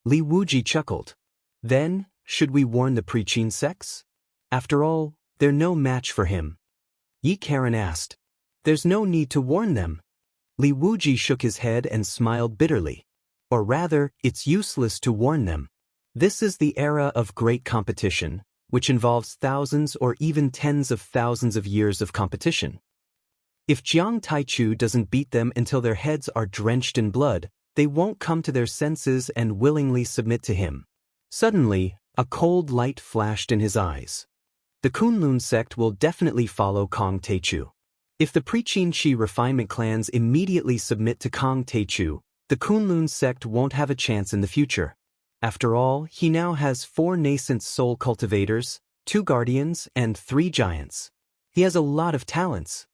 Li Wuji chuckled. Then, should we warn the preaching sects? After all, they're no match for him. Yi Karen asked. There's no need to warn them. Li Wuji shook his head and smiled bitterly. Or rather, it's useless to warn them. This is the era of great competition, which involves thousands or even tens of thousands of years of competition. If Jiang Taichu doesn't beat them until their heads are drenched in blood, they won't come to their senses and willingly submit to him. Suddenly, a cold light flashed in his eyes. The Kunlun sect will definitely follow Kong Teichu. If the Preaching Chi refinement clans immediately submit to Kong Teichu, the Kunlun sect won't have a chance in the future. After all, he now has 4 nascent soul cultivators, 2 guardians, and 3 giants. He has a lot of talents.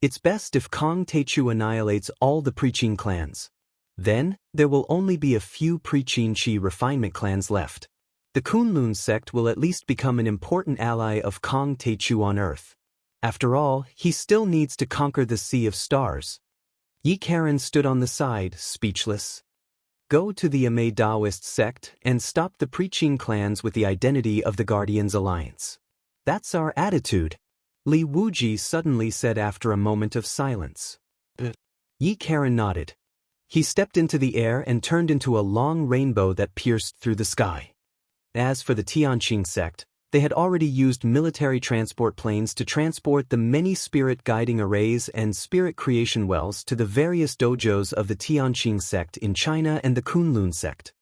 It's best if Kong Teichu annihilates all the Preaching clans. Then, there will only be a few Preaching Chi refinement clans left. The Kunlun sect will at least become an important ally of Kong Teichu on Earth. After all, he still needs to conquer the Sea of Stars. Yi Karen stood on the side, speechless. Go to the Amei Taoist sect and stop the Preaching clans with the identity of the Guardians Alliance. That's our attitude, Li Wuji suddenly said after a moment of silence. Yi Karen nodded. He stepped into the air and turned into a long rainbow that pierced through the sky. As for the Tianqing sect, they had already used military transport planes to transport the many spirit guiding arrays and spirit creation wells to the various dojos of the Tianqing sect in China and the Kunlun sect.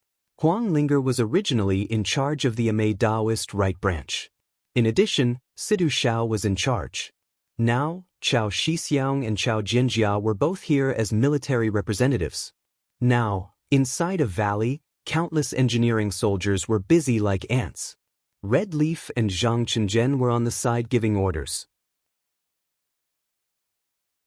Huang Linger was originally in charge of the Amei Taoist right branch. In addition, Sidu Xiao was in charge. Now, Chao Shixiang and Chao Jianjia were both here as military representatives. Now, inside a valley, countless engineering soldiers were busy like ants. Red Leaf and Zhang Chenzhen were on the side giving orders.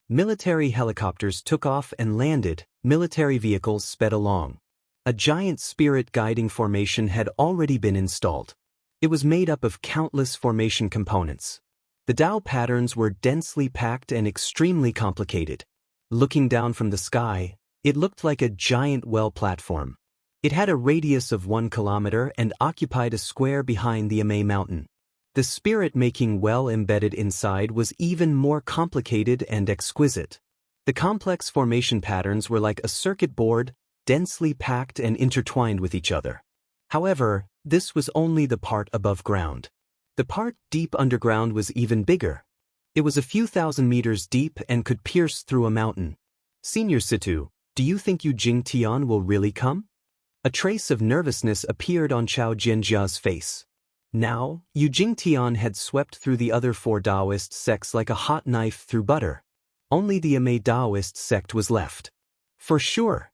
Military helicopters took off and landed, military vehicles sped along. A giant spirit guiding formation had already been installed. It was made up of countless formation components. The Tao patterns were densely packed and extremely complicated. Looking down from the sky, it looked like a giant well platform. It had a radius of 1 kilometer and occupied a square behind the Amei mountain. The spirit-making well embedded inside was even more complicated and exquisite. The complex formation patterns were like a circuit board, densely packed and intertwined with each other. However, this was only the part above ground. The part deep underground was even bigger. It was a few thousand meters deep and could pierce through a mountain. Senior Situ, do you think Yu Jingtian will really come? A trace of nervousness appeared on Chao Jianjia's face. Now, Yu Jingtian had swept through the other 4 Taoist sects like a hot knife through butter. Only the Amei Taoist sect was left. For sure.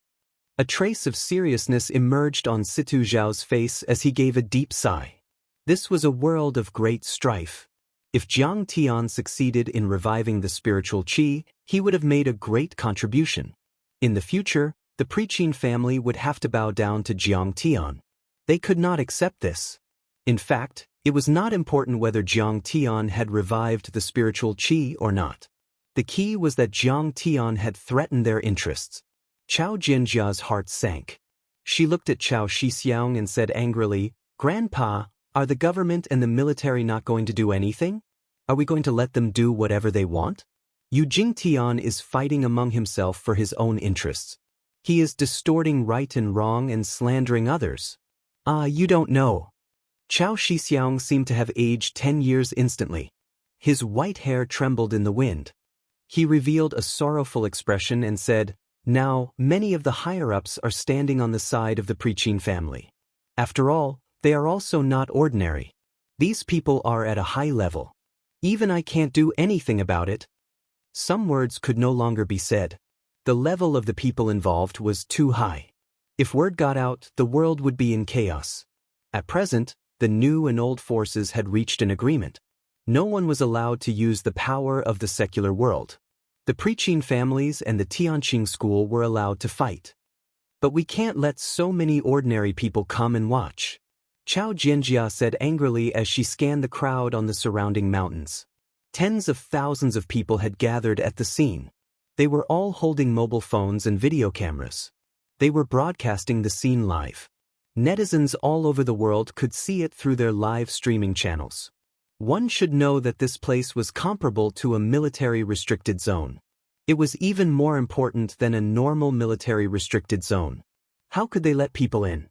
A trace of seriousness emerged on Situ Zhao's face as he gave a deep sigh. This was a world of great strife. If Jiang Tian succeeded in reviving the spiritual qi, he would have made a great contribution. In the future, the Preaching family would have to bow down to Jiang Tian. They could not accept this. In fact, it was not important whether Jiang Tian had revived the spiritual qi or not. The key was that Jiang Tian had threatened their interests. Chao Jianjia's heart sank. She looked at Chao Shixiang and said angrily, "Grandpa, are the government and the military not going to do anything? Are we going to let them do whatever they want?" Yu Jingtian is fighting among himself for his own interests. He is distorting right and wrong and slandering others. You don't know. Chao Shixiang seemed to have aged 10 years instantly. His white hair trembled in the wind. He revealed a sorrowful expression and said, "Now, many of the higher-ups are standing on the side of the Preaching family. After all, they are also not ordinary. These people are at a high level. Even I can't do anything about it. Some words could no longer be said. The level of the people involved was too high. If word got out, the world would be in chaos. At present, the new and old forces had reached an agreement. No one was allowed to use the power of the secular world. The preaching families and the Tianqing school were allowed to fight. But we can't let so many ordinary people come and watch, Chao Jianjia said angrily as she scanned the crowd on the surrounding mountains. Tens of thousands of people had gathered at the scene. They were all holding mobile phones and video cameras. They were broadcasting the scene live. Netizens all over the world could see it through their live streaming channels. One should know that this place was comparable to a military restricted zone. It was even more important than a normal military restricted zone. How could they let people in?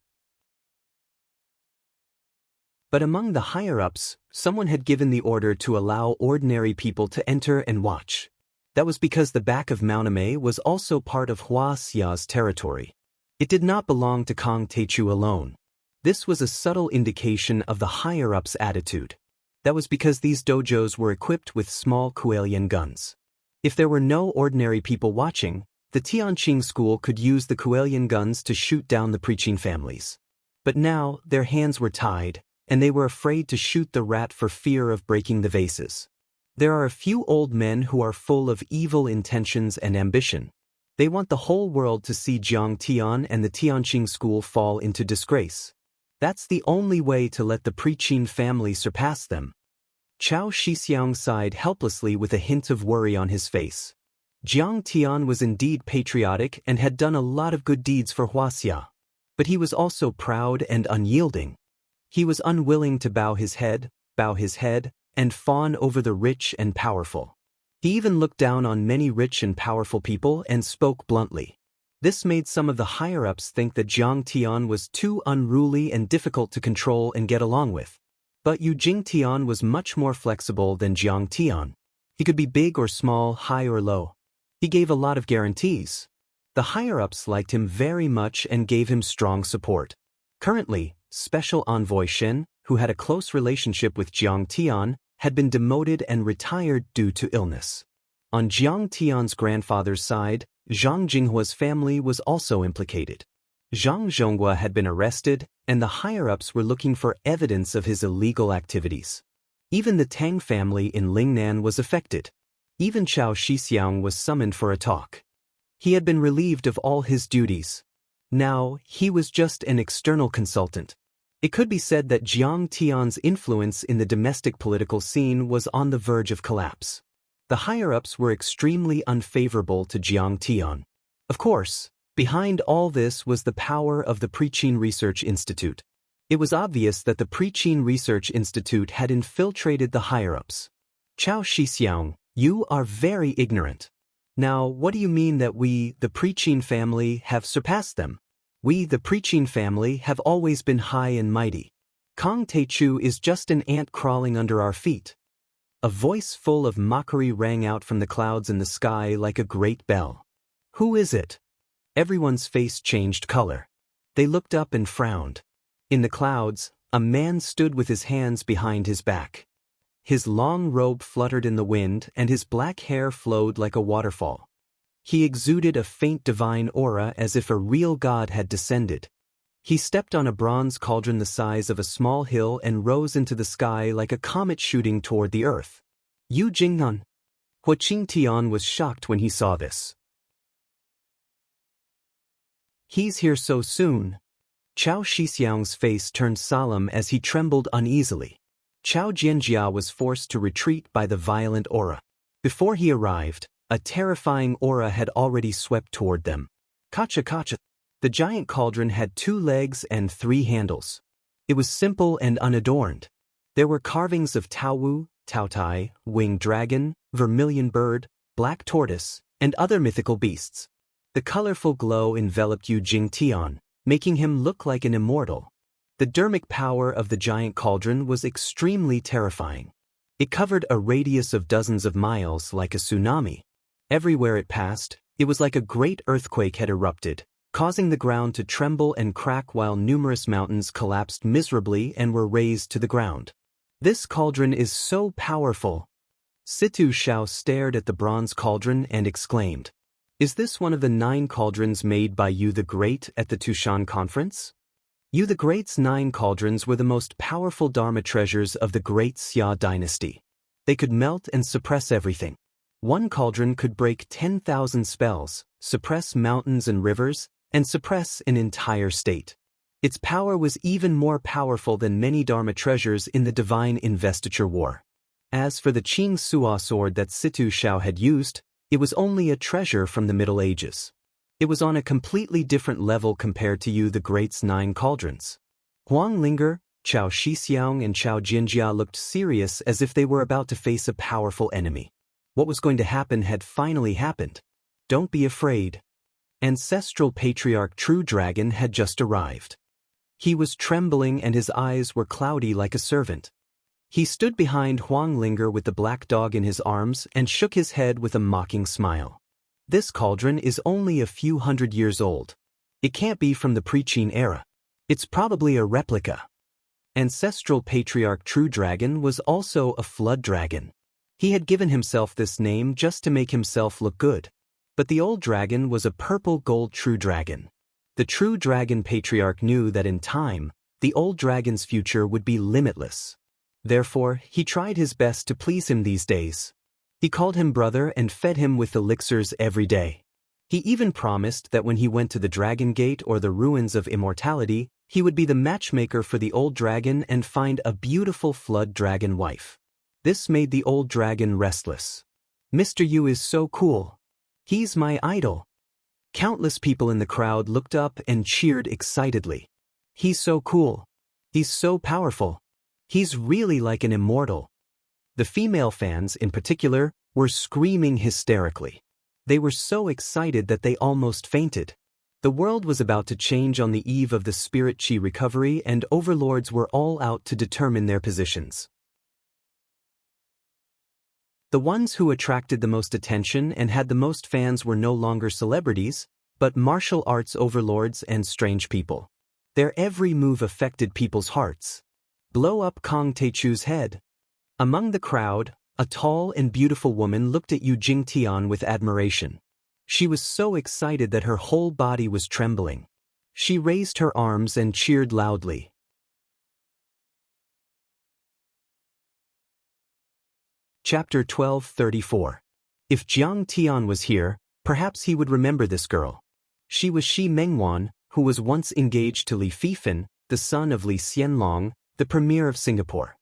But among the higher-ups, someone had given the order to allow ordinary people to enter and watch. That was because the back of Mount Amei was also part of Hua Xia's territory. It did not belong to Kong Teichu alone. This was a subtle indication of the higher-ups' attitude. That was because these dojos were equipped with small Kuelian guns. If there were no ordinary people watching, the Tianqing school could use the Kuelian guns to shoot down the preaching families. But now, their hands were tied, and they were afraid to shoot the rat for fear of breaking the vases. There are a few old men who are full of evil intentions and ambition. They want the whole world to see Jiang Tian and the Tianqing school fall into disgrace. That's the only way to let the preaching family surpass them. Chao Shixiang sighed helplessly with a hint of worry on his face. Jiang Tian was indeed patriotic and had done a lot of good deeds for Huaxia. But he was also proud and unyielding. He was unwilling to bow his head, and fawn over the rich and powerful. He even looked down on many rich and powerful people and spoke bluntly. This made some of the higher-ups think that Jiang Tian was too unruly and difficult to control and get along with. But Yu Jingtian was much more flexible than Jiang Tian. He could be big or small, high or low. He gave a lot of guarantees. The higher-ups liked him very much and gave him strong support. Currently, Special Envoy Shen, who had a close relationship with Jiang Tian, had been demoted and retired due to illness. On Jiang Tian's grandfather's side, Zhang Jinghua's family was also implicated. Zhang Zhonghua had been arrested, and the higher-ups were looking for evidence of his illegal activities. Even the Tang family in Lingnan was affected. Even Chao Shixiang was summoned for a talk. He had been relieved of all his duties. Now, he was just an external consultant. It could be said that Jiang Tian's influence in the domestic political scene was on the verge of collapse. The higher-ups were extremely unfavorable to Jiang Tian. Of course, behind all this was the power of the Preaching Research Institute. It was obvious that the Preaching Research Institute had infiltrated the higher-ups. Chao Shixiang, you are very ignorant. Now, what do you mean that we, the Preaching family, have surpassed them? We, the Preaching family, have always been high and mighty. Kong Teichu is just an ant crawling under our feet. A voice full of mockery rang out from the clouds in the sky like a great bell. Who is it? Everyone's face changed color. They looked up and frowned. In the clouds, a man stood with his hands behind his back. His long robe fluttered in the wind and his black hair flowed like a waterfall. He exuded a faint divine aura as if a real god had descended. He stepped on a bronze cauldron the size of a small hill and rose into the sky like a comet shooting toward the earth. Yu Jingnan. Hua Qingtian was shocked when he saw this. He's here so soon. Chao Shixiang's face turned solemn as he trembled uneasily. Chao Jianjia was forced to retreat by the violent aura. Before he arrived, a terrifying aura had already swept toward them. Kacha kacha. The giant cauldron had 2 legs and 3 handles. It was simple and unadorned. There were carvings of Taowu, Taotai, winged dragon, vermilion bird, black tortoise, and other mythical beasts. The colorful glow enveloped Yu Jingtian, making him look like an immortal. The dermic power of the giant cauldron was extremely terrifying. It covered a radius of dozens of miles like a tsunami. Everywhere it passed, it was like a great earthquake had erupted. causing the ground to tremble and crack while numerous mountains collapsed miserably and were razed to the ground. This cauldron is so powerful. Situ Shao stared at the bronze cauldron and exclaimed, "Is this one of the 9 cauldrons made by Yu the Great at the Tushan conference?" Yu the Great's 9 cauldrons were the most powerful Dharma treasures of the great Xia dynasty. They could melt and suppress everything. One cauldron could break 10,000 spells, suppress mountains and rivers, and suppress an entire state. Its power was even more powerful than many Dharma treasures in the divine investiture war. As for the Qing Sua sword that Situ Shao had used, it was only a treasure from the Middle Ages. It was on a completely different level compared to Yu the Great's 9 cauldrons. Huang Linger, Chao Shixiang and Chao Jinjia looked serious as if they were about to face a powerful enemy. What was going to happen had finally happened. Don't be afraid. Ancestral Patriarch True Dragon had just arrived. He was trembling and his eyes were cloudy like a servant. He stood behind Huang Linger with the black dog in his arms and shook his head with a mocking smile. This cauldron is only a few hundred years old. It can't be from the pre-Qin era. It's probably a replica. Ancestral Patriarch True Dragon was also a flood dragon. He had given himself this name just to make himself look good. But the old dragon was a purple gold true dragon. The True Dragon Patriarch knew that in time, the old dragon's future would be limitless. Therefore, he tried his best to please him these days. He called him brother and fed him with elixirs every day. He even promised that when he went to the Dragon Gate or the ruins of immortality, he would be the matchmaker for the old dragon and find a beautiful flood dragon wife. This made the old dragon restless. "Mr. Yu is so cool. He's my idol." Countless people in the crowd looked up and cheered excitedly. "He's so cool. He's so powerful. He's really like an immortal." The female fans, in particular, were screaming hysterically. They were so excited that they almost fainted. The world was about to change on the eve of the spirit chi recovery, and overlords were all out to determine their positions. The ones who attracted the most attention and had the most fans were no longer celebrities, but martial arts overlords and strange people. Their every move affected people's hearts. Blow up Kong Teichu's head. Among the crowd, a tall and beautiful woman looked at Yu Jingtian with admiration. She was so excited that her whole body was trembling. She raised her arms and cheered loudly. Chapter 1234. If Jiang Tian was here, perhaps he would remember this girl. She was Shi Mengwan, who was once engaged to Li Fifan, the son of Li Xianlong, the premier of Singapore.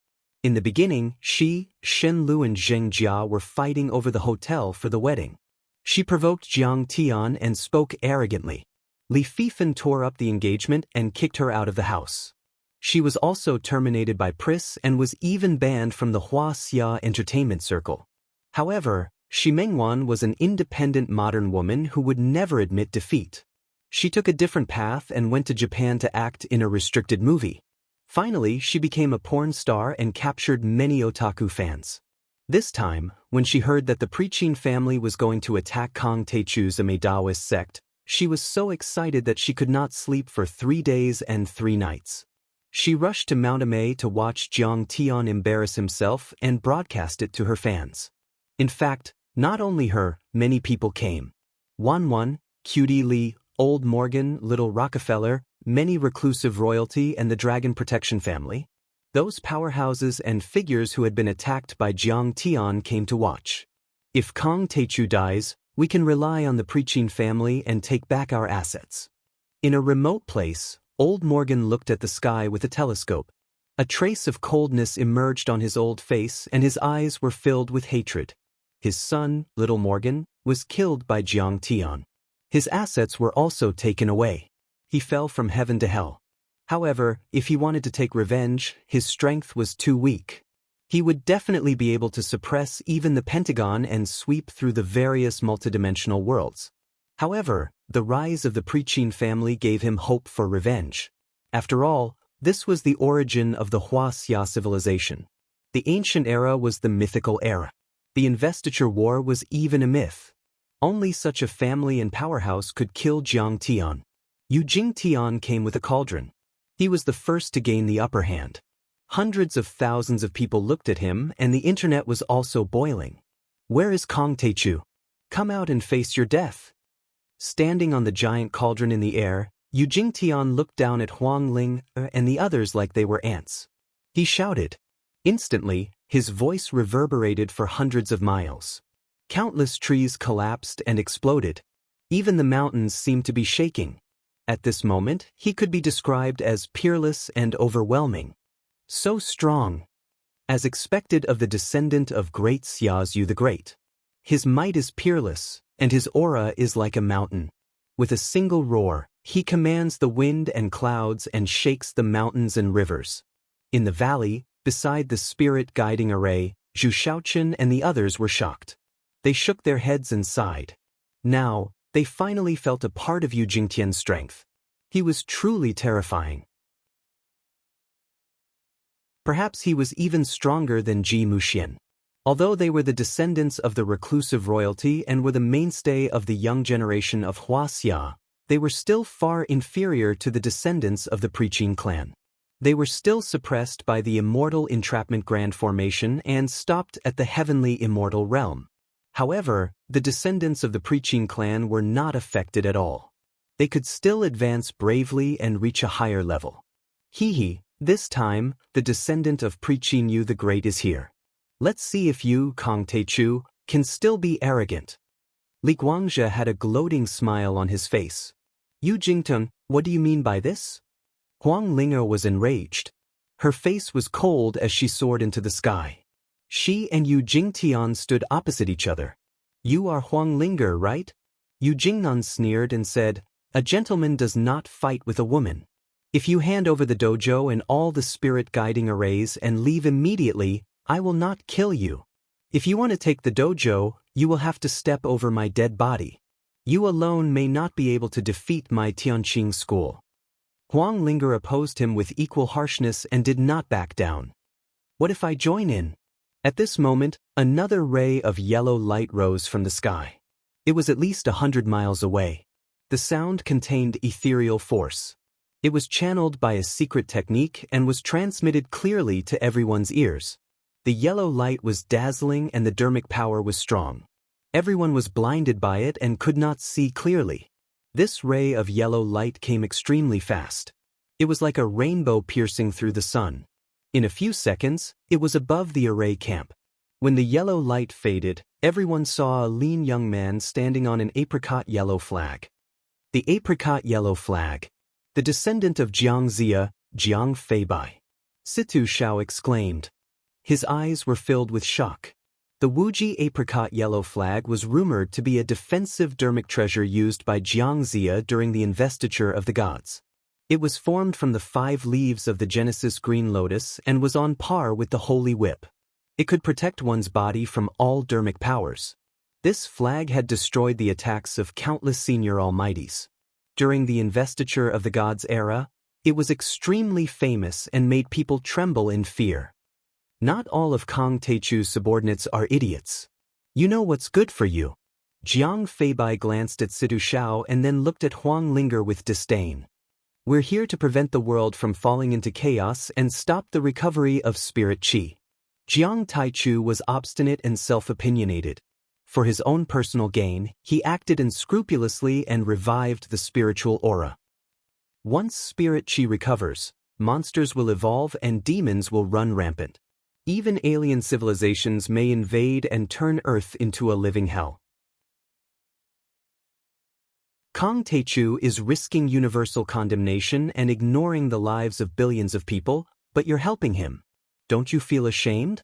In the beginning, Shi, Shenlu and Zheng Jia were fighting over the hotel for the wedding. She provoked Jiang Tian and spoke arrogantly. Li Fifan tore up the engagement and kicked her out of the house. She was also terminated by Pris and was even banned from the Hua Xia entertainment circle. However, Shi Mengwan was an independent modern woman who would never admit defeat. She took a different path and went to Japan to act in a restricted movie. Finally, she became a porn star and captured many otaku fans. This time, when she heard that the Pre-Qin family was going to attack Kong Teichu's Taoist sect, she was so excited that she could not sleep for 3 days and 3 nights. She rushed to Mount Amei to watch Jiang Tian embarrass himself and broadcast it to her fans. In fact, not only her, many people came. Wan, Cutie Lee, Old Morgan, Little Rockefeller, many reclusive royalty and the Dragon Protection family. Those powerhouses and figures who had been attacked by Jiang Tian came to watch. If Kong Teichu dies, we can rely on the Pre-Qin family and take back our assets. In a remote place, Old Morgan looked at the sky with a telescope. A trace of coldness emerged on his old face and his eyes were filled with hatred. His son, Little Morgan, was killed by Jiang Tian. His assets were also taken away. He fell from heaven to hell. However, if he wanted to take revenge, his strength was too weak. He would definitely be able to suppress even the Pentagon and sweep through the various multidimensional worlds. However, the rise of the Pre-Qin family gave him hope for revenge. After all, this was the origin of the Hua Xia civilization. The ancient era was the mythical era. The investiture war was even a myth. Only such a family and powerhouse could kill Jiang Tian. Yu Jingtian came with a cauldron. He was the first to gain the upper hand. Hundreds of thousands of people looked at him, and the internet was also boiling. Where is Kong Teichu? Come out and face your death. Standing on the giant cauldron in the air, Yu Jingtian looked down at Huang Ling and the others like they were ants. He shouted. Instantly, his voice reverberated for hundreds of miles. Countless trees collapsed and exploded. Even the mountains seemed to be shaking. At this moment, he could be described as peerless and overwhelming. So strong. As expected of the descendant of great Xiaozu the Great. His might is peerless, and his aura is like a mountain. With a single roar, he commands the wind and clouds and shakes the mountains and rivers. In the valley, beside the spirit guiding array, Zhu Shaochen and the others were shocked. They shook their heads and sighed. Now, they finally felt a part of Yu Jingtian's strength. He was truly terrifying. Perhaps he was even stronger than Ji Muxian. Although they were the descendants of the reclusive royalty and were the mainstay of the young generation of Huaxia, they were still far inferior to the descendants of the Preqin clan. They were still suppressed by the immortal entrapment grand formation and stopped at the heavenly immortal realm. However, the descendants of the Preqin clan were not affected at all. They could still advance bravely and reach a higher level. This time, the descendant of Preqin Yu the Great is here. Let's see if you, Kong Teichu, can still be arrogant. Li Guangzhe had a gloating smile on his face. Yu Jingteng, what do you mean by this? Huang Linge was enraged. Her face was cold as she soared into the sky. She and Yu Jingtian stood opposite each other. You are Huang Linge, right? Yu Jingnan sneered and said, a gentleman does not fight with a woman. If you hand over the dojo and all the spirit guiding arrays and leave immediately, I will not kill you. If you want to take the dojo, you will have to step over my dead body. You alone may not be able to defeat my Tianqing school. Huang Linge opposed him with equal harshness and did not back down. What if I join in? At this moment, another ray of yellow light rose from the sky. It was at least 100 miles away. The sound contained ethereal force. It was channeled by a secret technique and was transmitted clearly to everyone's ears. The yellow light was dazzling and the dermic power was strong. Everyone was blinded by it and could not see clearly. This ray of yellow light came extremely fast. It was like a rainbow piercing through the sun. In a few seconds, it was above the array camp. When the yellow light faded, everyone saw a lean young man standing on an apricot yellow flag. The apricot yellow flag. The descendant of Jiang Zia, Jiang Feibai. Situ Shao exclaimed. His eyes were filled with shock. The Wuji apricot yellow flag was rumored to be a defensive dermic treasure used by Jiang Zia during the investiture of the gods. It was formed from the 5 leaves of the Genesis green lotus and was on par with the Holy Whip. It could protect one's body from all dermic powers. This flag had destroyed the attacks of countless senior almighties. During the investiture of the gods' era, it was extremely famous and made people tremble in fear. Not all of Kong Teichu's subordinates are idiots. You know what's good for you. Jiang Feibai glanced at Situ Shao and then looked at Huang Linge with disdain. We're here to prevent the world from falling into chaos and stop the recovery of spirit qi. Jiang Taichu was obstinate and self-opinionated. For his own personal gain, he acted unscrupulously and revived the spiritual aura. Once spirit qi recovers, monsters will evolve and demons will run rampant. Even alien civilizations may invade and turn Earth into a living hell. Kong Teichu is risking universal condemnation and ignoring the lives of billions of people, but you're helping him. Don't you feel ashamed?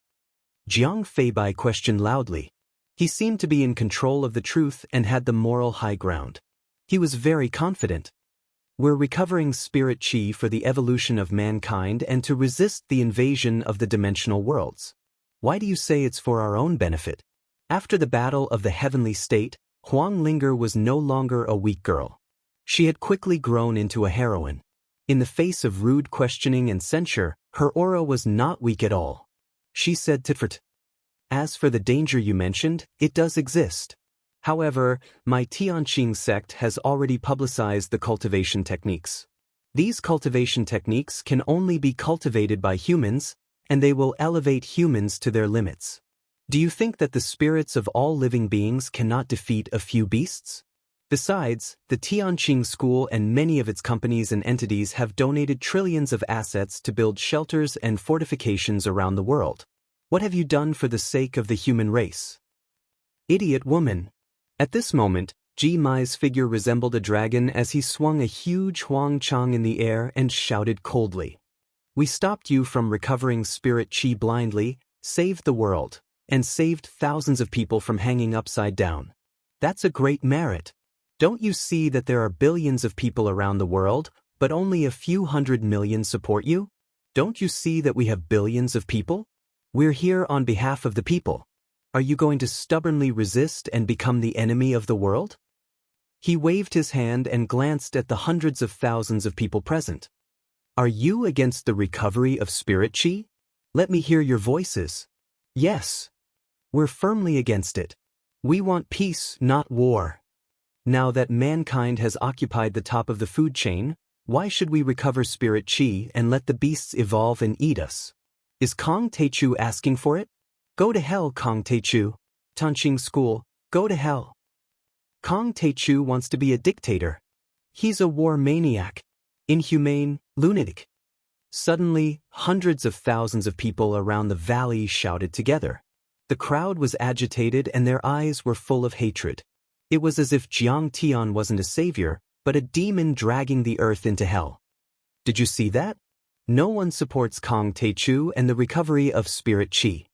Jiang Feibai questioned loudly. He seemed to be in control of the truth and had the moral high ground. He was very confident. We're recovering spirit qi for the evolution of mankind and to resist the invasion of the dimensional worlds. Why do you say it's for our own benefit? After the battle of the heavenly state, Huang Linge was no longer a weak girl. She had quickly grown into a heroine. In the face of rude questioning and censure, her aura was not weak at all. She said tit-for-tat. As for the danger you mentioned, it does exist. However, my Tianqing sect has already publicized the cultivation techniques. These cultivation techniques can only be cultivated by humans, and they will elevate humans to their limits. Do you think that the spirits of all living beings cannot defeat a few beasts? Besides, the Tianqing school and many of its companies and entities have donated trillions of assets to build shelters and fortifications around the world. What have you done for the sake of the human race? Idiot woman. At this moment, Ji Mai's figure resembled a dragon as he swung a huge Huang Chang in the air and shouted coldly. We stopped you from recovering spirit qi blindly, saved the world, and saved thousands of people from hanging upside down. That's a great merit. Don't you see that there are billions of people around the world, but only a few 100 million support you? Don't you see that we have billions of people? We're here on behalf of the people. Are you going to stubbornly resist and become the enemy of the world? He waved his hand and glanced at the hundreds of thousands of people present. Are you against the recovery of spirit qi? Let me hear your voices. Yes. We're firmly against it. We want peace, not war. Now that mankind has occupied the top of the food chain, why should we recover spirit qi and let the beasts evolve and eat us? Is Kong Teichu asking for it? Go to hell, Kong Teichu. Tianqing School, go to hell. Kong Teichu wants to be a dictator. He's a war maniac, inhumane, lunatic. Suddenly, hundreds of thousands of people around the valley shouted together. The crowd was agitated and their eyes were full of hatred. It was as if Jiang Tian wasn't a savior, but a demon dragging the earth into hell. Did you see that? No one supports Kong Teichu and the recovery of spirit qi.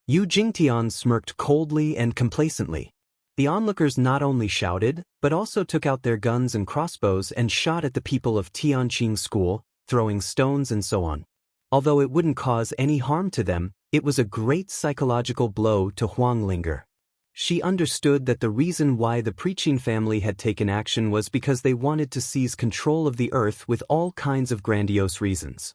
Yu Jingtian smirked coldly and complacently. The onlookers not only shouted, but also took out their guns and crossbows and shot at the people of Tianqing School, throwing stones and so on. Although it wouldn't cause any harm to them, it was a great psychological blow to Huang Linger. She understood that the reason why the preaching family had taken action was because they wanted to seize control of the earth with all kinds of grandiose reasons.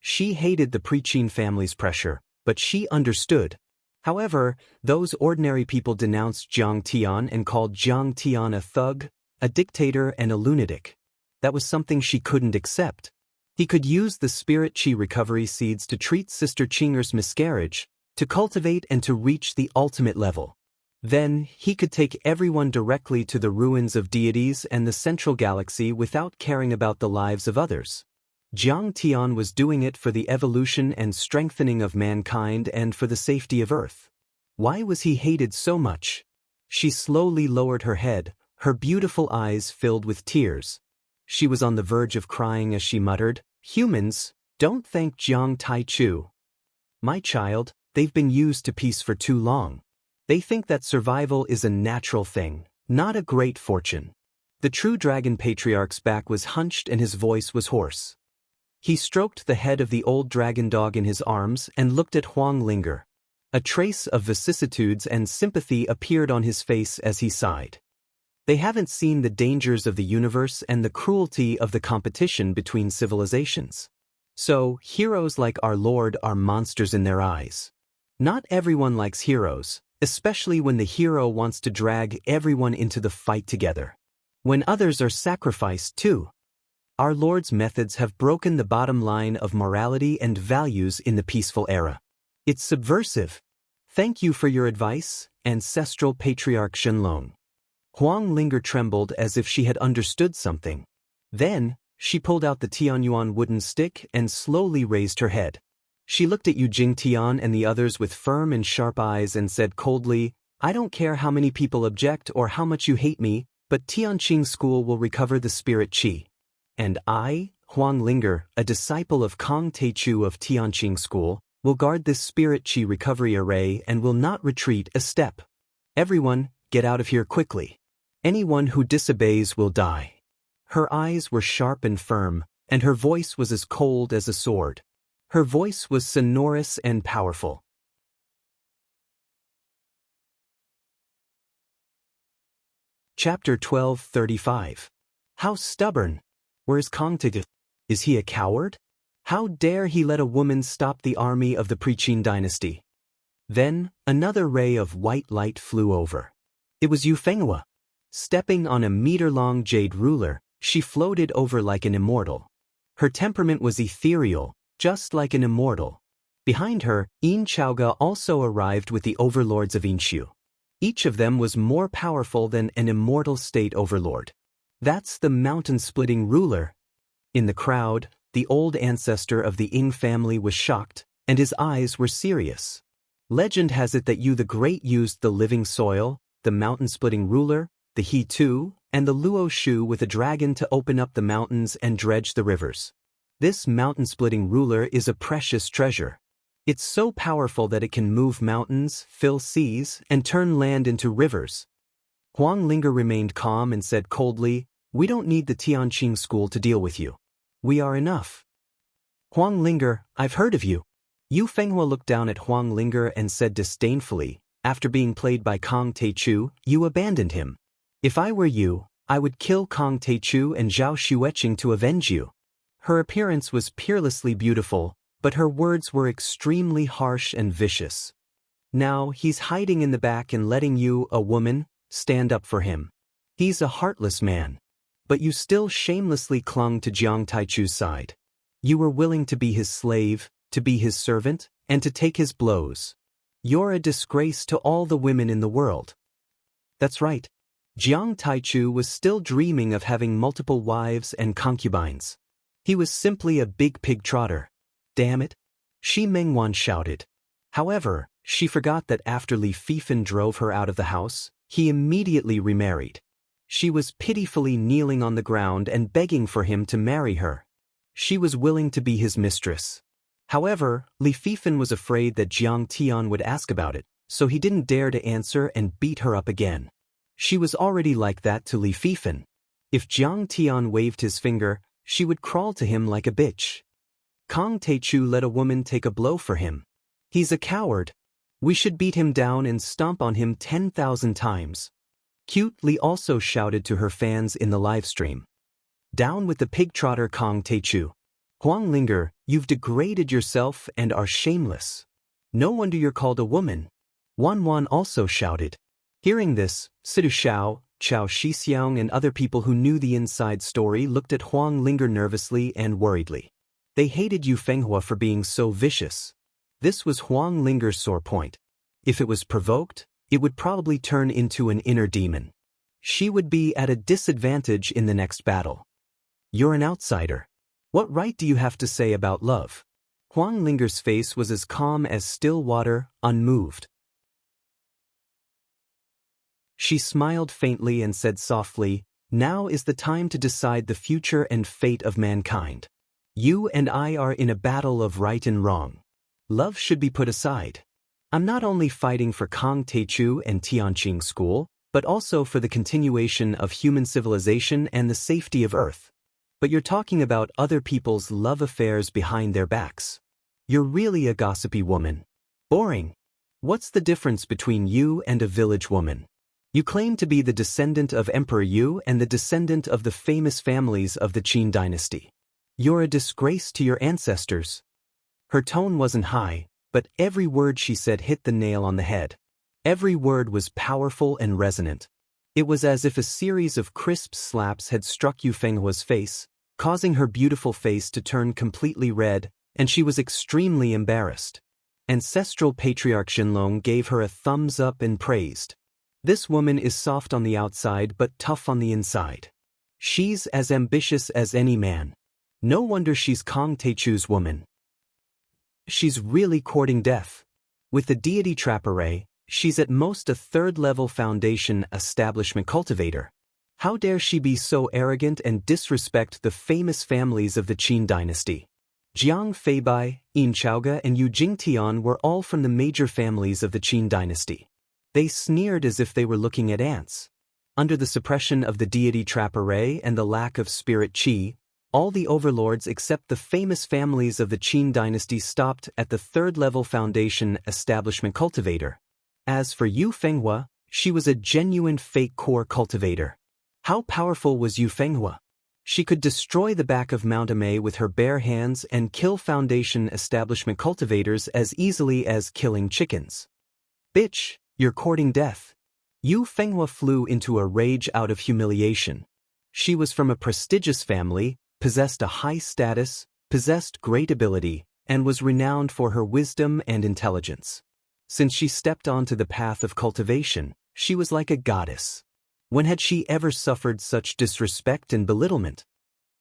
She hated the preaching family's pressure, but she understood. However, those ordinary people denounced Jiang Tian and called Jiang Tian a thug, a dictator and a lunatic. That was something she couldn't accept. He could use the spirit qi recovery seeds to treat Sister Qinger's miscarriage, to cultivate and to reach the ultimate level. Then, he could take everyone directly to the ruins of deities and the central galaxy without caring about the lives of others. Jiang Tian was doing it for the evolution and strengthening of mankind and for the safety of Earth. Why was he hated so much? She slowly lowered her head, her beautiful eyes filled with tears. She was on the verge of crying as she muttered, "Humans, don't thank Jiang Taichu. My child, they've been used to peace for too long. They think that survival is a natural thing, not a great fortune." The true dragon patriarch's back was hunched and his voice was hoarse. He stroked the head of the old dragon dog in his arms and looked at Huang Linger. A trace of vicissitudes and sympathy appeared on his face as he sighed. They haven't seen the dangers of the universe and the cruelty of the competition between civilizations. So, heroes like our Lord are monsters in their eyes. Not everyone likes heroes, especially when the hero wants to drag everyone into the fight together. When others are sacrificed too. Our Lord's methods have broken the bottom line of morality and values in the peaceful era. It's subversive. Thank you for your advice, Ancestral Patriarch Shenlong. Huang Linger trembled as if she had understood something. Then, she pulled out the Tianyuan wooden stick and slowly raised her head. She looked at Yu Jingtian and the others with firm and sharp eyes and said coldly, "I don't care how many people object or how much you hate me, but Tianqing School will recover the spirit qi. And I, Huang Linger, a disciple of Kong Teichu of Tianqing School, will guard this spirit qi recovery array and will not retreat a step. Everyone, get out of here quickly. Anyone who disobeys will die." Her eyes were sharp and firm, and her voice was as cold as a sword. Her voice was sonorous and powerful. Chapter 12:35. How stubborn! Where's Kong Teichu? Is he a coward? How dare he let a woman stop the army of the Preaching dynasty? Then, another ray of white light flew over. It was Yu Fenghua. Stepping on a meter-long jade ruler, she floated over like an immortal. Her temperament was ethereal, just like an immortal. Behind her, Yin Chaoga also arrived with the overlords of Yinshu. Each of them was more powerful than an immortal state overlord. That's the mountain-splitting ruler. In the crowd, the old ancestor of the Ying family was shocked, and his eyes were serious. Legend has it that Yu the Great used the living soil, the mountain-splitting ruler, the He Tu, and the Luo Shu with a dragon to open up the mountains and dredge the rivers. This mountain-splitting ruler is a precious treasure. It's so powerful that it can move mountains, fill seas, and turn land into rivers. Huang Linger remained calm and said coldly, "We don't need the Tianqing school to deal with you. We are enough." "Huang Linger, I've heard of you." Yu Fenghua looked down at Huang Linger and said disdainfully, "After being played by Kong Teichu, you abandoned him. If I were you, I would kill Kong Teichu and Zhao Xueqing to avenge you." Her appearance was peerlessly beautiful, but her words were extremely harsh and vicious. Now he's hiding in the back and letting you, a woman, stand up for him. He's a heartless man. But you still shamelessly clung to Jiang Taichu's side. You were willing to be his slave, to be his servant, and to take his blows. You're a disgrace to all the women in the world. That's right. Jiang Taichu was still dreaming of having multiple wives and concubines. He was simply a big pig trotter. Damn it! Shi Mengwan shouted. However, she forgot that after Li Fifan drove her out of the house, he immediately remarried. She was pitifully kneeling on the ground and begging for him to marry her. She was willing to be his mistress. However, Li Fifan was afraid that Jiang Tian would ask about it, so he didn't dare to answer and beat her up again. She was already like that to Li Fifan. If Jiang Tian waved his finger, she would crawl to him like a bitch. Kong Teichu let a woman take a blow for him. He's a coward. We should beat him down and stomp on him 10,000 times. Cute Li also shouted to her fans in the livestream. Down with the pig trotter Kong Teichu. Huang Linger, you've degraded yourself and are shameless. No wonder you're called a woman. Wan Wan also shouted. Hearing this, Sidu Shao, Chao Shixiang and other people who knew the inside story looked at Huang Linger nervously and worriedly. They hated Yu Fenghua for being so vicious. This was Huang Linger's sore point. If it was provoked, it would probably turn into an inner demon. She would be at a disadvantage in the next battle. You're an outsider. What right do you have to say about love? Huang Linger's face was as calm as still water, unmoved. She smiled faintly and said softly, "Now is the time to decide the future and fate of mankind. You and I are in a battle of right and wrong. Love should be put aside. I'm not only fighting for Kong Teichu and Tianqing School, but also for the continuation of human civilization and the safety of Earth. But you're talking about other people's love affairs behind their backs. You're really a gossipy woman. Boring. What's the difference between you and a village woman? You claim to be the descendant of Emperor Yu and the descendant of the famous families of the Qin dynasty. You're a disgrace to your ancestors." Her tone wasn't high, but every word she said hit the nail on the head. Every word was powerful and resonant. It was as if a series of crisp slaps had struck Yu Fenghua's face, causing her beautiful face to turn completely red, and she was extremely embarrassed. Ancestral patriarch Xinlong gave her a thumbs up and praised. This woman is soft on the outside but tough on the inside. She's as ambitious as any man. No wonder she's Kong Teichu's woman. She's really courting death. With the deity trap array, she's at most a third-level foundation establishment cultivator. How dare she be so arrogant and disrespect the famous families of the Qin dynasty? Jiang Feibai, Yin Chaoga and Yu Jingtian were all from the major families of the Qin dynasty. They sneered as if they were looking at ants. Under the suppression of the deity trap array and the lack of spirit qi, all the overlords except the famous families of the Qin dynasty stopped at the third-level foundation establishment cultivator. As for Yu Fenghua, she was a genuine fake core cultivator. How powerful was Yu Fenghua? She could destroy the back of Mount Amei with her bare hands and kill foundation establishment cultivators as easily as killing chickens. Bitch, you're courting death. Yu Fenghua flew into a rage out of humiliation. She was from a prestigious family, possessed a high status, possessed great ability, and was renowned for her wisdom and intelligence. Since she stepped onto the path of cultivation, she was like a goddess. When had she ever suffered such disrespect and belittlement?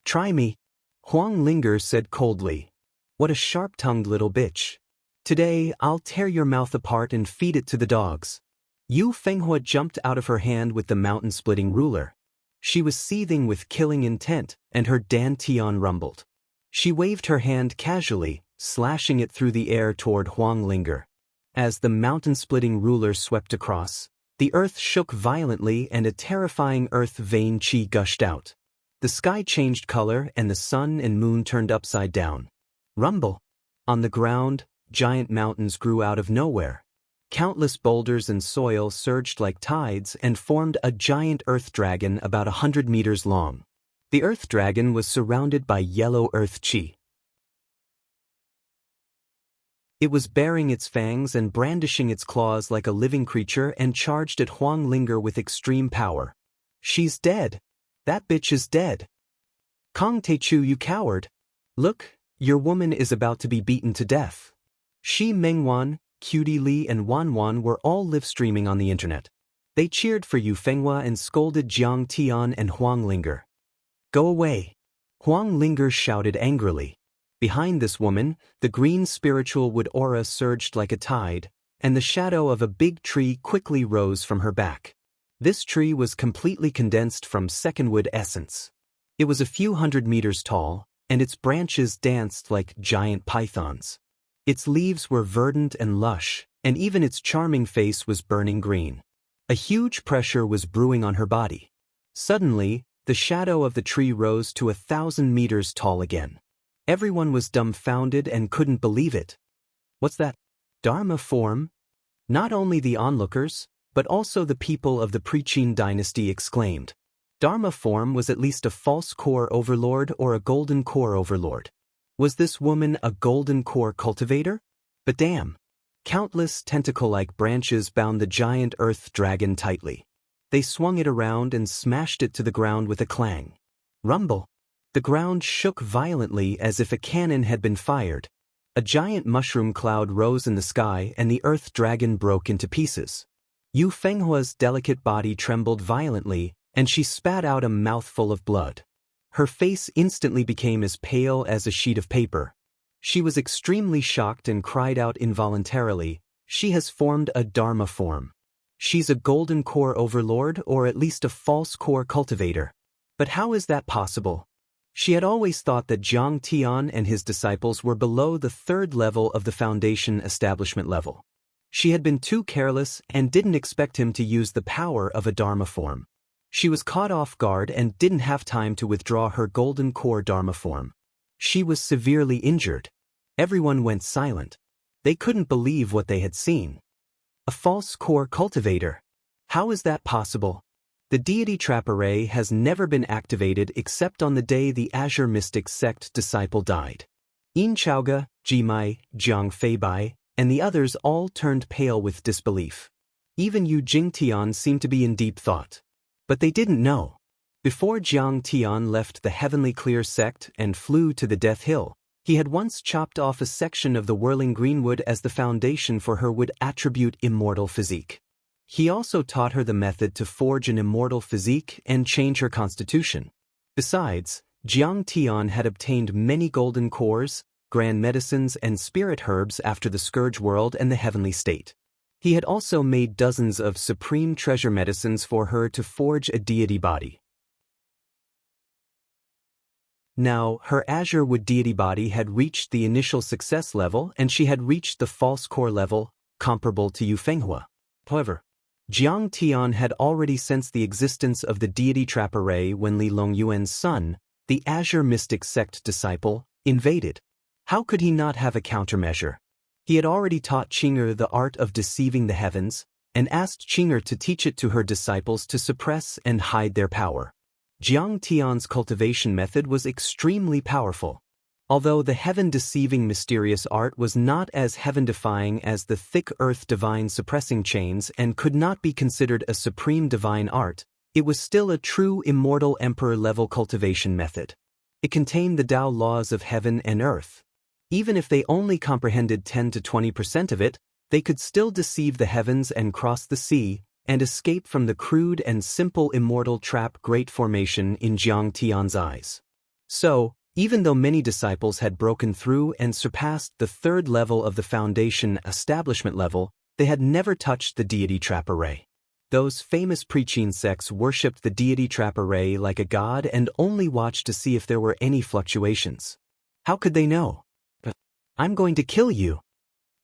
Try me, Huang Linger said coldly. What a sharp-tongued little bitch. Today, I'll tear your mouth apart and feed it to the dogs. Yu Fenghua jumped out of her hand with the mountain-splitting ruler. She was seething with killing intent, and her dantian rumbled. She waved her hand casually, slashing it through the air toward Huang Linger. As the mountain-splitting ruler swept across, the earth shook violently and a terrifying earth vein chi gushed out. The sky changed color and the sun and moon turned upside down. Rumble. On the ground, giant mountains grew out of nowhere. Countless boulders and soil surged like tides and formed a giant earth dragon about 100 meters long. The earth dragon was surrounded by yellow earth chi. It was baring its fangs and brandishing its claws like a living creature and charged at Huang Linger with extreme power. She's dead. That bitch is dead. Kong Teichu, you coward. Look, your woman is about to be beaten to death. Shi Mengwan, Cutie Li and Wan Wan were all live-streaming on the internet. They cheered for Yu Fenghua and scolded Jiang Tian and Huang Linger. Go away. Huang Linger shouted angrily. Behind this woman, the green spiritual wood aura surged like a tide, and the shadow of a big tree quickly rose from her back. This tree was completely condensed from second-wood essence. It was a few hundred meters tall, and its branches danced like giant pythons. Its leaves were verdant and lush, and even its charming face was burning green. A huge pressure was brewing on her body. Suddenly, the shadow of the tree rose to 1,000 meters tall again. Everyone was dumbfounded and couldn't believe it. What's that? Dharma form? Not only the onlookers, but also the people of the Pre-Qin dynasty exclaimed. Dharma form was at least a false core overlord or a golden core overlord. Was this woman a golden core cultivator? But damn! Countless tentacle-like branches bound the giant earth dragon tightly. They swung it around and smashed it to the ground with a clang. Rumble! The ground shook violently as if a cannon had been fired. A giant mushroom cloud rose in the sky and the earth dragon broke into pieces. Yu Fenghua's delicate body trembled violently, and she spat out a mouthful of blood. Her face instantly became as pale as a sheet of paper. She was extremely shocked and cried out involuntarily, "She has formed a Dharma form. She's a golden core overlord or at least a false core cultivator. But how is that possible?" She had always thought that Jiang Tian and his disciples were below the third level of the foundation establishment level. She had been too careless and didn't expect him to use the power of a Dharma form. She was caught off guard and didn't have time to withdraw her golden core Dharma form. She was severely injured. Everyone went silent. They couldn't believe what they had seen. A false core cultivator. How is that possible? The deity trap array has never been activated except on the day the Azure Mystic Sect disciple died. Yin Chaoga, Jimai, Jiang Feibai, and the others all turned pale with disbelief. Even Yu Jingtian seemed to be in deep thought. But they didn't know. Before Jiang Tian left the Heavenly Clear sect and flew to the Death Hill, he had once chopped off a section of the whirling greenwood as the foundation for her wood attribute immortal physique. He also taught her the method to forge an immortal physique and change her constitution. Besides, Jiang Tian had obtained many golden cores, grand medicines and spirit herbs after the Scourge World and the Heavenly State. He had also made dozens of supreme treasure medicines for her to forge a deity body. Now, her Azure Wood deity body had reached the initial success level and she had reached the false core level, comparable to Yu Fenghua. However, Jiang Tian had already sensed the existence of the deity trap array when Li Longyuan's son, the Azure Mystic Sect disciple, invaded. How could he not have a countermeasure? He had already taught Qing'er the art of deceiving the heavens, and asked Qing'er to teach it to her disciples to suppress and hide their power. Jiang Tian's cultivation method was extremely powerful. Although the heaven-deceiving mysterious art was not as heaven-defying as the thick earth divine suppressing chains and could not be considered a supreme divine art, it was still a true immortal emperor-level cultivation method. It contained the Tao laws of heaven and earth. Even if they only comprehended 10 to 20% of it, they could still deceive the heavens and cross the sea, and escape from the crude and simple immortal trap great formation in Jiang Tian's eyes. So, even though many disciples had broken through and surpassed the third level of the foundation establishment level, they had never touched the deity trap array. Those famous preaching sects worshipped the deity trap array like a god and only watched to see if there were any fluctuations. How could they know? "I'm going to kill you."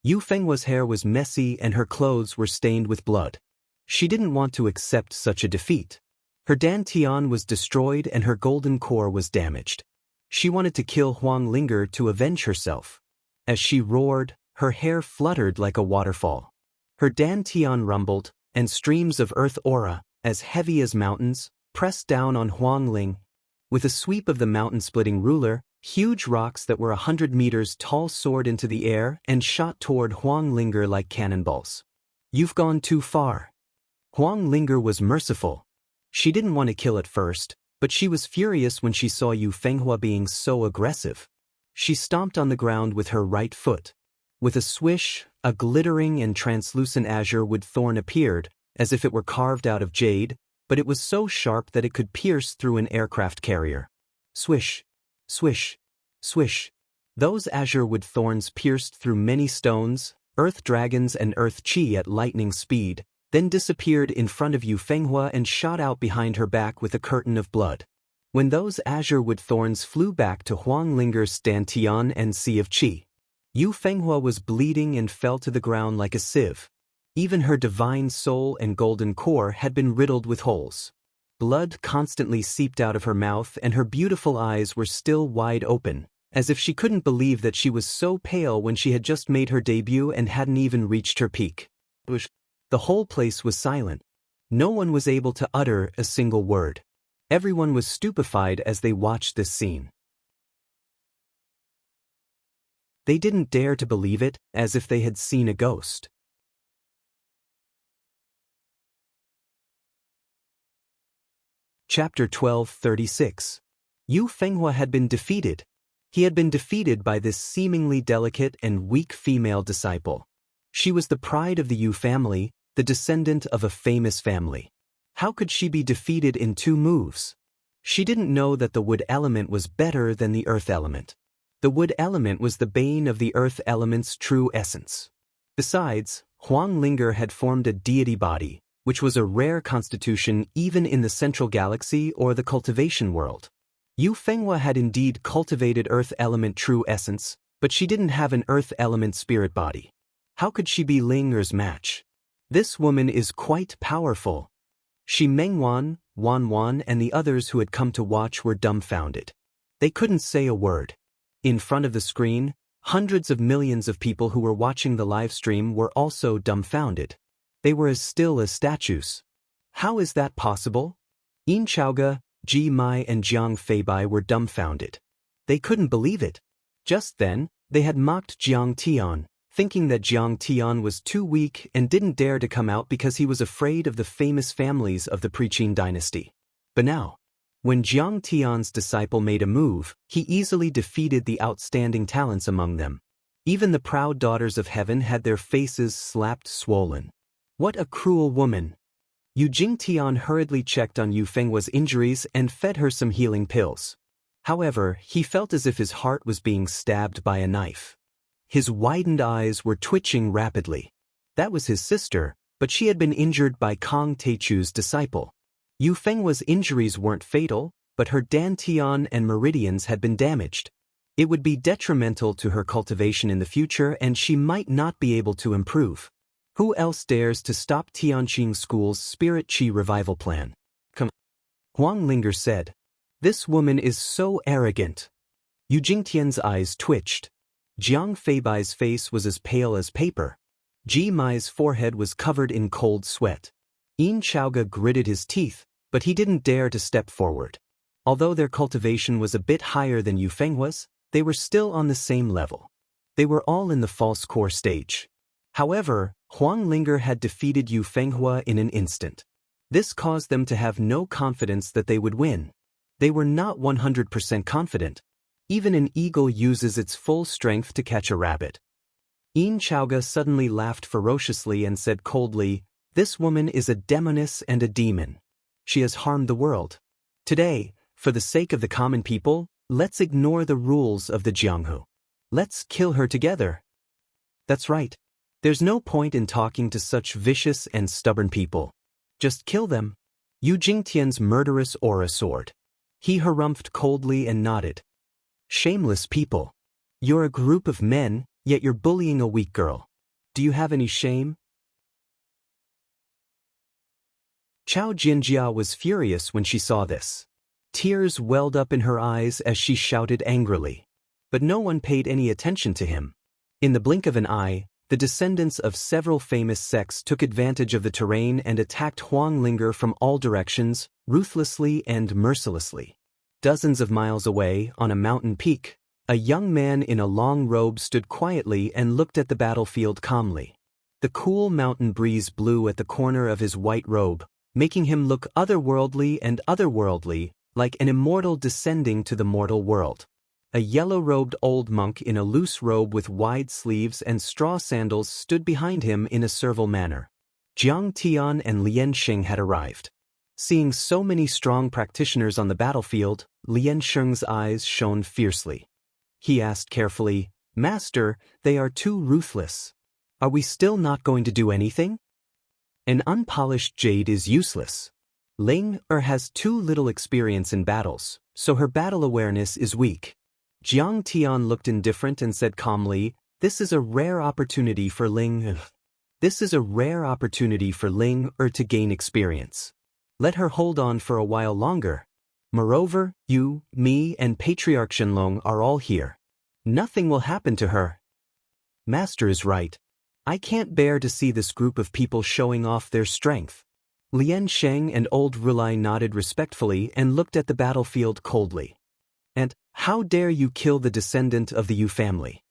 Yu Fenghua's hair was messy and her clothes were stained with blood. She didn't want to accept such a defeat. Her dantian was destroyed and her golden core was damaged. She wanted to kill Huang Linger to avenge herself. As she roared, her hair fluttered like a waterfall. Her dantian rumbled, and streams of earth aura, as heavy as mountains, pressed down on Huang Ling. With a sweep of the mountain-splitting ruler, huge rocks that were 100 meters tall soared into the air and shot toward Huang Linger like cannonballs. "You've gone too far." Huang Linger was merciful. She didn't want to kill at first, but she was furious when she saw Yu Fenghua being so aggressive. She stomped on the ground with her right foot. With a swish, a glittering and translucent azure wood thorn appeared, as if it were carved out of jade, but it was so sharp that it could pierce through an aircraft carrier. Swish, swish, swish. Those azure wood thorns pierced through many stones, earth dragons and earth chi at lightning speed, then disappeared in front of Yu Fenghua and shot out behind her back with a curtain of blood. When those azure wood thorns flew back to Huang Linger's dantian and sea of qi, Yu Fenghua was bleeding and fell to the ground like a sieve. Even her divine soul and golden core had been riddled with holes. Blood constantly seeped out of her mouth and her beautiful eyes were still wide open, as if she couldn't believe that she was so pale when she had just made her debut and hadn't even reached her peak. The whole place was silent. No one was able to utter a single word. Everyone was stupefied as they watched this scene. They didn't dare to believe it, as if they had seen a ghost. Chapter 12:36. Yu Fenghua had been defeated. He had been defeated by this seemingly delicate and weak female disciple. She was the pride of the Yu family, the descendant of a famous family. How could she be defeated in 2 moves? She didn't know that the wood element was better than the earth element. The wood element was the bane of the earth element's true essence. Besides, Huang Linger had formed a deity body, which was a rare constitution even in the central galaxy or the cultivation world. Yu Fenghua had indeed cultivated earth element true essence, but she didn't have an earth element spirit body. How could she be Linger's match? This woman is quite powerful. Shi Mengwan, Wan, and the others who had come to watch were dumbfounded. They couldn't say a word. In front of the screen, hundreds of millions of people who were watching the live stream were also dumbfounded. They were as still as statues. How is that possible? Yin Chaoge, Ji Mai and Jiang Feibai were dumbfounded. They couldn't believe it. Just then, they had mocked Jiang Tian, thinking that Jiang Tian was too weak and didn't dare to come out because he was afraid of the famous families of the Preqin dynasty. But now, when Jiang Tian's disciple made a move, he easily defeated the outstanding talents among them. Even the proud daughters of heaven had their faces slapped swollen. What a cruel woman! Yu Jingtian hurriedly checked on Yu Fenghua's injuries and fed her some healing pills. However, he felt as if his heart was being stabbed by a knife. His widened eyes were twitching rapidly. That was his sister, but she had been injured by Kang Teichu's disciple. Yu Fenghua's injuries weren't fatal, but her dantian and meridians had been damaged. It would be detrimental to her cultivation in the future and she might not be able to improve. Who else dares to stop Tianqing School's Spirit Qi revival plan? Come. Huang Linger said. This woman is so arrogant. Yu Jingtian's eyes twitched. Jiang Feibai's face was as pale as paper. Ji Mai's forehead was covered in cold sweat. Yin Chaoge gritted his teeth, but he didn't dare to step forward. Although their cultivation was a bit higher than Yu Fenghua's, they were still on the same level. They were all in the false core stage. However, Huang Linger had defeated Yu Fenghua in an instant. This caused them to have no confidence that they would win. They were not 100% confident. Even an eagle uses its full strength to catch a rabbit. Yin Chaoga suddenly laughed ferociously and said coldly, "This woman is a demoness and a demon. She has harmed the world. Today, for the sake of the common people, let's ignore the rules of the Jianghu. Let's kill her together." That's right. There's no point in talking to such vicious and stubborn people. Just kill them. Yu Jingtian's murderous aura soared. He harumphed coldly and nodded. Shameless people. You're a group of men, yet you're bullying a weak girl. Do you have any shame? Chao Jinjia was furious when she saw this. Tears welled up in her eyes as she shouted angrily. But no one paid any attention to him. In the blink of an eye, the descendants of several famous sects took advantage of the terrain and attacked Huang Linger from all directions, ruthlessly and mercilessly. Dozens of miles away, on a mountain peak, a young man in a long robe stood quietly and looked at the battlefield calmly. The cool mountain breeze blew at the corner of his white robe, making him look otherworldly, like an immortal descending to the mortal world. A yellow-robed old monk in a loose robe with wide sleeves and straw sandals stood behind him in a servile manner. Jiang Tian and Lian Xing had arrived. Seeing so many strong practitioners on the battlefield, Lian Sheng's eyes shone fiercely. He asked carefully, "Master, they are too ruthless. Are we still not going to do anything?" An unpolished jade is useless. Ling has too little experience in battles, so her battle awareness is weak. Jiang Tian looked indifferent and said calmly, "This is a rare opportunity for Ling to gain experience. Let her hold on for a while longer. Moreover, you, me, and Patriarch Shenlong are all here. Nothing will happen to her." Master is right. I can't bear to see this group of people showing off their strength. Lian Sheng and old Rulai nodded respectfully and looked at the battlefield coldly. "And how dare you kill the descendant of the Yu family?"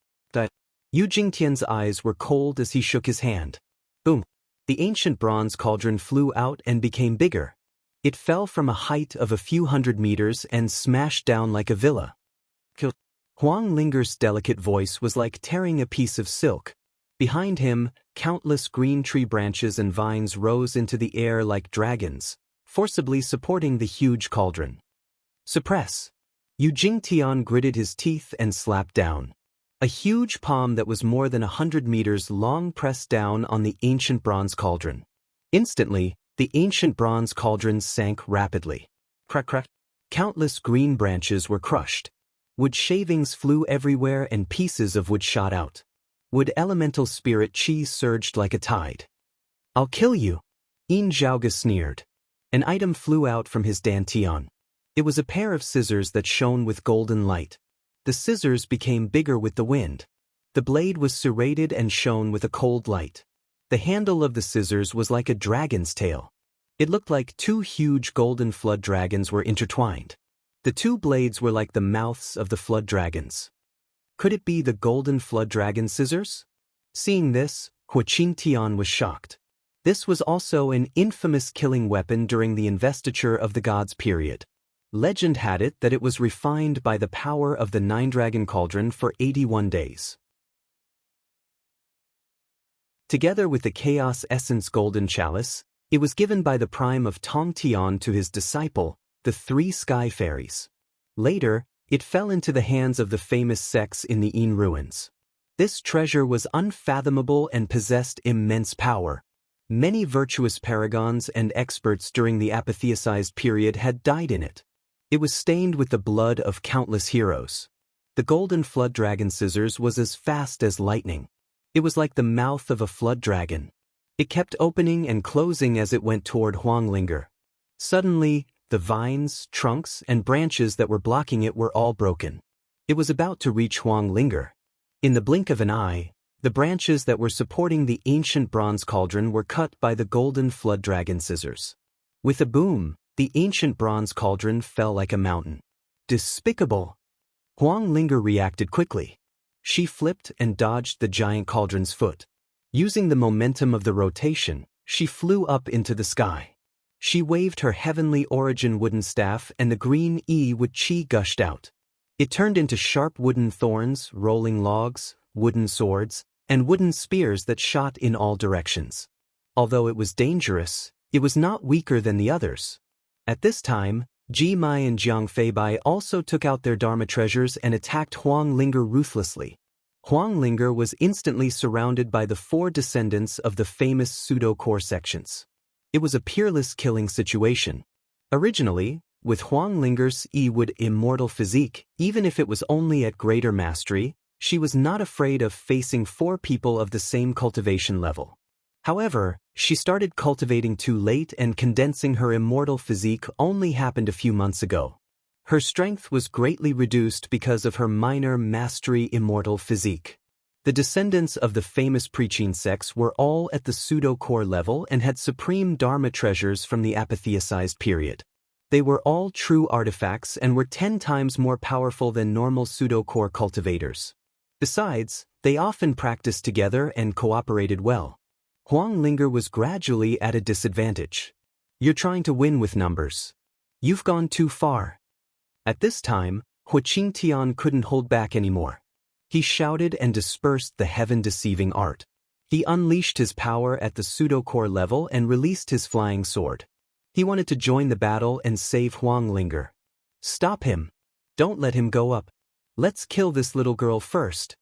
Yu Jingtian's eyes were cold as he shook his hand. Boom! The ancient bronze cauldron flew out and became bigger. It fell from a height of a few hundred meters and smashed down like a villa. Huang Linger's delicate voice was like tearing a piece of silk. Behind him, countless green tree branches and vines rose into the air like dragons, forcibly supporting the huge cauldron. "Suppress!" Yu Jingtian gritted his teeth and slapped down. A huge palm that was more than 100 meters long pressed down on the ancient bronze cauldron. Instantly, the ancient bronze cauldron sank rapidly. Crack, crack. Countless green branches were crushed. Wood shavings flew everywhere and pieces of wood shot out. Wood elemental spirit chi surged like a tide. "I'll kill you!" Yin Zhaoga sneered. An item flew out from his dantian. It was a pair of scissors that shone with golden light. The scissors became bigger with the wind. The blade was serrated and shone with a cold light. The handle of the scissors was like a dragon's tail. It looked like two huge golden flood dragons were intertwined. The two blades were like the mouths of the flood dragons. Could it be the golden flood dragon scissors? Seeing this, Huaqin Tian was shocked. This was also an infamous killing weapon during the investiture of the gods period. Legend had it that it was refined by the power of the Nine-Dragon Cauldron for 81 days. Together with the Chaos Essence Golden Chalice, it was given by the prime of Tong Tian to his disciple, the three Sky Fairies. Later, it fell into the hands of the famous sects in the Yin ruins. This treasure was unfathomable and possessed immense power. Many virtuous paragons and experts during the apotheosized period had died in it. It was stained with the blood of countless heroes. The golden flood dragon scissors was as fast as lightning. It was like the mouth of a flood dragon. It kept opening and closing as it went toward Huang Linger. Suddenly, the vines, trunks, and branches that were blocking it were all broken. It was about to reach Huang Linger. In the blink of an eye, the branches that were supporting the ancient bronze cauldron were cut by the golden flood dragon scissors. With a boom, the ancient bronze cauldron fell like a mountain. Despicable! Huang Linger reacted quickly. She flipped and dodged the giant cauldron's foot. Using the momentum of the rotation, she flew up into the sky. She waved her heavenly origin wooden staff and the green wood chi gushed out. It turned into sharp wooden thorns, rolling logs, wooden swords, and wooden spears that shot in all directions. Although it was dangerous, it was not weaker than the others. At this time, Ji Mai and Jiang Feibai also took out their Dharma treasures and attacked Huang Linger ruthlessly. Huang Linger was instantly surrounded by the 4 descendants of the famous pseudo-core sections. It was a peerless killing situation. Originally, with Huang Linger's wood immortal physique, even if it was only at greater mastery, she was not afraid of facing 4 people of the same cultivation level. However, she started cultivating too late and condensing her immortal physique only happened a few months ago. Her strength was greatly reduced because of her minor mastery immortal physique. The descendants of the famous preaching sects were all at the pseudo-core level and had supreme Dharma treasures from the apatheicized period. They were all true artifacts and were 10 times more powerful than normal pseudo-core cultivators. Besides, they often practiced together and cooperated well. Huang Linger was gradually at a disadvantage. You're trying to win with numbers. You've gone too far. At this time, Hu Qingtian couldn't hold back anymore. He shouted and dispersed the heaven-deceiving art. He unleashed his power at the pseudo-core level and released his flying sword. He wanted to join the battle and save Huang Linger. Stop him. Don't let him go up. Let's kill this little girl first.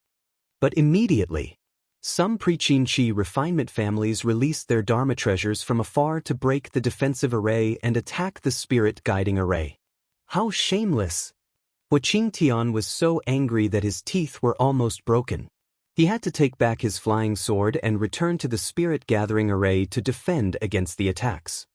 But immediately, some preaching chi refinement families released their Dharma treasures from afar to break the defensive array and attack the spirit guiding array. How shameless! Hu Qingtian was so angry that his teeth were almost broken. He had to take back his flying sword and return to the spirit gathering array to defend against the attacks.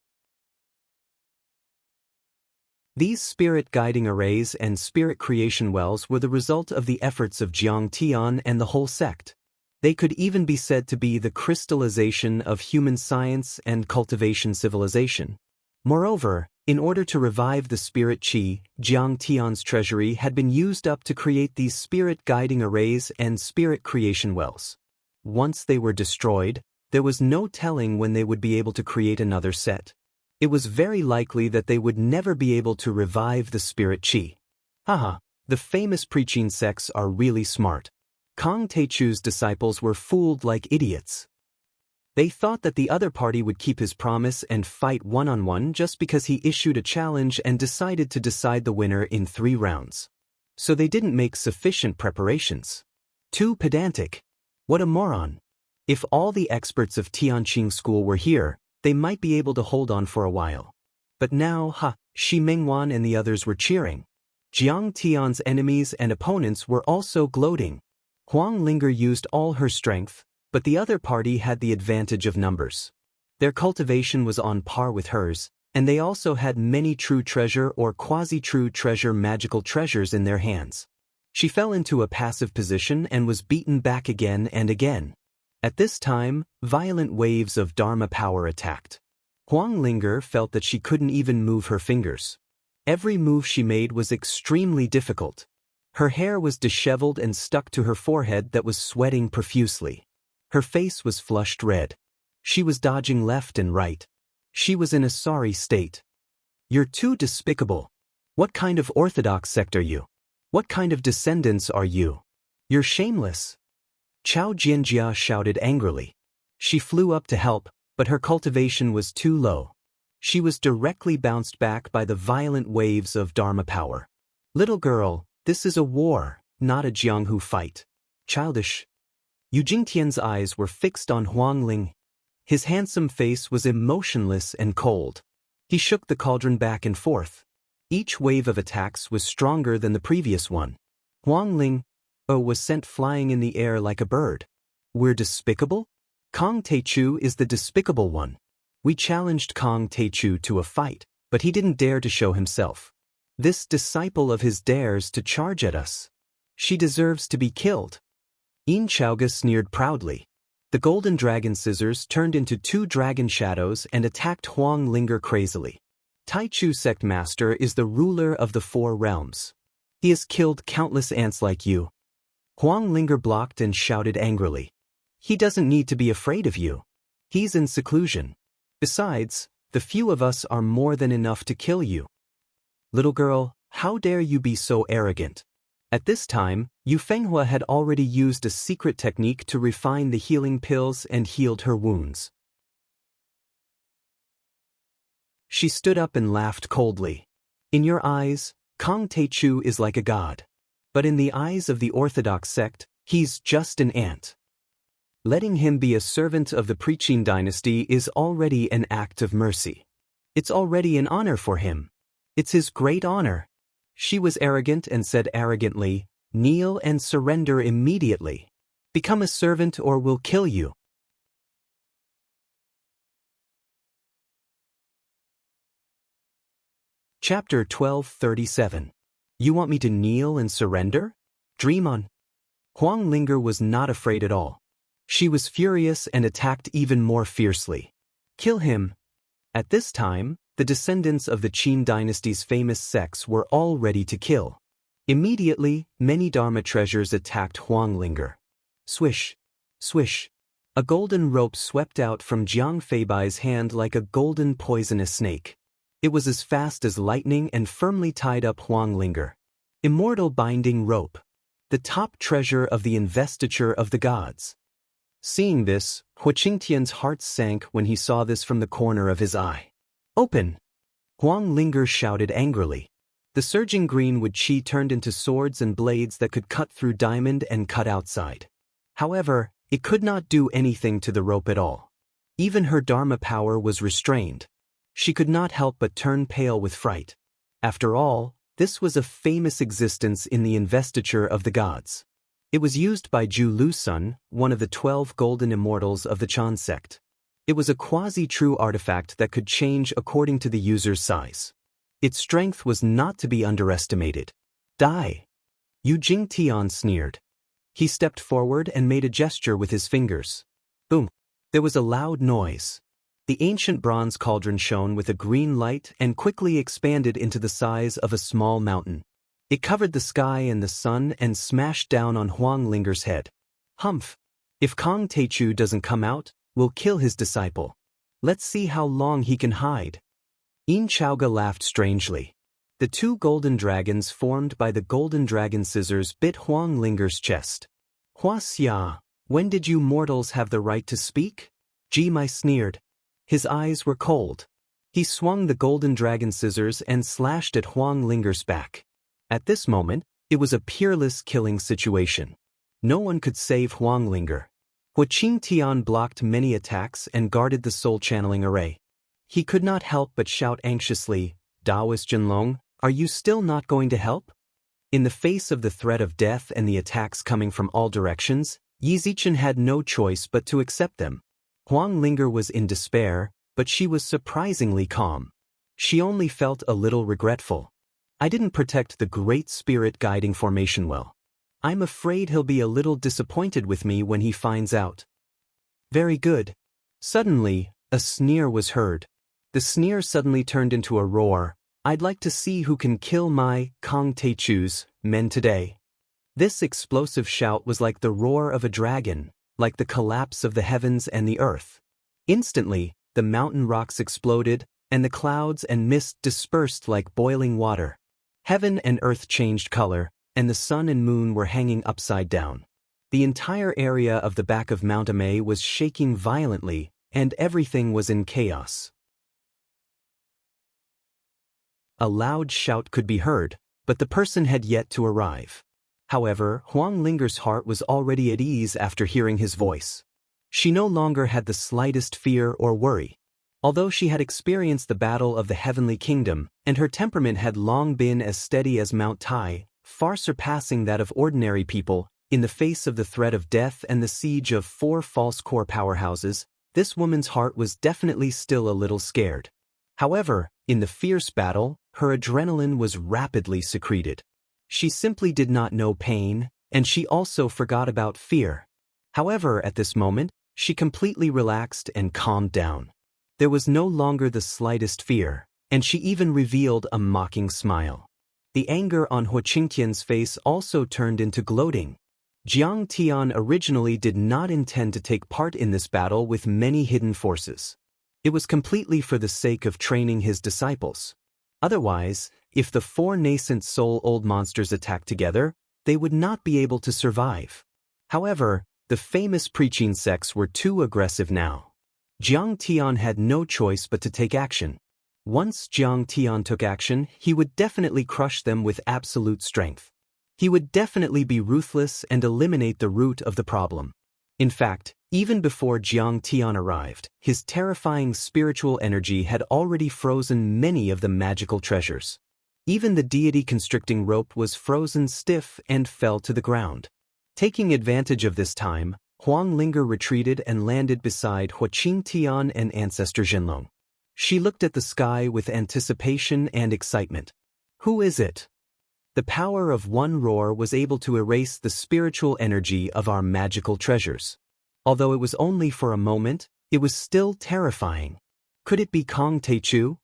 These spirit guiding arrays and spirit creation wells were the result of the efforts of Jiang Tian and the whole sect. They could even be said to be the crystallization of human science and cultivation civilization. Moreover, in order to revive the spirit chi, Jiang Tian's treasury had been used up to create these spirit guiding arrays and spirit creation wells. Once they were destroyed, there was no telling when they would be able to create another set. It was very likely that they would never be able to revive the spirit chi. Haha, the famous preaching sects are really smart. Kang Teichu's disciples were fooled like idiots. They thought that the other party would keep his promise and fight one-on-one just because he issued a challenge and decided to decide the winner in 3 rounds. So they didn't make sufficient preparations. Too pedantic. What a moron. If all the experts of Tianqing School were here, they might be able to hold on for a while. But now, Shi Mengwan and the others were cheering. Jiang Tian's enemies and opponents were also gloating. Huang Linger used all her strength, but the other party had the advantage of numbers. Their cultivation was on par with hers, and they also had many true treasure or quasi-true treasure magical treasures in their hands. She fell into a passive position and was beaten back again and again. At this time, violent waves of Dharma power attacked. Huang Linger felt that she couldn't even move her fingers. Every move she made was extremely difficult. Her hair was disheveled and stuck to her forehead that was sweating profusely. Her face was flushed red. She was dodging left and right. She was in a sorry state. You're too despicable. What kind of orthodox sect are you? What kind of descendants are you? You're shameless. Chao Jianjia shouted angrily. She flew up to help, but her cultivation was too low. She was directly bounced back by the violent waves of Dharma power. Little girl, this is a war, not a Jianghu fight. Childish. Yu Jingtian's eyes were fixed on Huang Ling. His handsome face was emotionless and cold. He shook the cauldron back and forth. Each wave of attacks was stronger than the previous one. Huang Ling was sent flying in the air like a bird. We're despicable? Kang Teichu is the despicable one. We challenged Kang Teichu to a fight, but he didn't dare to show himself. This disciple of his dares to charge at us. She deserves to be killed. Yin Chaoga sneered proudly. The golden dragon scissors turned into 2 dragon shadows and attacked Huang Linger crazily. Taichu sect master is the ruler of the 4 realms. He has killed countless ants like you. Huang Linger blocked and shouted angrily. He doesn't need to be afraid of you. He's in seclusion. Besides, the few of us are more than enough to kill you. Little girl, how dare you be so arrogant? At this time, Yu Fenghua had already used a secret technique to refine the healing pills and healed her wounds. She stood up and laughed coldly. In your eyes, Kong Teichu is like a god. But in the eyes of the Orthodox sect, he's just an ant. Letting him be a servant of the Preqin dynasty is already an act of mercy. It's already an honor for him. It's his great honor. She was arrogant and said arrogantly, kneel and surrender immediately. Become a servant or we'll kill you. Chapter 1237. You want me to kneel and surrender? Dream on. Huang Linger was not afraid at all. She was furious and attacked even more fiercely. Kill him. At this time, the descendants of the Qin dynasty's famous sects were all ready to kill. Immediately, many Dharma treasures attacked Huang Linger. Swish, swish. A golden rope swept out from Jiang Feibai's hand like a golden poisonous snake. It was as fast as lightning and firmly tied up Huang Linger. Immortal binding rope. The top treasure of the investiture of the gods. Seeing this, Hua Qingtian's heart sank when he saw this from the corner of his eye. Open! Huang Linger shouted angrily. The surging green wood qi turned into swords and blades that could cut through diamond and cut outside. However, it could not do anything to the rope at all. Even her Dharma power was restrained. She could not help but turn pale with fright. After all, this was a famous existence in the investiture of the gods. It was used by Zhu Lusun, one of the 12 golden immortals of the Chan sect. It was a quasi-true artifact that could change according to the user's size. Its strength was not to be underestimated. Die! Yu Jingtian sneered. He stepped forward and made a gesture with his fingers. Boom! There was a loud noise. The ancient bronze cauldron shone with a green light and quickly expanded into the size of a small mountain. It covered the sky and the sun and smashed down on Huang Linger's head. Humph! If Kong Teichu doesn't come out, we'll kill his disciple. Let's see how long he can hide. Yin Chaoga laughed strangely. The two golden dragons formed by the golden dragon scissors bit Huang Linger's chest. Hua Xia, when did you mortals have the right to speak? Ji Mai sneered. His eyes were cold. He swung the golden dragon scissors and slashed at Huang Linger's back. At this moment, it was a peerless killing situation. No one could save Huang Linger. Hua Qingtian blocked many attacks and guarded the soul channeling array. He could not help but shout anxiously, Daoist Jinlong, are you still not going to help? In the face of the threat of death and the attacks coming from all directions, Yi Zichen had no choice but to accept them. Huang Linger was in despair, but she was surprisingly calm. She only felt a little regretful. I didn't protect the Great Spirit guiding formation well. I'm afraid he'll be a little disappointed with me when he finds out. Very good. Suddenly, a sneer was heard. The sneer suddenly turned into a roar. I'd like to see who can kill my Kong Teichu's men today. This explosive shout was like the roar of a dragon, like the collapse of the heavens and the earth. Instantly, the mountain rocks exploded, and the clouds and mist dispersed like boiling water. Heaven and earth changed color, and the sun and moon were hanging upside down. The entire area of the back of Mount Amei was shaking violently, and everything was in chaos. A loud shout could be heard, but the person had yet to arrive. However, Huang Linger's heart was already at ease after hearing his voice. She no longer had the slightest fear or worry. Although she had experienced the battle of the heavenly kingdom, and her temperament had long been as steady as Mount Tai, far surpassing that of ordinary people, in the face of the threat of death and the siege of 4 false core powerhouses, this woman's heart was definitely still a little scared. However, in the fierce battle, her adrenaline was rapidly secreted. She simply did not know pain, and she also forgot about fear. However, at this moment, she completely relaxed and calmed down. There was no longer the slightest fear, and she even revealed a mocking smile. The anger on He Qingtian's face also turned into gloating. Jiang Tian originally did not intend to take part in this battle with many hidden forces. It was completely for the sake of training his disciples. Otherwise, if the four nascent soul-old monsters attacked together, they would not be able to survive. However, the famous preaching sects were too aggressive now. Jiang Tian had no choice but to take action. Once Jiang Tian took action, he would definitely crush them with absolute strength. He would definitely be ruthless and eliminate the root of the problem. In fact, even before Jiang Tian arrived, his terrifying spiritual energy had already frozen many of the magical treasures. Even the deity-constricting rope was frozen stiff and fell to the ground. Taking advantage of this time, Huang Linger retreated and landed beside He Qingtian and Ancestor Zhenlong. She looked at the sky with anticipation and excitement. Who is it? The power of one roar was able to erase the spiritual energy of our magical treasures. Although it was only for a moment, it was still terrifying. Could it be Kong Teichu?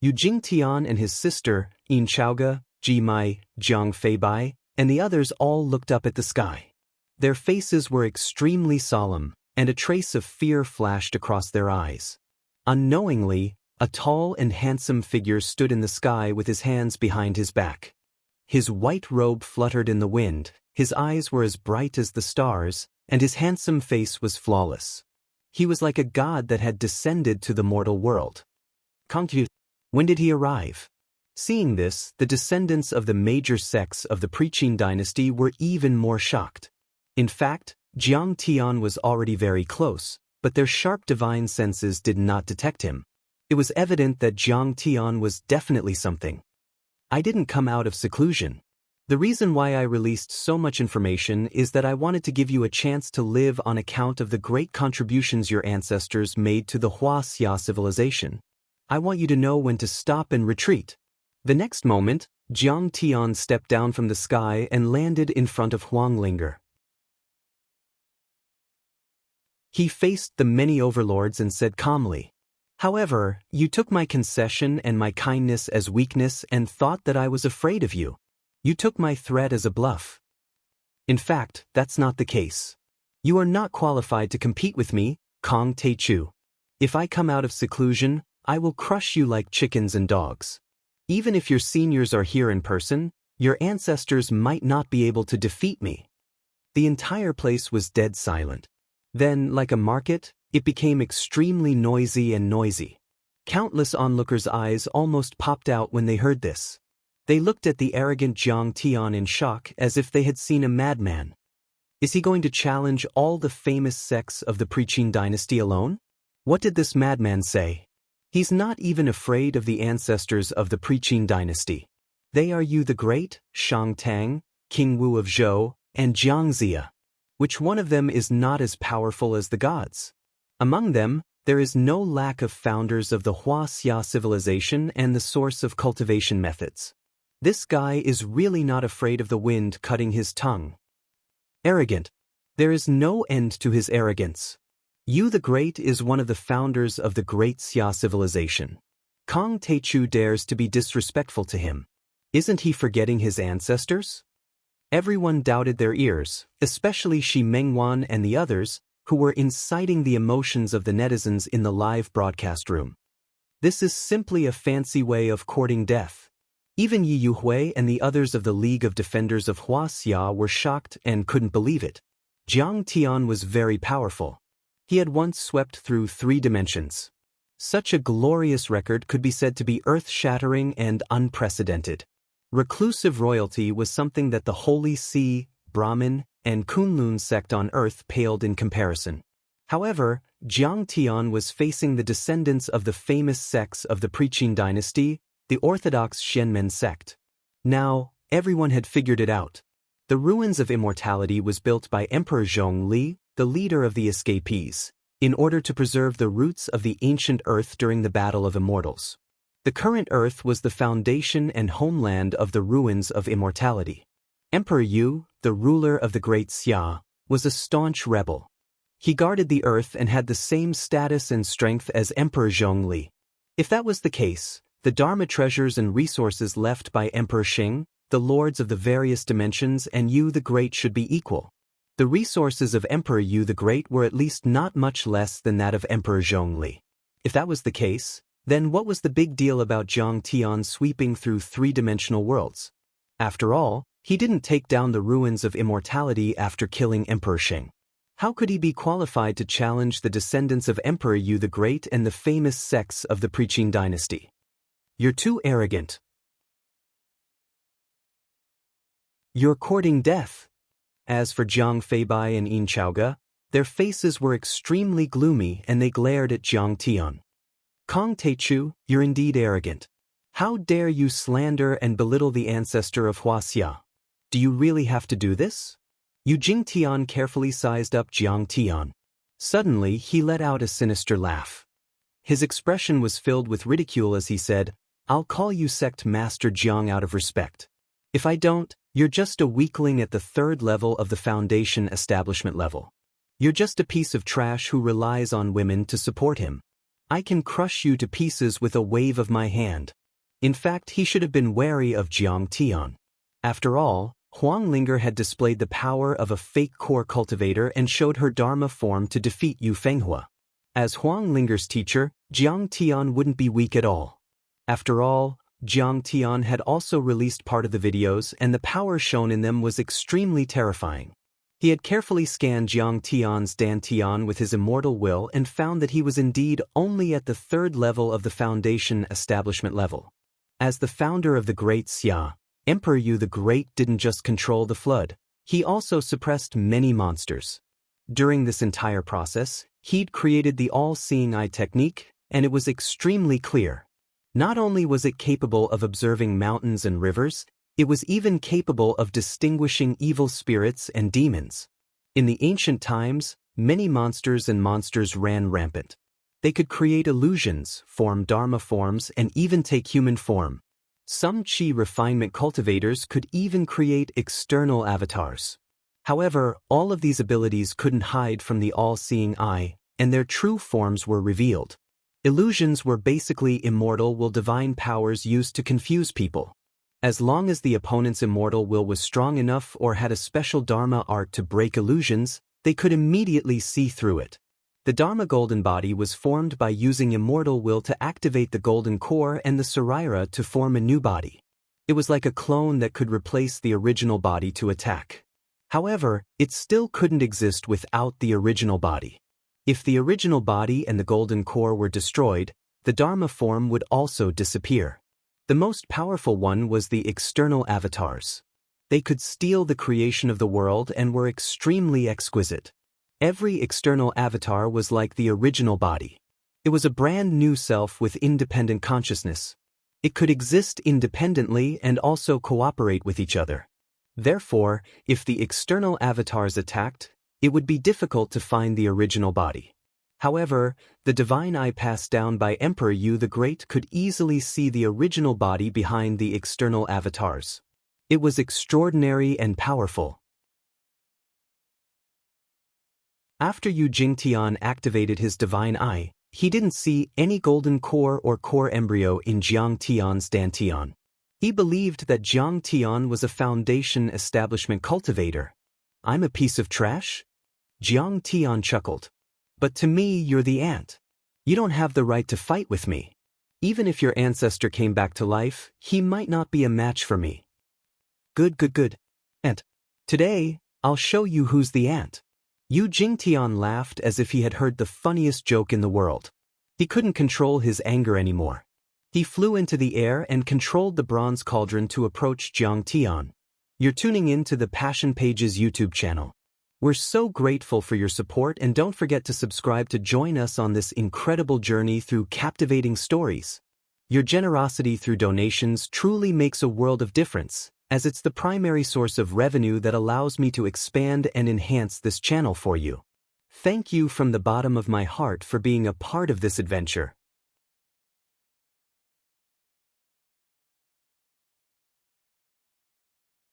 Yu Jingtian and his sister, Yin Chaoge, Ji Mai, Jiang Feibai, and the others all looked up at the sky. Their faces were extremely solemn, and a trace of fear flashed across their eyes. Unknowingly, a tall and handsome figure stood in the sky with his hands behind his back. His white robe fluttered in the wind, his eyes were as bright as the stars, and his handsome face was flawless. He was like a god that had descended to the mortal world. Kongyu, when did he arrive? Seeing this, the descendants of the major sects of the Preaching dynasty were even more shocked. In fact, Jiang Tian was already very close, but their sharp divine senses did not detect him. It was evident that Jiang Tian was definitely something. I didn't come out of seclusion. The reason why I released so much information is that I wanted to give you a chance to live on account of the great contributions your ancestors made to the Huaxia civilization. I want you to know when to stop and retreat. The next moment, Jiang Tian stepped down from the sky and landed in front of Huang Linger. He faced the many overlords and said calmly, "However, you took my concession and my kindness as weakness and thought that I was afraid of you. You took my threat as a bluff. In fact, that's not the case. You are not qualified to compete with me, Kong Teichu. If I come out of seclusion, I will crush you like chickens and dogs. Even if your seniors are here in person, your ancestors might not be able to defeat me." The entire place was dead silent. Then, like a market, it became extremely noisy and noisy. Countless onlookers' eyes almost popped out when they heard this. They looked at the arrogant Jiang Tian in shock as if they had seen a madman. Is he going to challenge all the famous sects of the Preaching dynasty alone? What did this madman say? He's not even afraid of the ancestors of the Preaching dynasty. They are Yu the Great, Shang Tang, King Wu of Zhou, and Jiang Zia. Which one of them is not as powerful as the gods? Among them, there is no lack of founders of the Huaxia civilization and the source of cultivation methods. This guy is really not afraid of the wind cutting his tongue. Arrogant. There is no end to his arrogance. Yu the Great is one of the founders of the Great Xia civilization. Kong Teichu dares to be disrespectful to him. Isn't he forgetting his ancestors? Everyone doubted their ears, especially Shi Mengwan and the others, who were inciting the emotions of the netizens in the live broadcast room. This is simply a fancy way of courting death. Even Yi Yuhui and the others of the League of Defenders of Huaxia were shocked and couldn't believe it. Jiang Tian was very powerful. He had once swept through 3 dimensions. Such a glorious record could be said to be earth-shattering and unprecedented. Reclusive royalty was something that the Holy See, Brahmin, and Kunlun sect on earth paled in comparison. However, Jiang Tian was facing the descendants of the famous sects of the Preaching dynasty, the Orthodox Shenmen sect. Now, everyone had figured it out. The Ruins of Immortality was built by Emperor Zhongli, the leader of the escapees, in order to preserve the roots of the ancient earth during the Battle of Immortals. The current earth was the foundation and homeland of the Ruins of Immortality. Emperor Yu, the ruler of the Great Xia, was a staunch rebel. He guarded the earth and had the same status and strength as Emperor Zhongli. If that was the case, the Dharma treasures and resources left by Emperor Xing, the lords of the various dimensions and Yu the Great should be equal. The resources of Emperor Yu the Great were at least not much less than that of Emperor Zhongli. If that was the case, then what was the big deal about Jiang Tian sweeping through three-dimensional worlds? After all, he didn't take down the ruins of immortality after killing Emperor Sheng. How could he be qualified to challenge the descendants of Emperor Yu the Great and the famous sects of the Preqing dynasty? You're too arrogant. You're courting death. As for Jiang Feibai and Yin Chaoge, their faces were extremely gloomy and they glared at Jiang Tian. Kong Teichu, you're indeed arrogant. How dare you slander and belittle the ancestor of Huaxia? Do you really have to do this? Yu Jingtian carefully sized up Jiang Tian. Suddenly, he let out a sinister laugh. His expression was filled with ridicule as he said, "I'll call you sect master Jiang out of respect. If I don't, you're just a weakling at the third level of the foundation establishment level. You're just a piece of trash who relies on women to support him. I can crush you to pieces with a wave of my hand." In fact, he should have been wary of Jiang Tian. After all, Huang Linger had displayed the power of a fake core cultivator and showed her Dharma form to defeat Yu Fenghua. As Huang Linger's teacher, Jiang Tian wouldn't be weak at all. After all, Jiang Tian had also released part of the videos and the power shown in them was extremely terrifying. He had carefully scanned Jiang Tian's Dantian with his immortal will and found that he was indeed only at the third level of the foundation establishment level. As the founder of the Great Xia, Emperor Yu the Great didn't just control the flood, he also suppressed many monsters. During this entire process, he'd created the all-seeing eye technique, and it was extremely clear. Not only was it capable of observing mountains and rivers, it was even capable of distinguishing evil spirits and demons. In the ancient times, many monsters ran rampant. They could create illusions, form Dharma forms, and even take human form. Some Qi refinement cultivators could even create external avatars. However, all of these abilities couldn't hide from the all-seeing eye, and their true forms were revealed. Illusions were basically immortal will divine powers used to confuse people. As long as the opponent's immortal will was strong enough or had a special Dharma art to break illusions, they could immediately see through it. The Dharma golden body was formed by using immortal will to activate the golden core and the Saraira to form a new body. It was like a clone that could replace the original body to attack. However, it still couldn't exist without the original body. If the original body and the golden core were destroyed, the Dharma form would also disappear. The most powerful one was the external avatars. They could steal the creation of the world and were extremely exquisite. Every external avatar was like the original body. It was a brand new self with independent consciousness. It could exist independently and also cooperate with each other. Therefore, if the external avatars attacked, it would be difficult to find the original body. However, the divine eye passed down by Emperor Yu the Great could easily see the original body behind the external avatars. It was extraordinary and powerful. After Yu Jingtian activated his divine eye, he didn't see any golden core or core embryo in Jiang Tian's Dantian. He believed that Jiang Tian was a foundation establishment cultivator. "I'm a piece of trash?" Jiang Tian chuckled. "But to me, you're the ant. You don't have the right to fight with me. Even if your ancestor came back to life, he might not be a match for me." Good. Ant. Today, I'll show you who's the ant." Yu Jingtian laughed as if he had heard the funniest joke in the world. He couldn't control his anger anymore. He flew into the air and controlled the bronze cauldron to approach Jiang Tian. You're tuning in to the Passion Pages YouTube channel. We're so grateful for your support and don't forget to subscribe to join us on this incredible journey through captivating stories. Your generosity through donations truly makes a world of difference, as it's the primary source of revenue that allows me to expand and enhance this channel for you. Thank you from the bottom of my heart for being a part of this adventure.